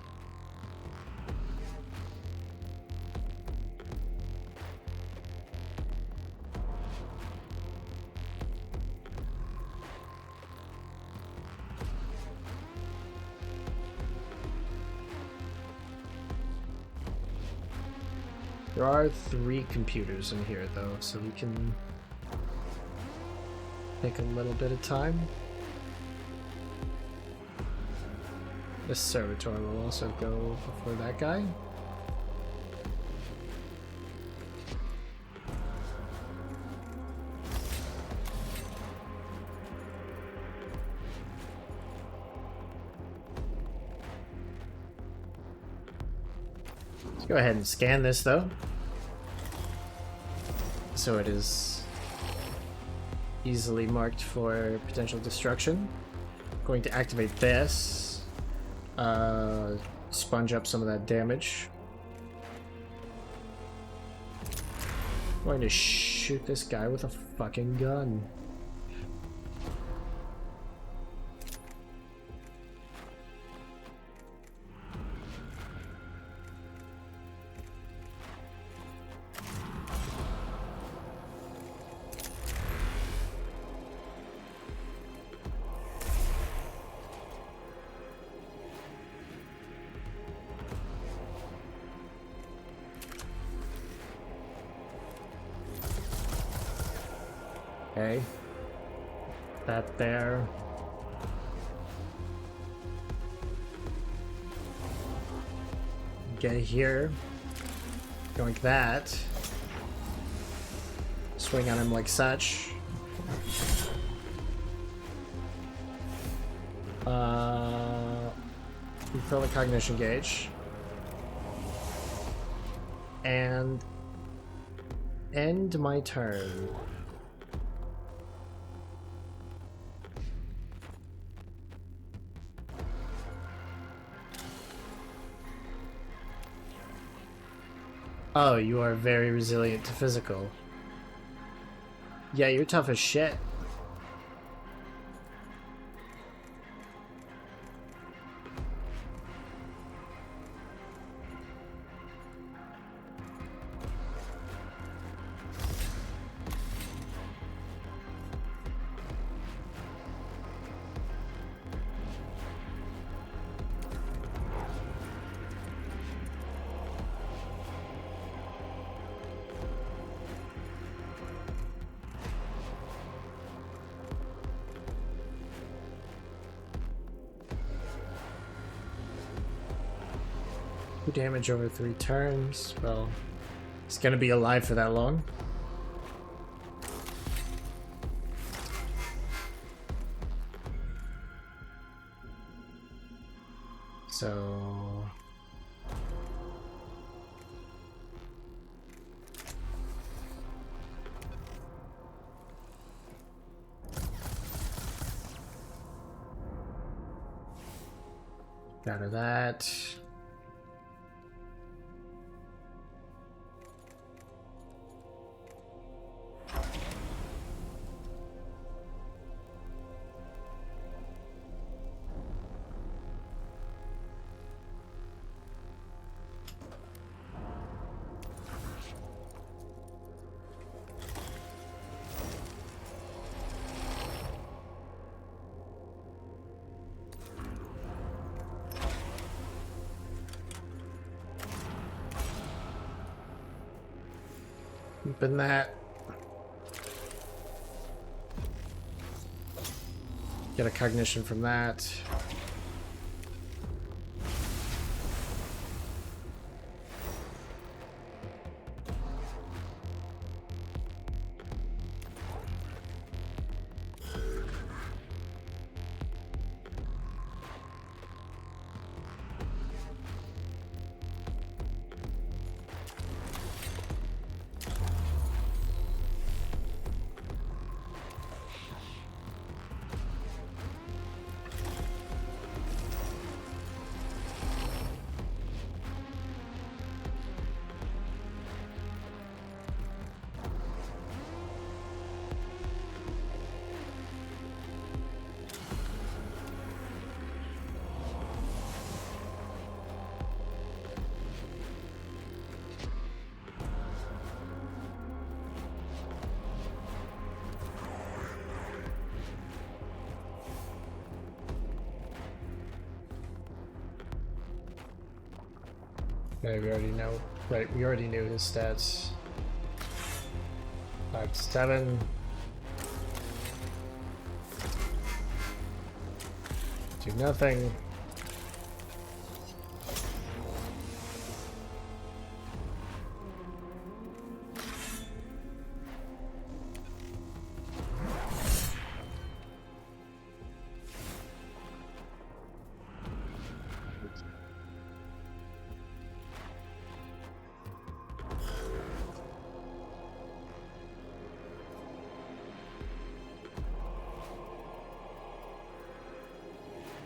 There are 3 computers in here, though, so we can take a little bit of time. This servitor will also go before that guy. Let's go ahead and scan this, though. So it is easily marked for potential destruction. Going to activate this. Sponge up some of that damage. Going to shoot this guy with a fucking gun. Okay. That there. Get here. Go like that. Swing on him like such. Refill the cognition gauge. And end my turn. Oh, you are very resilient to physical. Yeah, you're tough as shit. Damage over 3 turns. Well, he's gonna be alive for that long. So out of that. Open that. Get a cognition from that. Okay, we already know Right, we already knew his stats. 5-7. Do nothing.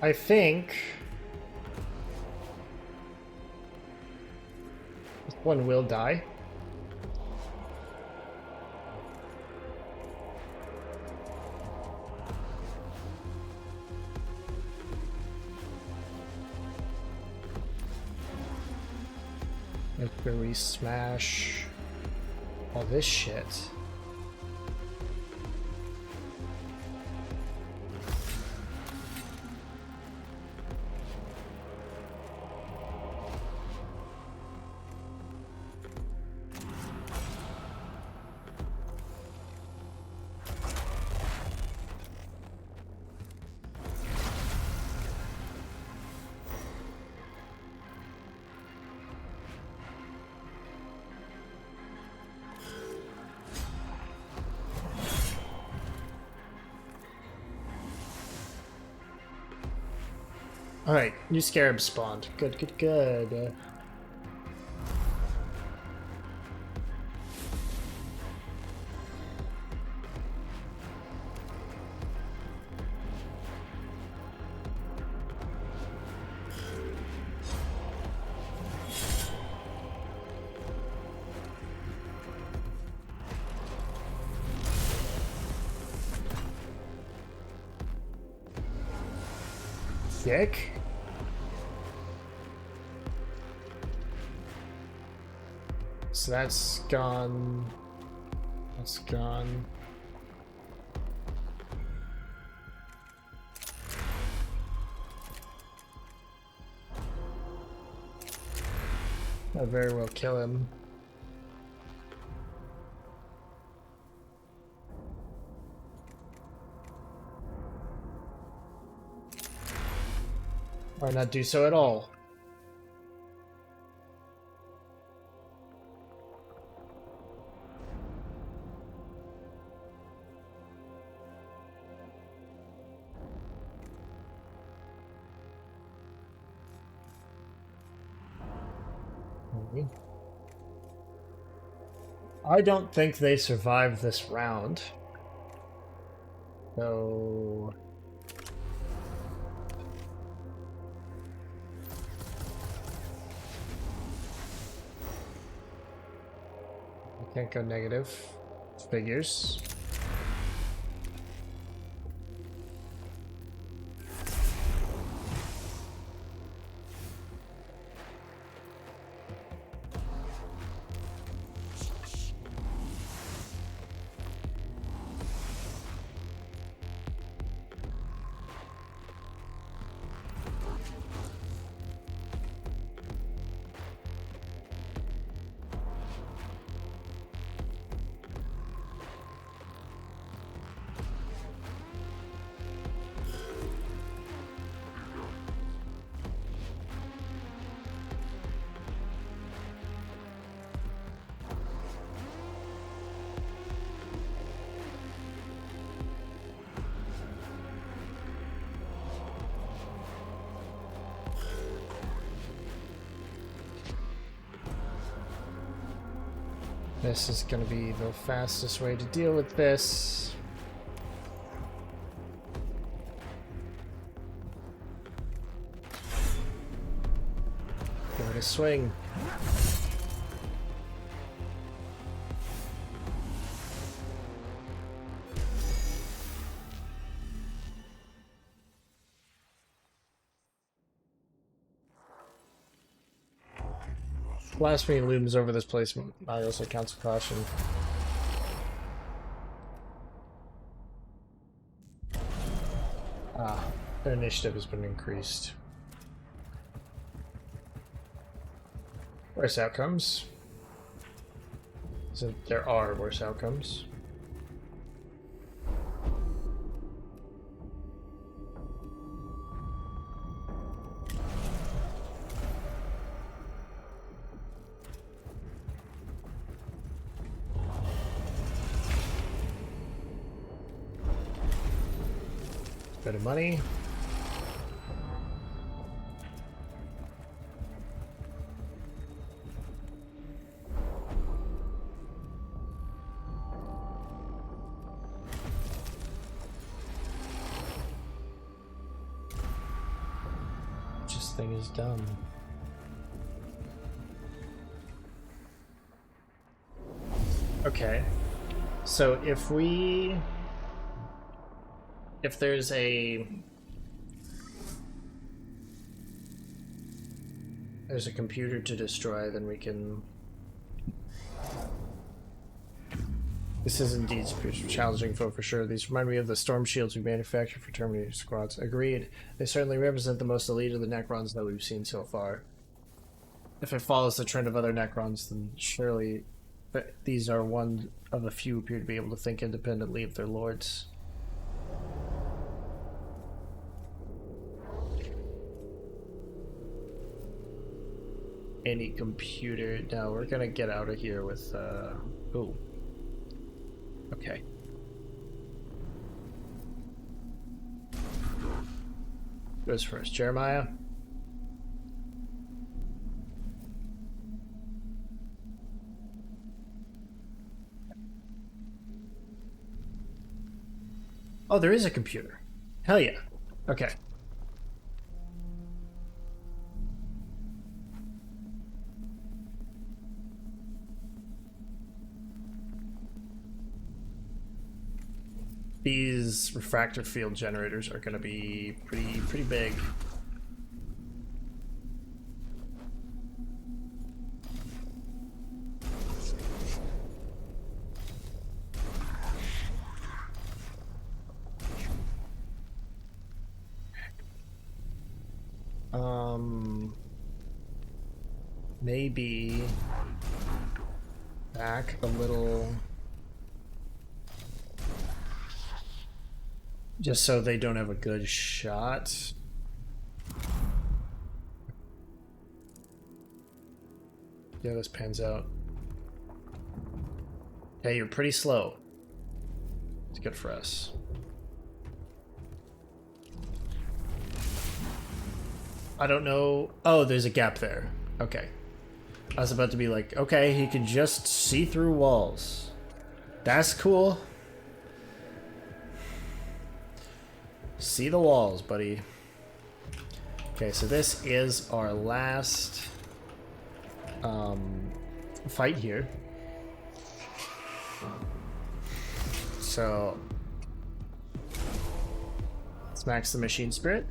I think this one will die. That's where we smash all this shit. Alright, new scarab spawned. Good, good, good. Sick. So that's gone. That's gone. That very well kill him. Or not do so at all. I don't think they survived this round. So I can't go negative. Figures. This is going to be the fastest way to deal with this. Give it a swing. Blasphemy looms over this place. I also counsel caution. Ah, their initiative has been increased. Worse outcomes. So there are worse outcomes. Bit of money. This thing is dumb. Okay. So if there's a computer to destroy, then we can. This is indeed challenging for sure. These remind me of the storm shields we manufacture for Terminator squads. Agreed. They certainly represent the most elite of the Necrons that we've seen so far. If it follows the trend of other Necrons, then surely these are one of a few who appear to be able to think independently of their lords. Any computer. Now we're gonna get out of here with ooh. Okay. Goes first, Jeremiah. Oh, there is a computer. Hell yeah. Okay. These refractor field generators are going to be pretty big. Maybe back a little. Just so they don't have a good shot. Yeah, this pans out. Hey, you're pretty slow. It's good for us. I don't know. Oh, there's a gap there. Okay. I was about to be like, okay, he can just see through walls. That's cool. See the walls, buddy. Okay, so this is our last fight here. So let's max the machine spirit.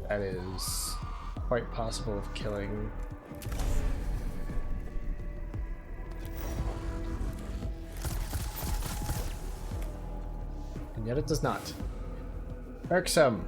That is quite possible of killing. And yet it does not. Irksome.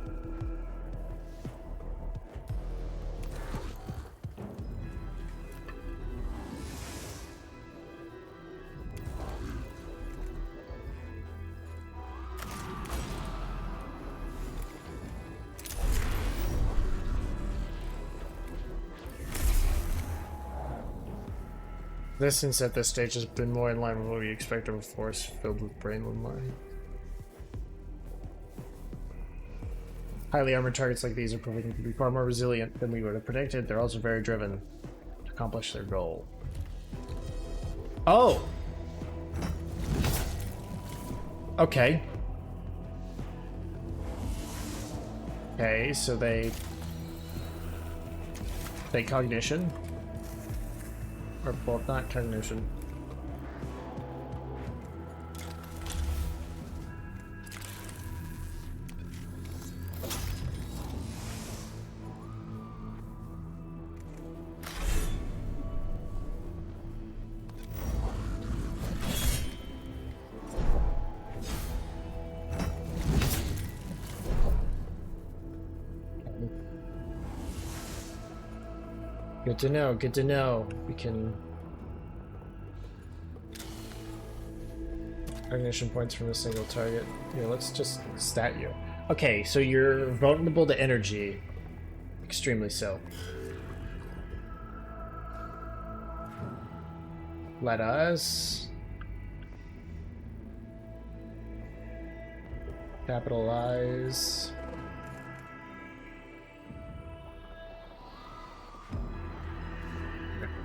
This, since at this stage, has been more in line with what we expect of a force filled with brainland line. Highly armored targets like these are proving to be far more resilient than we would have predicted. They're also very driven to accomplish their goal. Oh! Okay. Okay, so they cognition. Or, well, not cognition. Good to know, good to know. We can... Ignition points from a single target. Yeah, let's just stat you. Okay, so you're vulnerable to energy. Extremely so. Let us... capitalize...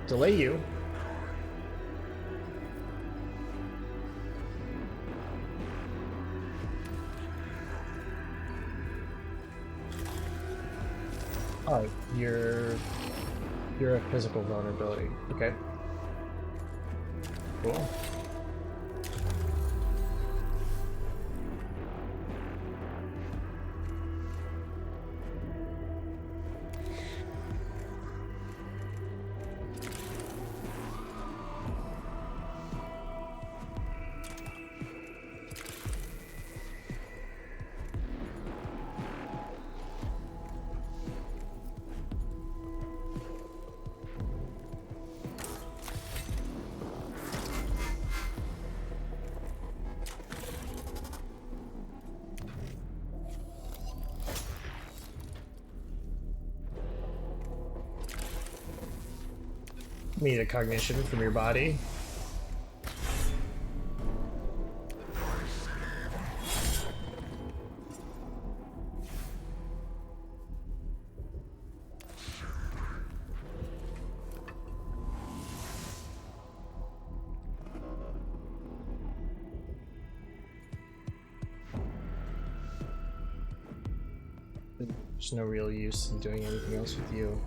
delay you. Oh, you're a physical vulnerability. Okay. Cool. Need a cognition from your body. There's no real use in doing anything else with you.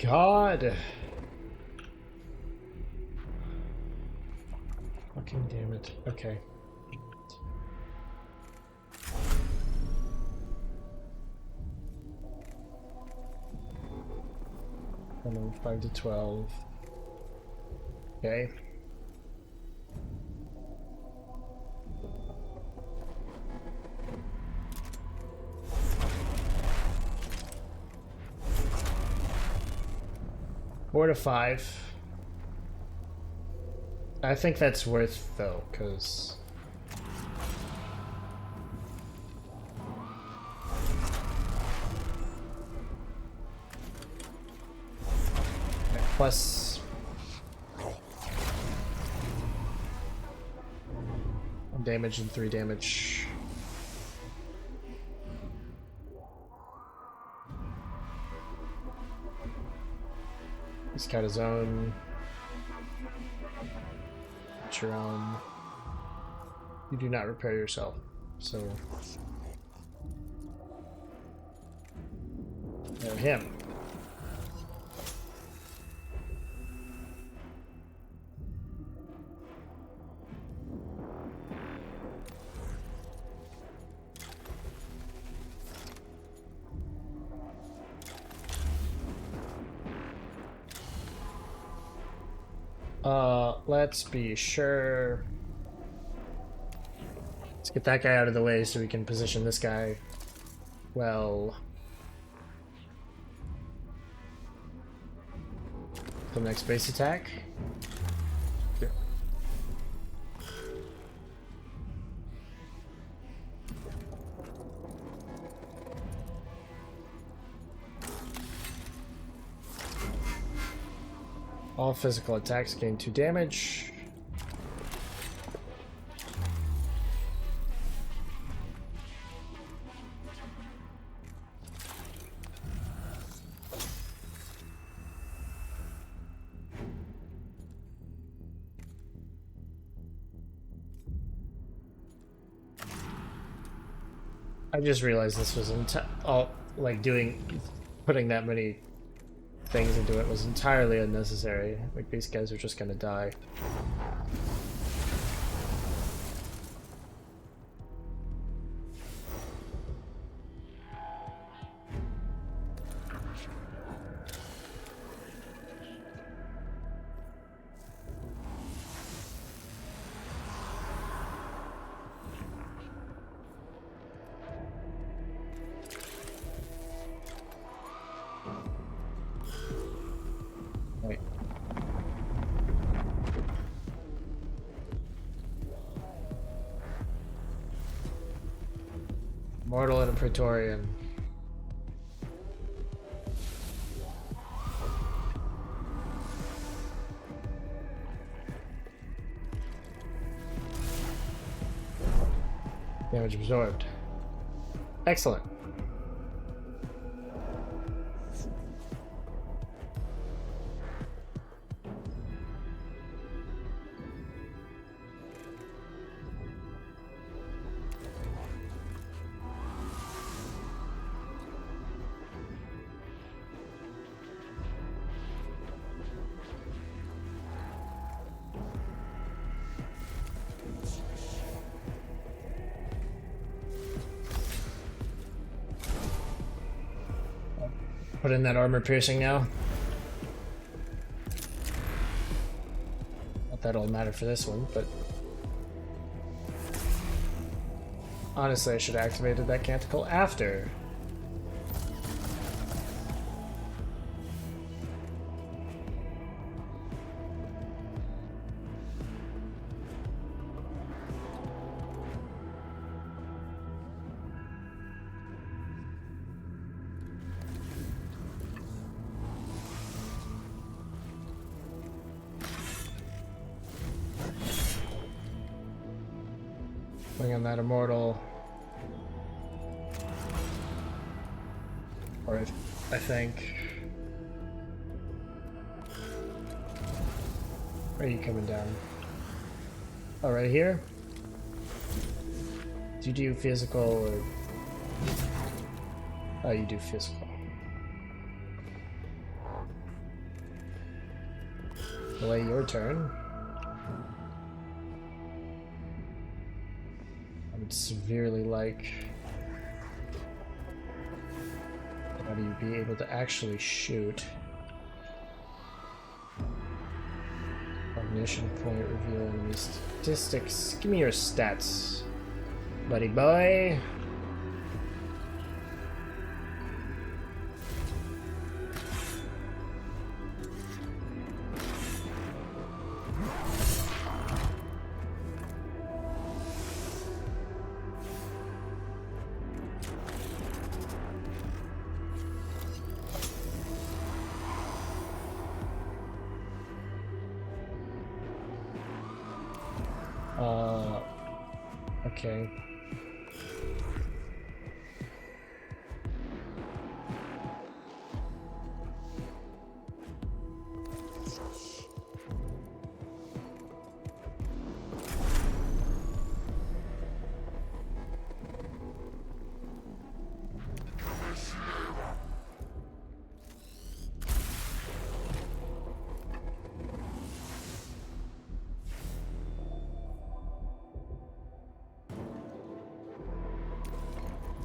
God. Fucking damn it. Okay. And then 5 to 12. Okay. Four to 5. I think that's worth though, because plus damage and 3 damage. He's got his own. It's your own. You do not repair yourself, so. And him. Let's be sure. Let's get that guy out of the way so we can position this guy well. The next base attack. Yeah. All physical attacks gain 2 damage. I just realized this was putting that many things into it was entirely unnecessary. Like, these guys are just gonna die. Mortal and a Praetorian. Damage absorbed. Excellent. Put in that armor piercing now. Not that it'll matter for this one, but honestly, I should have activated that canticle after. Bring on that immortal. Or I think. Where are you coming down? Oh, right here? Do you do physical or... Oh, you do physical. Delay your turn. I would severely like... How do you be able to actually shoot? Cognition point, reveal enemy statistics. Give me your stats, buddy boy. Okay.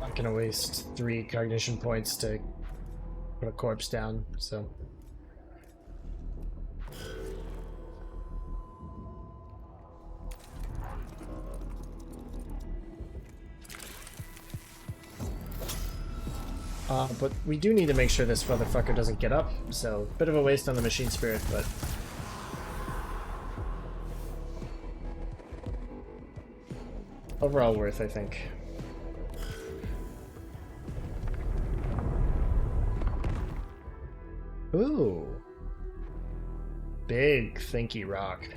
Not gonna waste 3 cognition points to put a corpse down, so. But we do need to make sure this motherfucker doesn't get up, so bit of a waste on the machine spirit, but overall worth, I think. Ooh. Big thinky rock.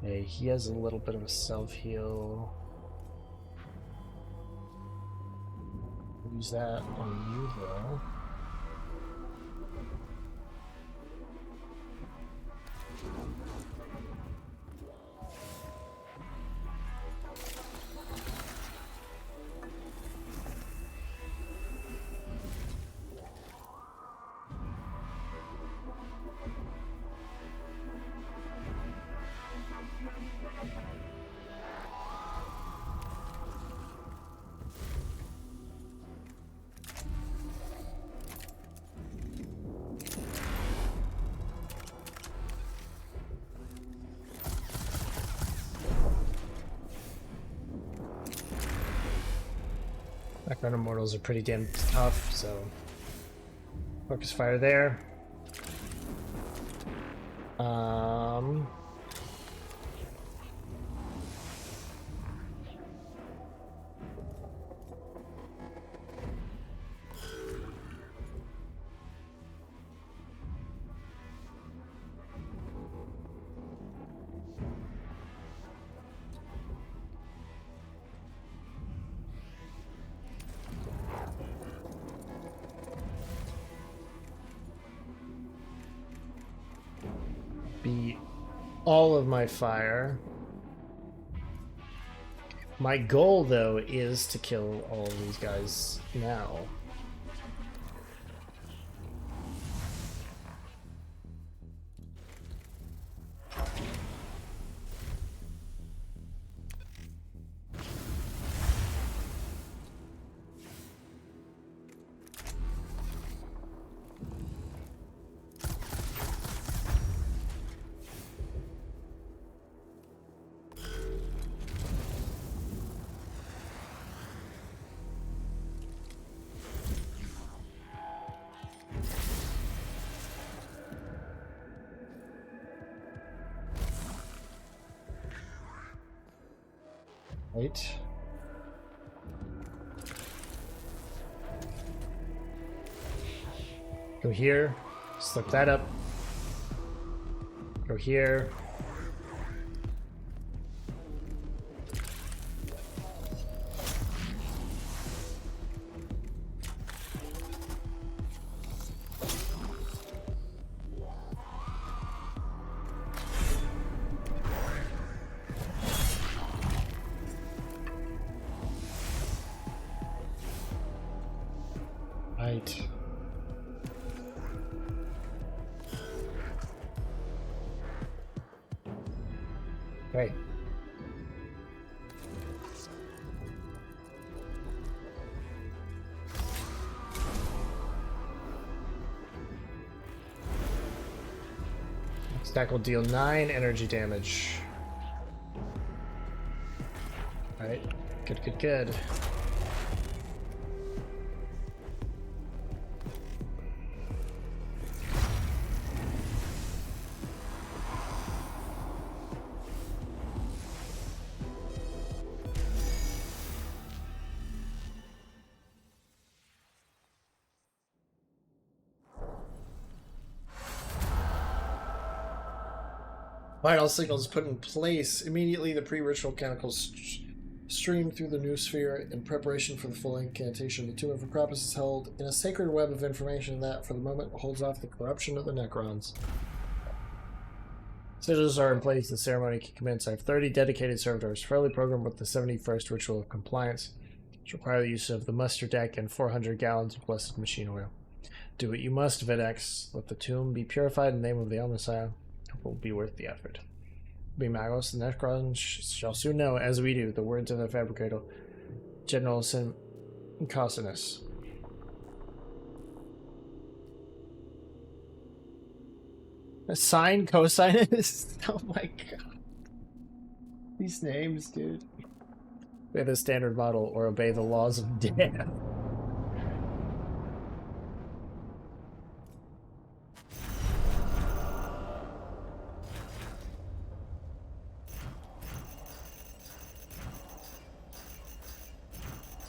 Hey, he has a little bit of a self-heal. Use that on you, though. Background immortals are pretty damn tough, so focus fire there. Be all of my fire. My goal, though, is to kill all of these guys now. Right. Go here. Slip that up. Go here. Right. Okay. Stack will deal 9 energy damage. Alright. Good, good, good. Vital signals put in place. Immediately, the pre-ritual chemicals stream through the new sphere in preparation for the full incantation. The Tomb of Acropus is held in a sacred web of information that, for the moment, holds off the corruption of the Necrons. Sigils are in place. The ceremony can commence. I have 30 dedicated servitors, fairly programmed with the 71st Ritual of Compliance, which require the use of the muster deck and 400 gallons of blessed machine oil. Do what you must, Vedex. Let the tomb be purified in the name of the El Messiah. It will be worth the effort. Be Magos, the Necrons shall soon know, as we do, the words of the Fabricator, General Cosinus. Sine, cosinus? Oh my god. These names, dude. Obey the standard model or obey the laws of death.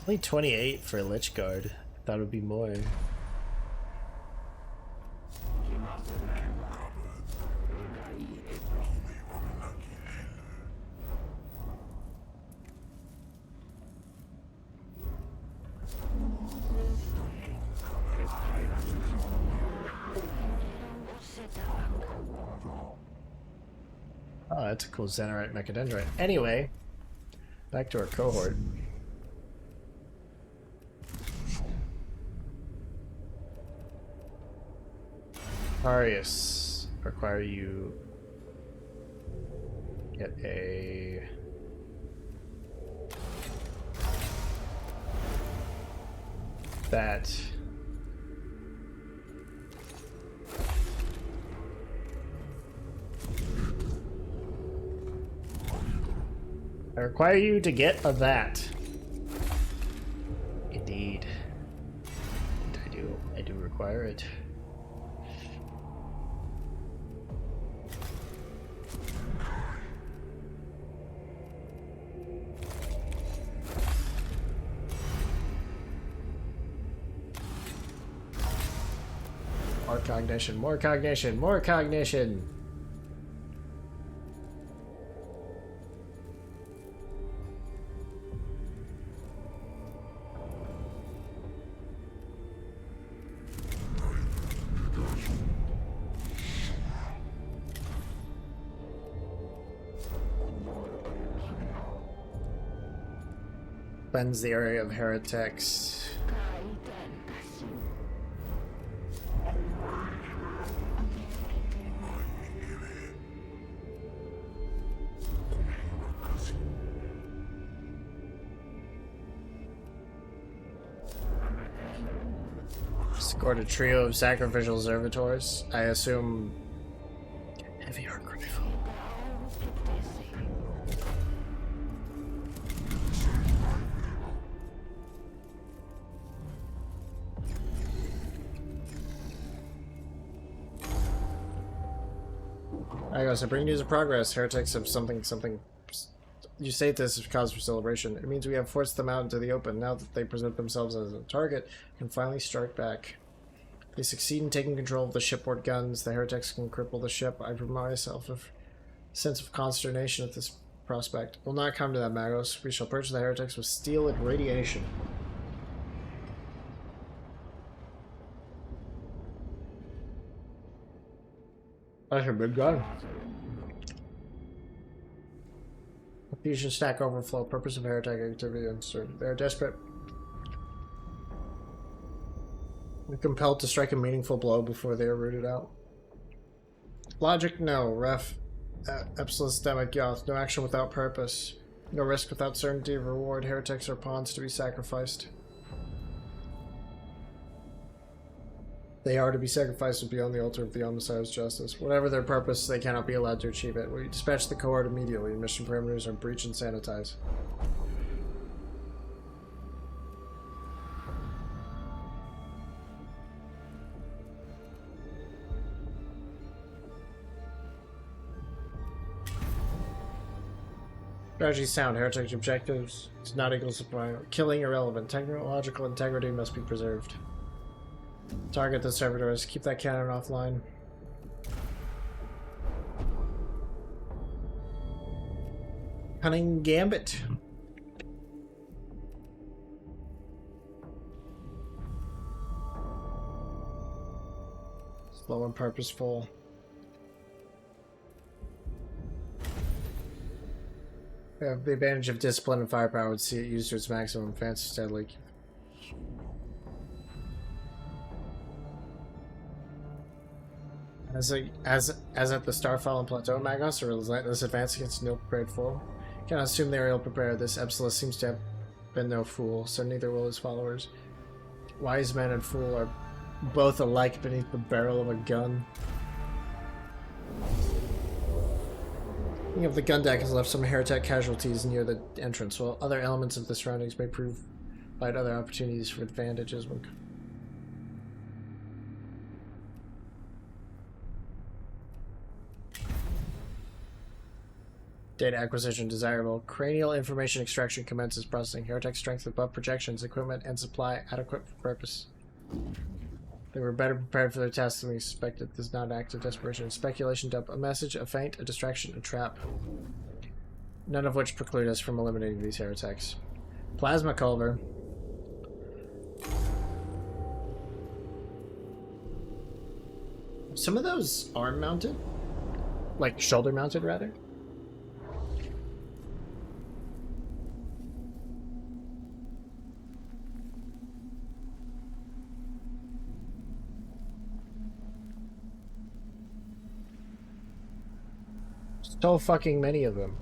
Only 28 for a Lich Guard. I thought it would be more. Oh, that's a cool Xenarite Mechadendrite. Anyway, back to our cohort. Arius, require you get a that I require you to get a that. indeed. I do require it. More cognition, more cognition, more cognition! Cleanse the area of heretics. Scored a trio of sacrificial servitors. I assume heavy arc rifle. I guess I bring news of progress. Heretics have something. You say this is cause for celebration. It means we have forced them out into the open. Now that they present themselves as a target, can finally strike back. If they succeed in taking control of the shipboard guns, the heretics can cripple the ship. I remind myself of a sense of consternation at this prospect. We'll not come to that, Magos. We shall purge the heretics with steel and radiation. That's a big gun. A fusion stack overflow. Purpose of heretic activity uncertain. They are desperate. We're compelled to strike a meaningful blow before they are rooted out. Logic, no. Ref. Epsilistemic Yoth. No action without purpose. No risk without certainty of reward. Heretics are pawns to be sacrificed. They are to be sacrificed beyond the altar of the Omnissiah's justice. Whatever their purpose, they cannot be allowed to achieve it. We dispatch the cohort immediately. Mission parameters are breach and sanitize. Strategy sound. Heretic objectives does not equal supply. Killing irrelevant. Technological integrity must be preserved. Target the servitors. Keep that cannon offline. Cunning Gambit. Slow and purposeful. We have the advantage of discipline and firepower would see it used to its maximum. Fancy steadily. As at the Starfall and Plateau, Magos, a relentless advance against an ill-prepared foe. Cannot assume they are ill-prepared. This Epsilon seems to have been no fool, so neither will his followers. Wise man and fool are both alike beneath the barrel of a gun. Thinking of the gun deck has left some heretic casualties near the entrance, while other elements of the surroundings may provide other opportunities for advantages when... Data acquisition desirable. Cranial information extraction commences processing. Heretic strength above projections, equipment, and supply adequate for purpose. They were better prepared for their task than we expected. This is not an act of desperation. Speculation dump. A message, a feint, a distraction, a trap. None of which preclude us from eliminating these heretics. Plasma Culver. Some of those arm mounted? Like shoulder mounted, rather? So fucking many of them.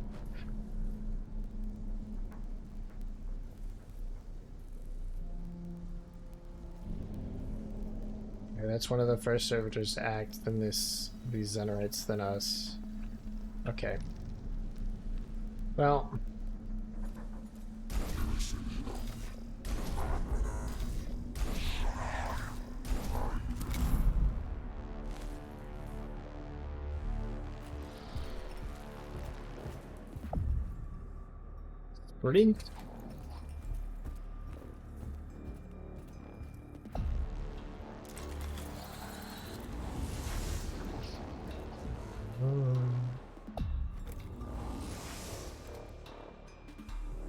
Okay, that's one of the first servitors to act, then these Xenorites, then us. Okay. Well. Brilliant.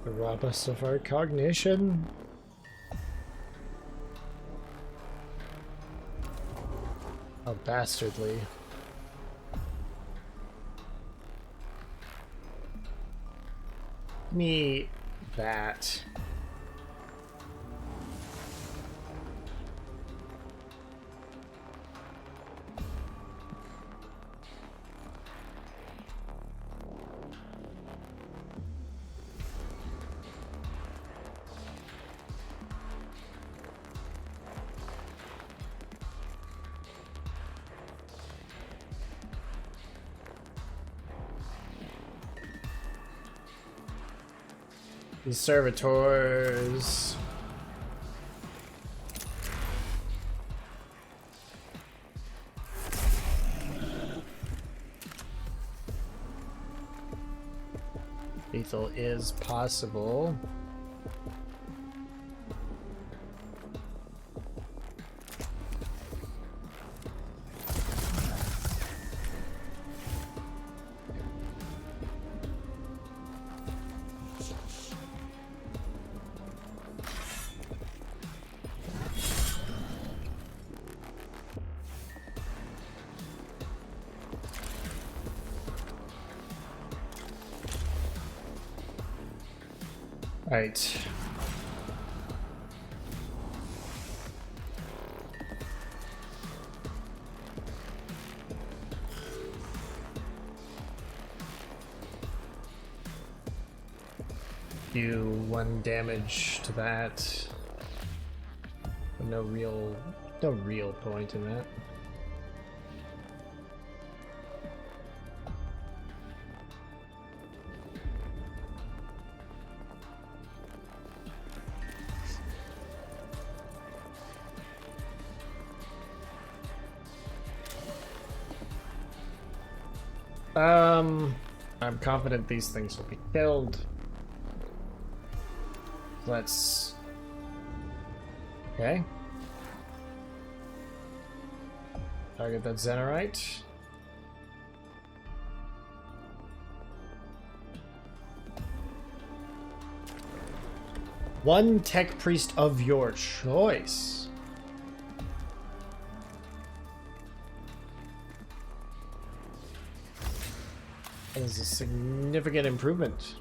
Rob us of our cognition. How bastardly. Me that. These servitors. Lethal is possible. Right. Do 1 damage to that. But no real point in that. I'm confident these things will be killed. Let's... Okay. Target that Zenorite. One tech priest of your choice. That is a significant improvement.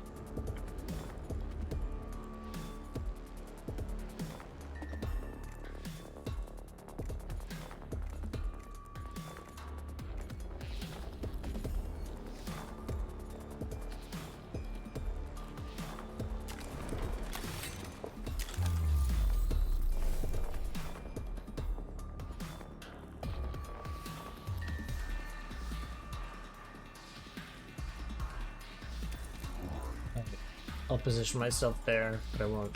I'll position myself there, but I won't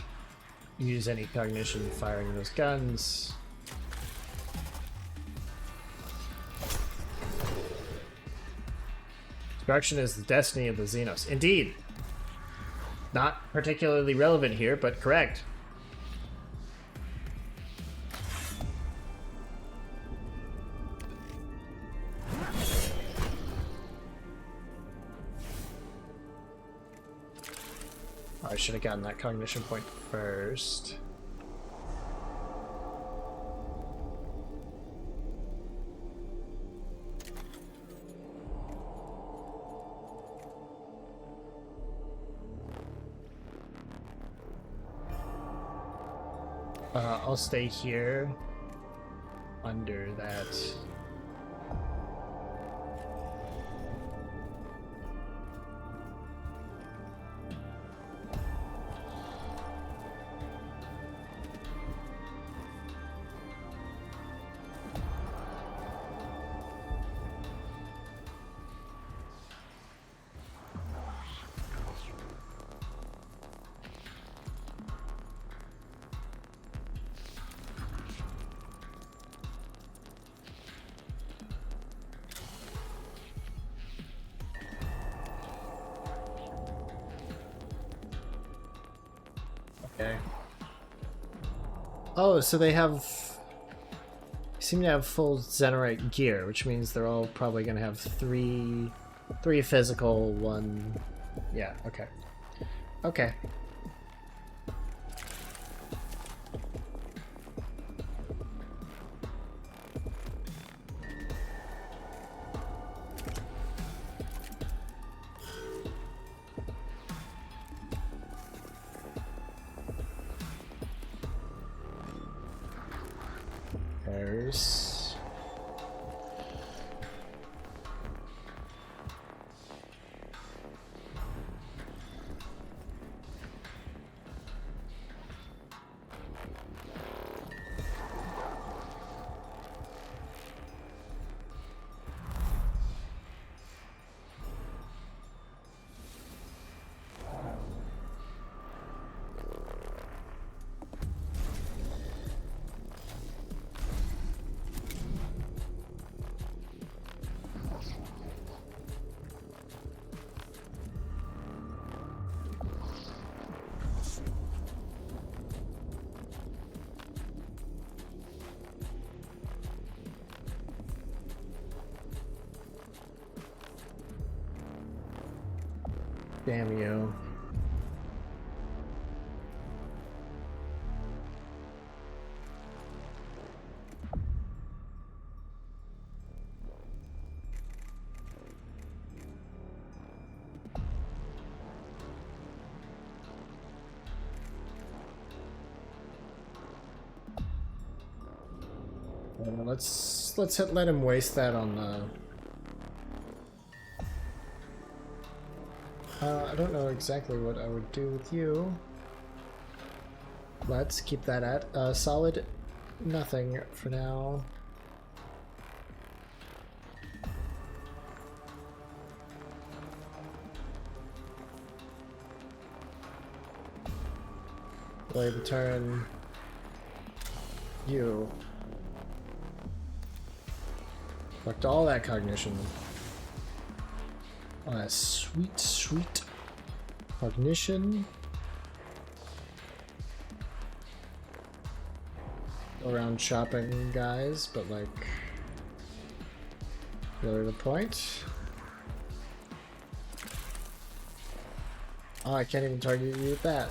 use any cognition firing those guns. Destruction is the destiny of the Xenos. Indeed. Not particularly relevant here, but correct. I should have gotten that cognition point first. I'll stay here under that. Okay. Oh, so they seem to have full Zenerite gear, which means they're all probably going to have three physical, one... Yeah, okay. Okay. There's... Damn you. Let him waste that on I don't know exactly what I would do with you. Let's keep that at solid nothing for now. Play the turn. You. Collect all that cognition. Oh, that sweet, sweet cognition. Go around chopping guys, but like, really the point? Oh, I can't even target you with that.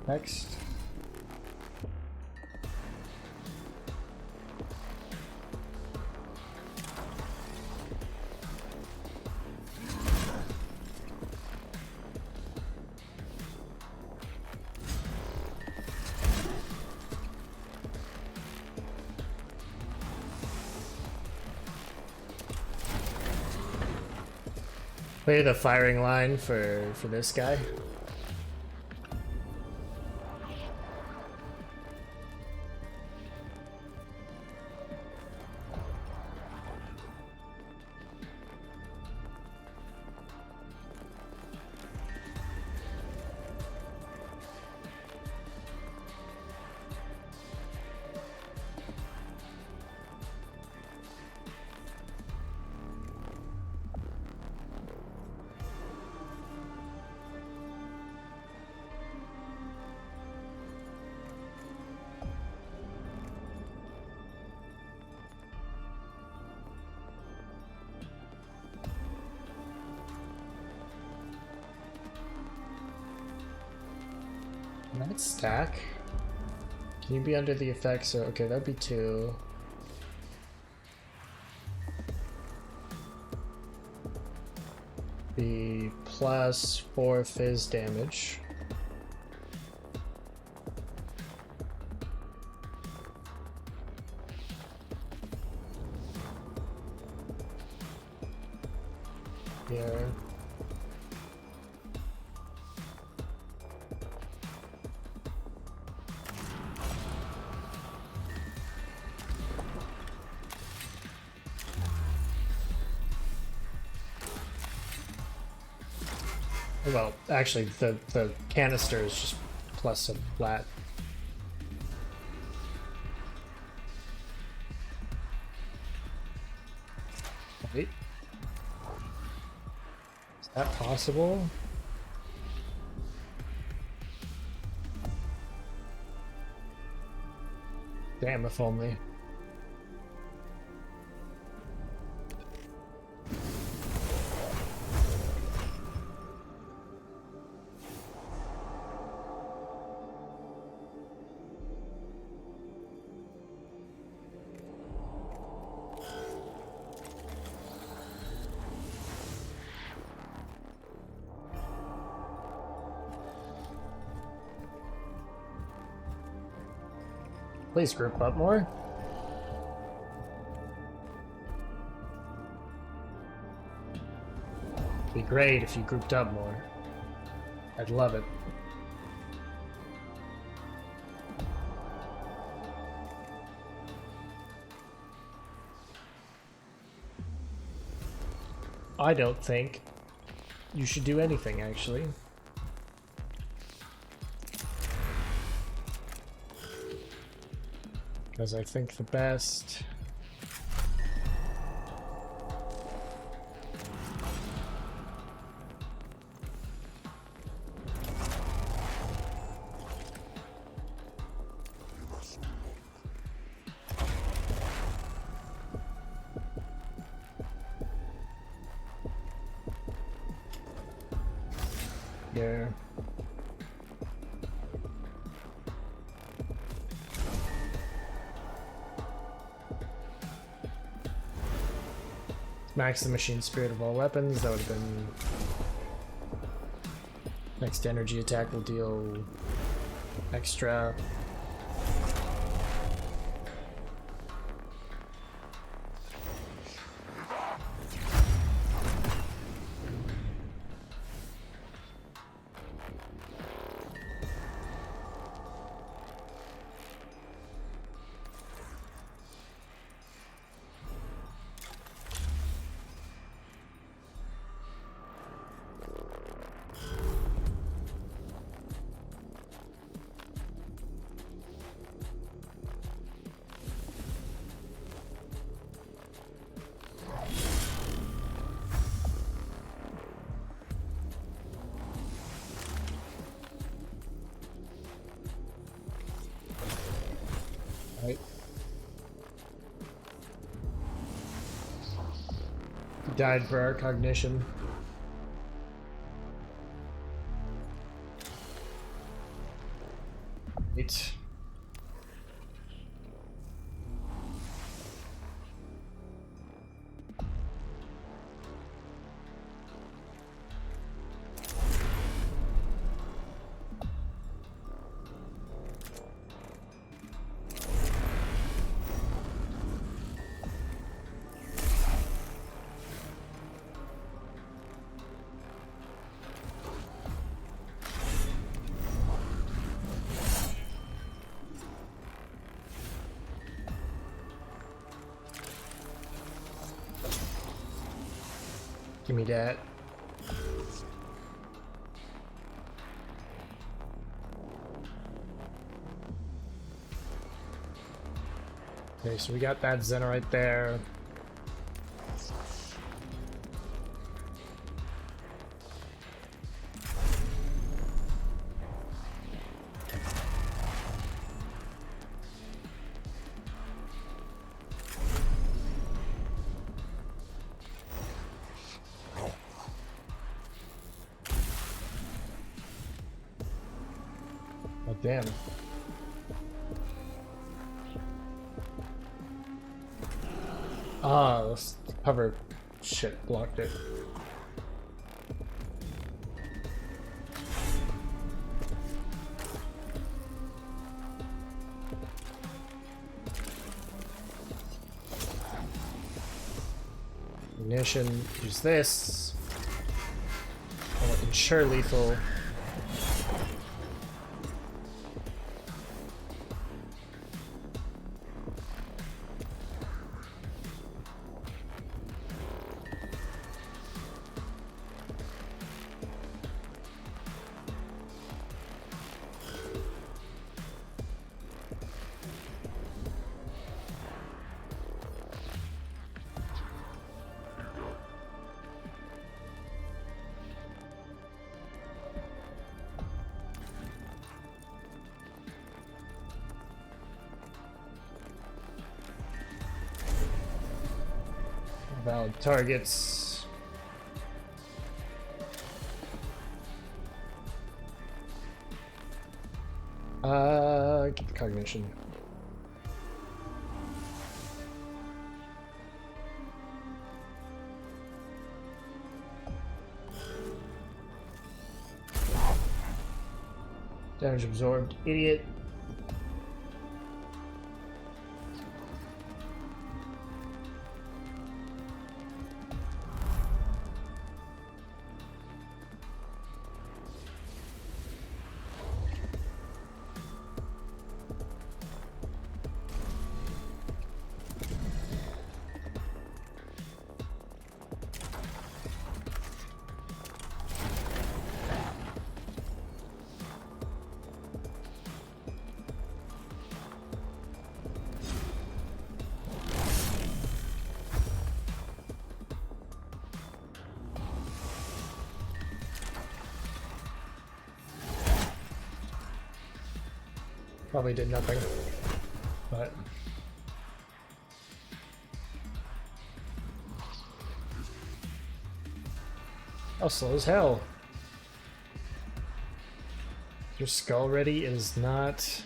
Next. Play the firing line for this guy. That stack? Can you be under the effects? So, okay, that'd be 2. Be plus 4 fizz damage. Here. Well, actually, the canister is just plus a flat. Wait. Is that possible? Damn, if only. Please group up more. It'd be great if you grouped up more. I'd love it. I don't think you should do anything, actually. Because I think the best... Yeah. Max the machine spirit of all weapons. That would have been... Next energy attack will deal extra. Right. He died for our cognition. Right. Give me that. Okay, so we got that Zen right there. Oh, damn. Ah, this cover shit blocked it. Ignition, use this. I want ensure lethal. Valid targets. Get the cognition. Damage absorbed, idiot. Probably did nothing, but oh, slow as hell. Your skull ready is not.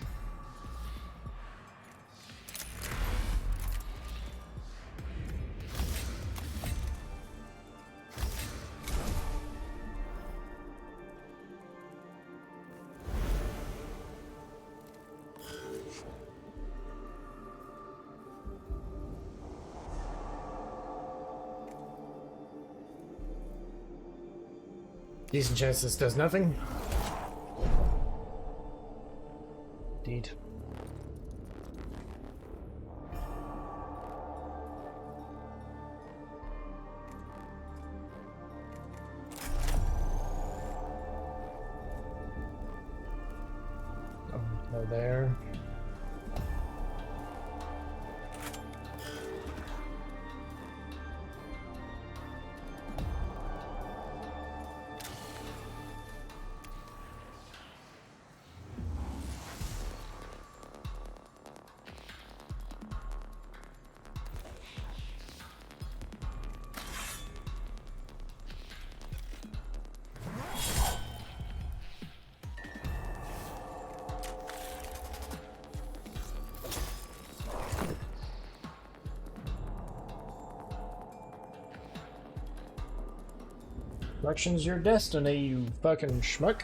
Decent chance this does nothing. Indeed. Oh, there. Election's your destiny, you fucking schmuck.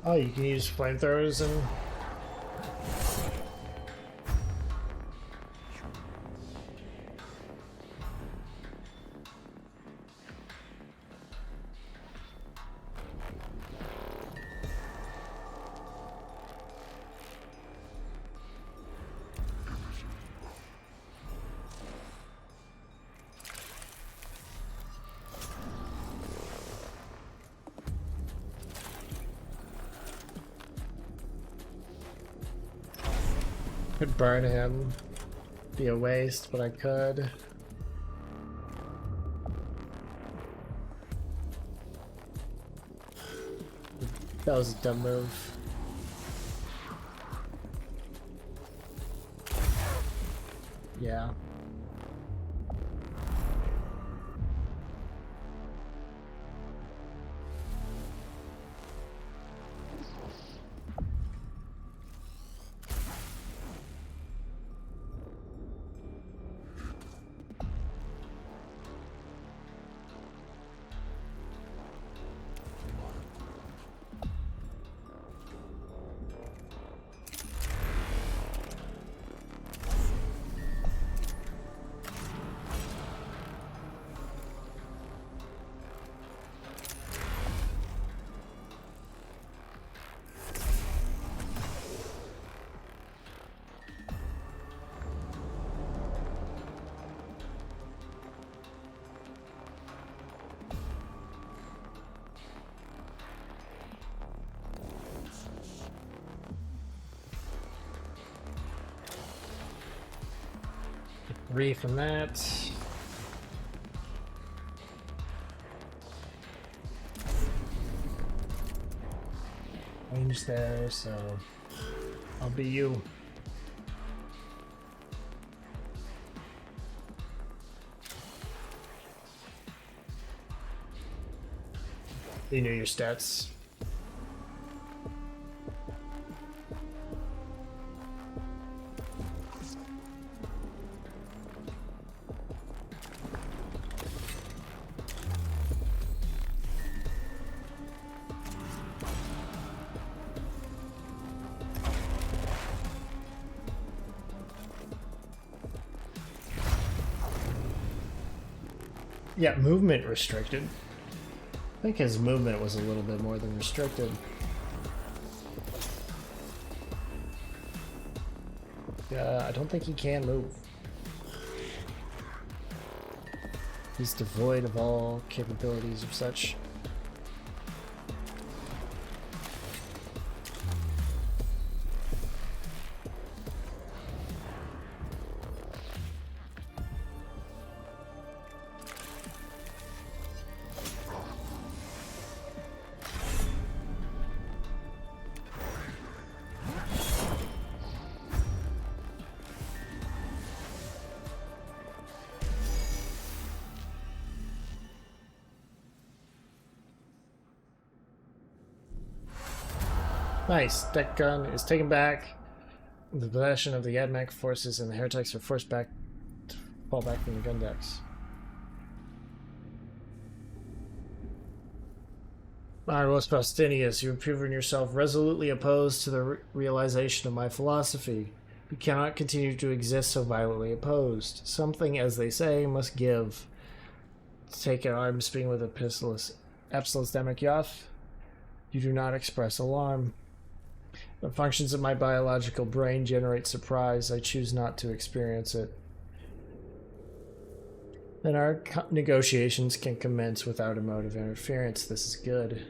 Oh, you can use flamethrowers and... Could burn him. Be a waste, but I could. That was a dumb move. Yeah. debris from that. Range there, so I'll be you. You know your stats. Yeah, movement restricted. I think his movement was a little bit more than restricted. Yeah, I don't think he can move. He's devoid of all capabilities of such. Nice. Dec gun is taken back. The possession of the Yadmak forces and the heretics are forced back to fall back from the gun decks. Marvelous Faustinius, you have proven yourself resolutely opposed to the realization of my philosophy. We cannot continue to exist so violently opposed. Something, as they say, must give. Take an arm speaking with Epistolus Demic Yoth. You do not express alarm. The functions of my biological brain generate surprise. I choose not to experience it. Then our negotiations can commence without a mode of interference. This is good.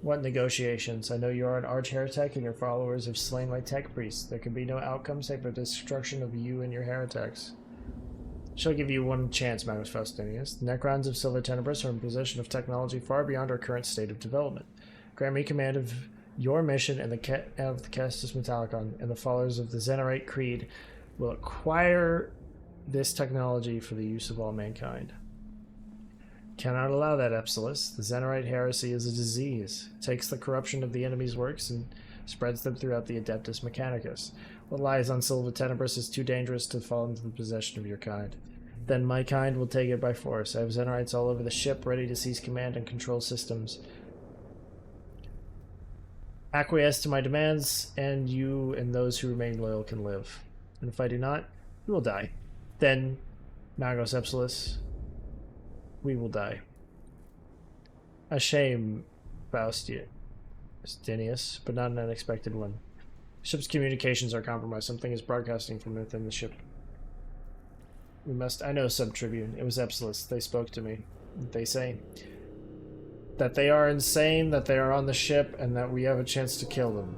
What negotiations? I know you are an arch-heretic and your followers have slain my tech priests. There can be no outcome save the destruction of you and your heretics. Shall give you one chance, Magnus Faustinius. The Necrons of Silver Tenebris are in possession of technology far beyond our current state of development. Grant me command of your mission and of the Castus Metallicon, and the followers of the Zenerite Creed will acquire this technology for the use of all mankind. Cannot allow that, Epsilus. The Zenerite heresy is a disease. It takes the corruption of the enemy's works and spreads them throughout the Adeptus Mechanicus. What lies on Silver Tenebris is too dangerous to fall into the possession of your kind. Then my kind will take it by force. I have Zenorites all over the ship, ready to seize command and control systems. Acquiesce to my demands, and you and those who remain loyal can live. And if I do not, you will die. Then, Magos Epsilus, we will die. A shame, Faustinius, but not an unexpected one. Ship's communications are compromised. Something is broadcasting from within the ship. We must... I know, Sub-Tribune. It was Epsilus. They spoke to me. They say that they are insane, that they are on the ship, and that we have a chance to kill them.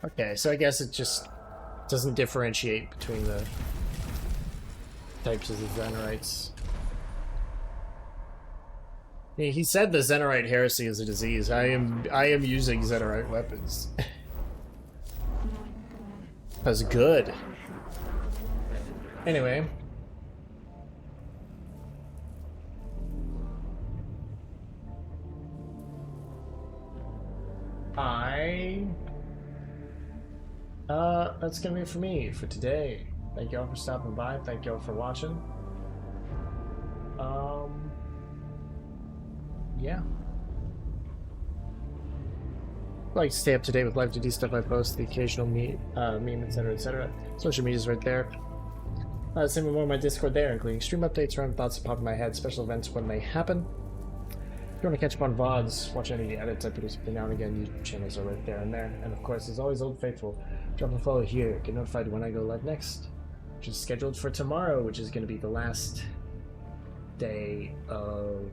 Okay, so I guess it just doesn't differentiate between the types of the Zenorites. He said the Zenorite heresy is a disease. I am using Zenorite weapons. That's good. Anyway. That's gonna be it for me for today. Thank you all for stopping by. Thank you all for watching. Yeah. I'd like to stay up to date with live 2D stuff I post, the occasional meme, etc., etc. Social media's right there. Same with more of my Discord there, including stream updates, random thoughts that pop in my head, special events when they happen. If you want to catch up on VODs, watch any of the edits I produce every now and again, YouTube channels are right there and there. And of course, as always, Old Faithful, drop a follow here, get notified when I go live next, which is scheduled for tomorrow, which is going to be the last day of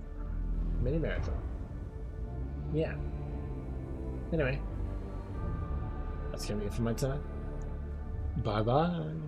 mini marathon. Yeah. Anyway, that's going to be it for my time. Bye bye.